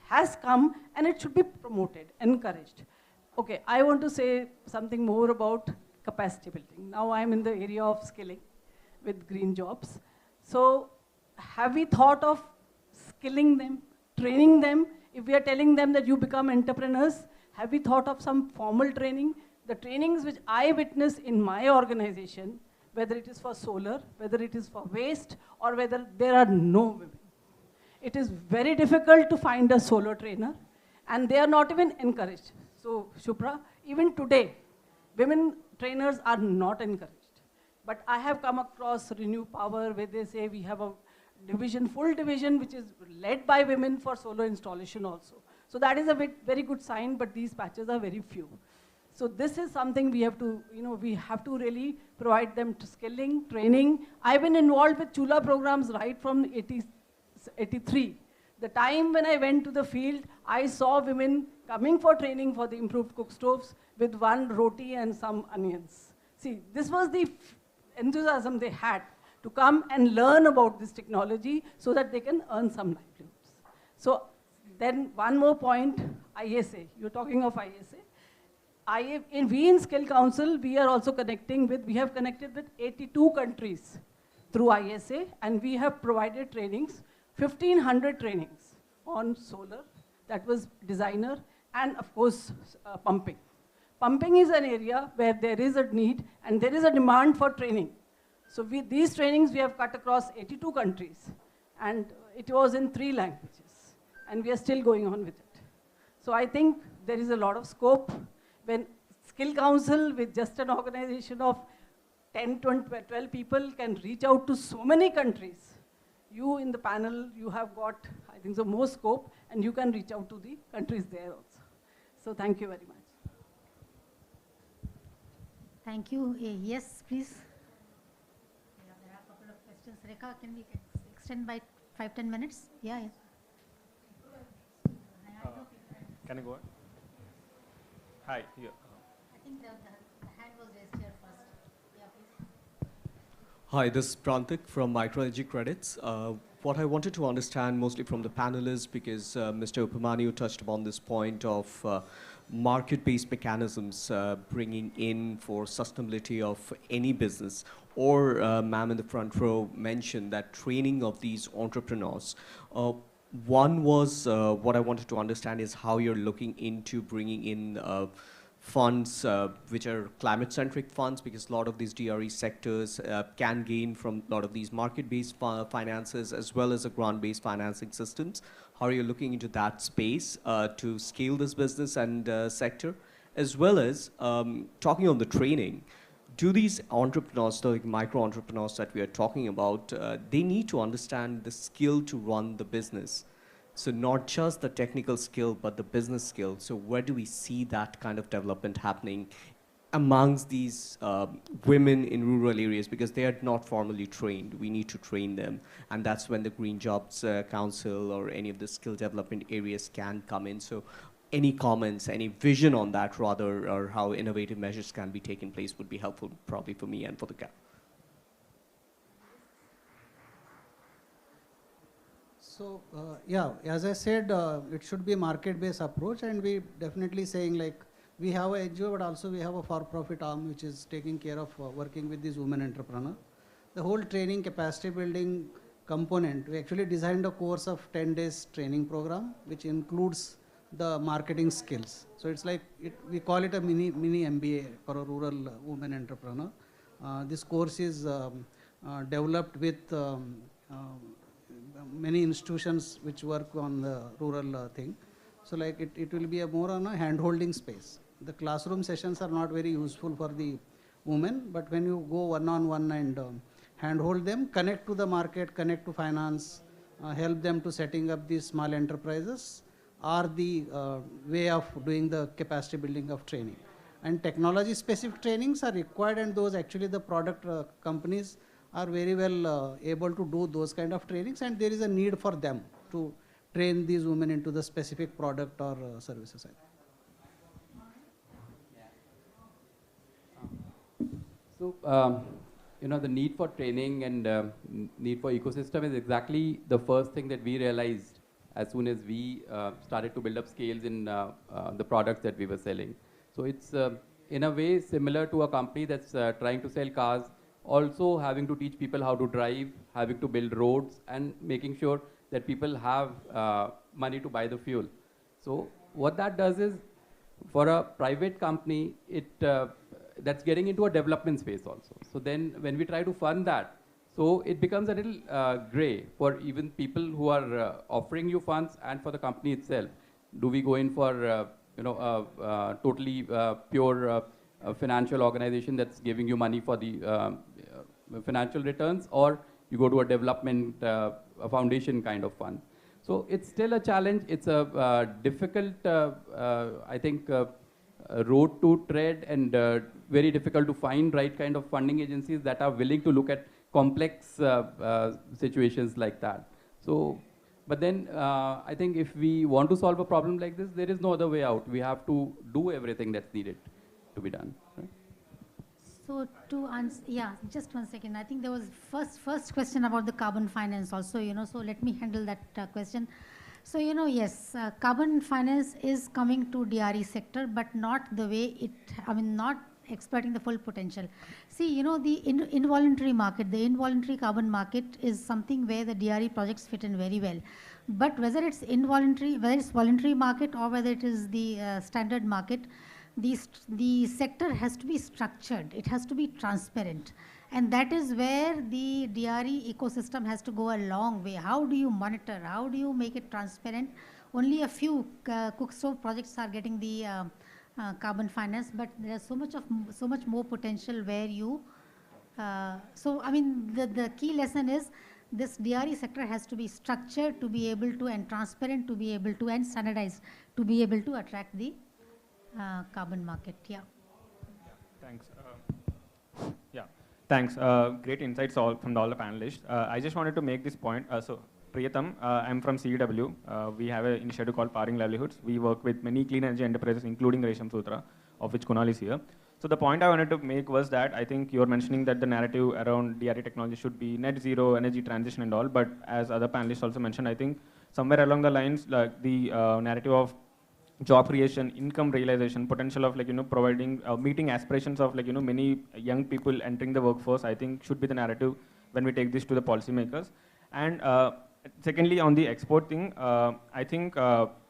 has come, and it should be promoted, encouraged. Okay, I want to say something more about capacity building. Now I'm in the area of skilling with green jobs. So have we thought of skilling them, training them? If we are telling them that you become entrepreneurs, have we thought of some formal training? The trainings which I witness in my organization, whether it is for solar, whether it is for waste, or whether there are no women. It is very difficult to find a solar trainer, and they are not even encouraged. So Shubhra, even today, women trainers are not encouraged. But I have come across Renew Power where they say we have a division, full division, which is led by women for solar installation also. So that is a very good sign, but these patches are very few. So this is something we have to, we have to really provide them to skilling, training. I've been involved with Chula programs right from 83. The time when I went to the field, I saw women coming for training for the improved cook stoves with one roti and some onions. See, this was the enthusiasm they had to come and learn about this technology so that they can earn some livelihoods. So then one more point, ISA. You're talking of ISA. We in Skill Council, we are also connecting with, we have connected with 82 countries through ISA, and we have provided trainings, 1,500 trainings on solar, that was designer, and of course, pumping. Pumping is an area where there is a need and there is a demand for training. So these trainings we have cut across 82 countries, and it was in 3 languages, and we are still going on with it. So I think there is a lot of scope. When Skill Council with just an organization of 10, 12 people can reach out to so many countries, you in the panel, you have got, I think, so more scope, and you can reach out to the countries there also. So thank you very much. Thank you. Yes, please. Yeah, there are a couple of questions. Rekha, can we extend by 5-10 minutes? Yeah. Can I go on? Hi. Yeah. I think the hand was raised here first. Yeah, please. Hi, this is Prantik from Microenergy Credits. What I wanted to understand mostly from the panelists, because Mr. Upamanu touched upon this point of market-based mechanisms bringing in for sustainability of any business, or ma'am in the front row mentioned that training of these entrepreneurs. One was, what I wanted to understand is how you're looking into bringing in funds which are climate-centric funds, because a lot of these DRE sectors can gain from a lot of these market-based finances as well as a grant-based financing systems. How are you looking into that space to scale this business and sector? As well as talking on the training, do these entrepreneurs, the micro-entrepreneurs that we are talking about, they need to understand the skill to run the business. So not just the technical skill, but the business skill. So where do we see that kind of development happening amongst these women in rural areas? Because they are not formally trained. We need to train them. And that's when the Green Jobs Council or any of the skill development areas can come in. So any comments, any vision on that rather, or how innovative measures can be taken place would be helpful probably for me and for the gap. So, yeah, as I said, it should be a market-based approach, and we definitely saying like, we have a NGO, but also we have a for-profit arm which is taking care of working with these women entrepreneurs. The whole training capacity building component, we actually designed a course of 10 days training program, which includes the marketing skills. So it's like, we call it a mini MBA for a rural woman entrepreneur. This course is developed with many institutions which work on the rural thing. So like it will be a more on a hand-holding space. The classroom sessions are not very useful for the women, but when you go one-on-one and hand-hold them, connect to the market, connect to finance, help them to setting up these small enterprises, are the way of doing the capacity building of training. And technology specific trainings are required, and those actually the product companies are very well able to do those kind of trainings, and there is a need for them to train these women into the specific product or services. So, you know, the need for training and need for ecosystem is exactly the first thing that we realized as soon as we started to build up scales in the products that we were selling. So it's in a way similar to a company that's trying to sell cars, also having to teach people how to drive, having to build roads, and making sure that people have money to buy the fuel. So what that does is, for a private company, that's getting into a development space also. So then when we try to fund that, so it becomes a little gray for even people who are offering you funds and for the company itself. Do we go in for totally pure financial organization that's giving you money for the financial returns, or you go to a development, a foundation kind of fund. So it's still a challenge. It's a difficult, I think, road to tread, and very difficult to find right kind of funding agencies that are willing to look at complex situations like that. So, but then I think if we want to solve a problem like this, there is no other way out. We have to do everything that's needed to be done. Right? So to answer, yeah, just 1 second. I think there was first question about the carbon finance also, so let me handle that question. So, yes, carbon finance is coming to DRE sector, but not the way not exploiting the full potential. See, the involuntary market, the involuntary carbon market is something where the DRE projects fit in very well. But whether it's involuntary, whether it's voluntary market, or whether it is the standard market, the sector has to be structured. It has to be transparent. And that is where the DRE ecosystem has to go a long way. How do you monitor? How do you make it transparent? Only a few cook stove projects are getting the carbon finance, but there's so much more potential where you. The key lesson is this DRE sector has to be structured to be able to, and transparent to be able to, and standardized to be able to attract the carbon market. Yeah. Thanks. Thanks. Great insights from all the panelists. I just wanted to make this point. So, Priyatam, I'm from CEW. We have an initiative called Powering Livelihoods. We work with many clean energy enterprises, including Resham Sutra, of which Kunal is here. So the point I wanted to make was that I think you're mentioning that the narrative around DRE technology should be net zero, energy transition and all, but as other panelists also mentioned, I think somewhere along the lines, like the narrative of job creation, income realization, potential of providing, meeting aspirations of many young people entering the workforce, I think should be the narrative when we take this to the policymakers. And secondly, on the export thing, I think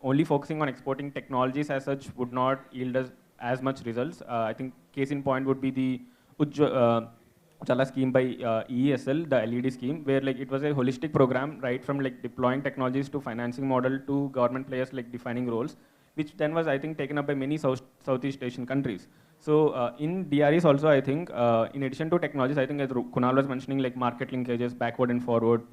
only focusing on exporting technologies as such would not yield us as much results. I think case in point would be the Ujjwala scheme by EESL, the LED scheme, where it was a holistic program, right from deploying technologies to financing model to government players defining roles, which then was, I think, taken up by many Southeast Asian countries. So in DREs also, I think, in addition to technologies, I think as Kunal was mentioning, market linkages, backward and forward,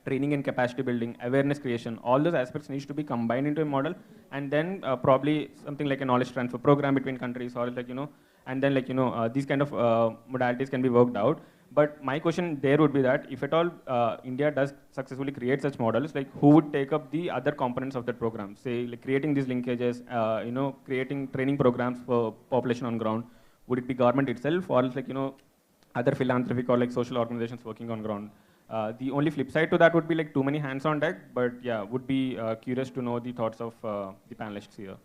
training and capacity building, awareness creation, all those aspects needs to be combined into a model, and then probably something like a knowledge transfer program between countries, or and then these kind of modalities can be worked out. But my question there would be that if at all India does successfully create such models, who would take up the other components of that program? Say creating these linkages, creating training programs for population on ground. Would it be government itself, or other philanthropic or social organizations working on ground? The only flip side to that would be too many hands on deck, but yeah, would be curious to know the thoughts of the panelists here.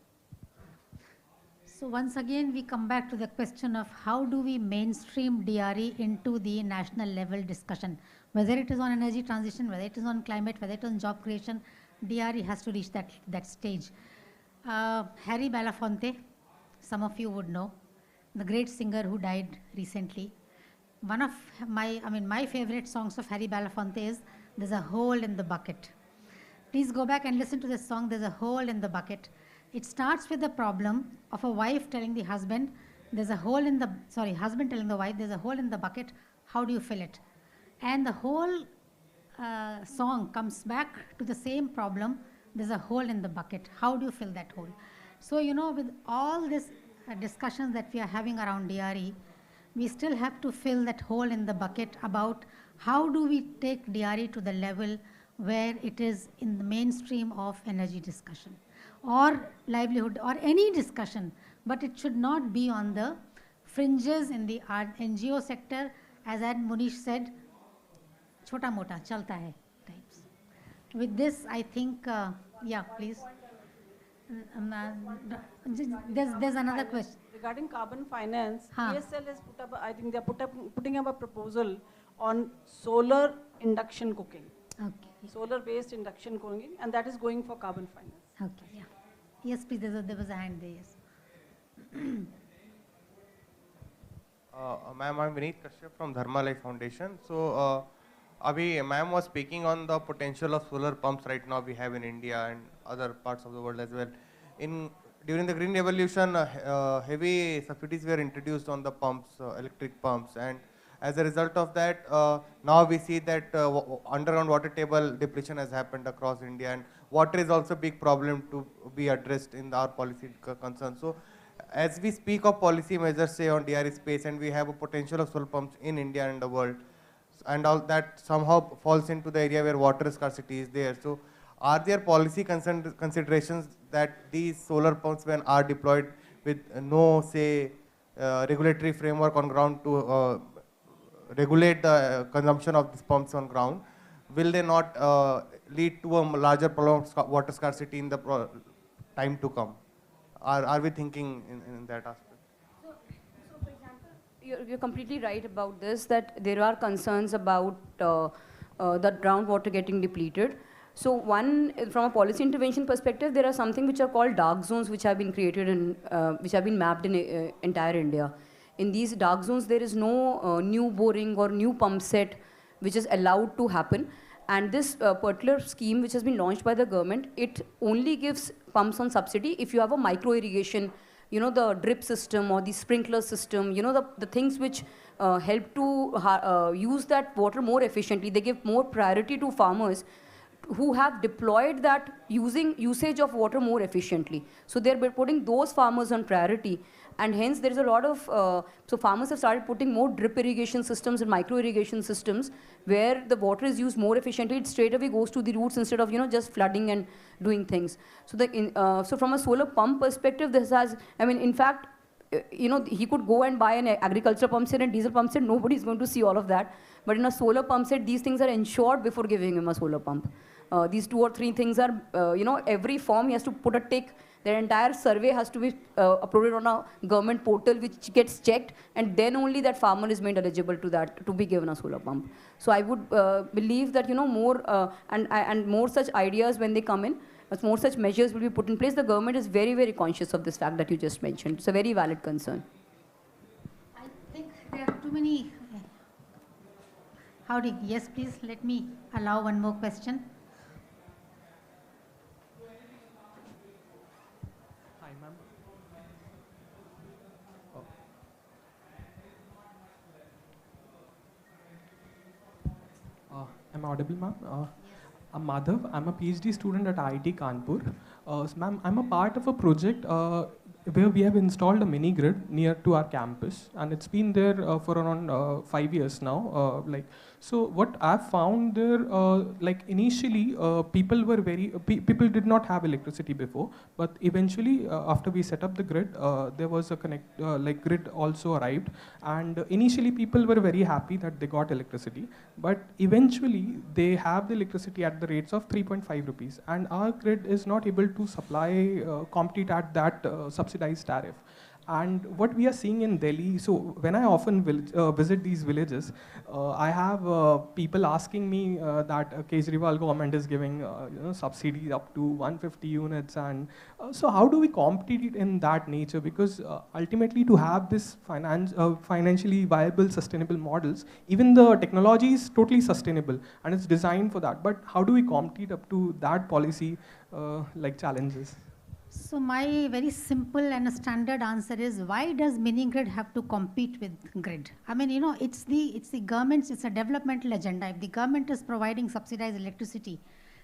So once again, we come back to the question of how do we mainstream DRE into the national level discussion. Whether it is on energy transition, whether it is on climate, whether it is on job creation, DRE has to reach that stage. Harry Belafonte, some of you would know, the great singer who died recently. One of my favorite songs of Harry Belafonte is There's a Hole in the Bucket. Please go back and listen to this song, There's a Hole in the Bucket. It starts with the problem of a wife telling the husband, husband telling the wife, there's a hole in the bucket, how do you fill it? And the whole song comes back to the same problem, there's a hole in the bucket, how do you fill that hole? So, with all this discussions that we are having around DRE, we still have to fill that hole in the bucket about how do we take DRE to the level where it is in the mainstream of energy discussion or livelihood or any discussion, but it should not be on the fringes in the NGO sector, as Munish said, chota mota, chalta hai types. With this, I think, yeah, please. There's another question. Regarding carbon finance, ESL has put up, I think they're putting up a proposal on solar induction cooking. Okay. Solar-based induction cooking, and that is going for carbon finance. Okay, yeah. Yes, please, there was a hand there, yes. Ma'am, I'm Vineet Kashyap from Dharma Life Foundation. So, Abhi, ma'am was speaking on the potential of solar pumps right now we have in India and other parts of the world as well. During the Green Revolution, heavy subsidies were introduced on the pumps, electric pumps, and As a result of that, now we see that underground water table depletion has happened across India, and water is also a big problem to be addressed in our policy concerns. So as we speak of policy measures, say on DRE space, and we have a potential of solar pumps in India and the world, and all that somehow falls into the area where water scarcity is there. So are there policy considerations that these solar pumps, when are deployed with no, say, regulatory framework on ground to regulate the consumption of these pumps on ground, will they not lead to a larger problem of water scarcity in the time to come? Are we thinking in that aspect? So for example, you're completely right about this, that there are concerns about the groundwater getting depleted. So one, from a policy intervention perspective, there are something which are called dark zones which have been created and which have been mapped in entire India. In these dark zones, there is no new boring or new pump set which is allowed to happen. And this particular scheme which has been launched by the government, it only gives pumps on subsidy if you have a micro irrigation, you know, the drip system or the sprinkler system, you know, the things which help to use that water more efficiently. They give more priority to farmers who have deployed that usage of water more efficiently. So they're putting those farmers on priority. And hence there is a lot of, so farmers have started putting more drip irrigation systems and micro irrigation systems where the water is used more efficiently. It straight away goes to the roots instead of, you know, just flooding and doing things. So so from a solar pump perspective, this has, I mean, in fact, you know, he could go and buy an agriculture pump set and diesel pump set. Nobody's going to see all of that. But in a solar pump set, these things are ensured before giving him a solar pump. These 2 or 3 things are, you know, every form he has to put a tick. Their entire survey has to be uploaded on a government portal which gets checked, and then only that farmer is made eligible to that, to be given a solar pump. So I would believe that, you know, more and more such ideas when they come in, as more such measures will be put in place. The government is very, very conscious of this fact that you just mentioned. It's a very valid concern. I think there are too many. Howdy. Yes, please let me allow one more question. Hi, ma'am. Am I audible, ma'am? I'm Madhav. I'm a PhD student at IIT Kanpur. So ma'am, I'm a part of a project where we have installed a mini grid near to our campus, and it's been there for around 5 years now. So what I've found there, like initially, people were people did not have electricity before, but eventually after we set up the grid, there was a grid also arrived, and initially people were very happy that they got electricity, but eventually they have the electricity at the rates of 3.5 rupees, and our grid is not able to supply compete at that subsidized tariff. And what we are seeing in Delhi, so when I often visit these villages, I have people asking me that Kejriwal government is giving subsidies up to 150 units, and so how do we compete in that nature? Because ultimately to have this financially viable, sustainable models, even the technology is totally sustainable and it's designed for that. But how do we compete up to that policy challenges? So my very simple and standard answer is, why does mini grid have to compete with grid? I mean, you know, it's the government's, it's a developmental agenda. If the government is providing subsidized electricity,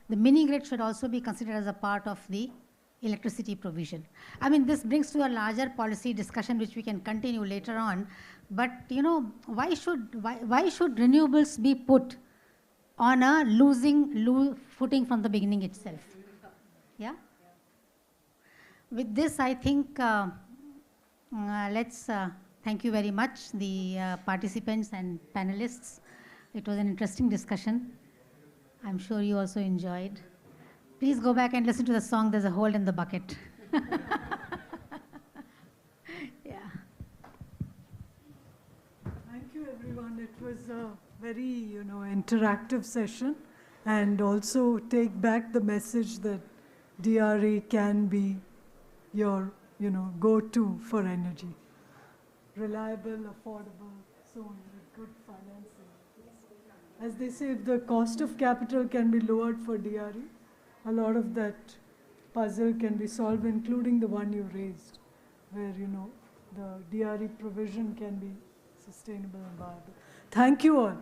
the mini grid should also be considered as a part of the electricity provision. I mean, this brings to a larger policy discussion which we can continue later on. But you know, why should renewables be put on a losing footing from the beginning itself? Yeah. With this, I think let's thank you very much, the participants and panelists. It was an interesting discussion. I'm sure you also enjoyed. Please go back and listen to the song, There's a Hole in the Bucket. Yeah. Thank you, everyone. It was a very, interactive session, and also take back the message that DRE can be your, go-to for energy. Reliable, affordable, so on, with good financing. As they say, if the cost of capital can be lowered for DRE, a lot of that puzzle can be solved, including the one you raised, where, the DRE provision can be sustainable and viable. Thank you all.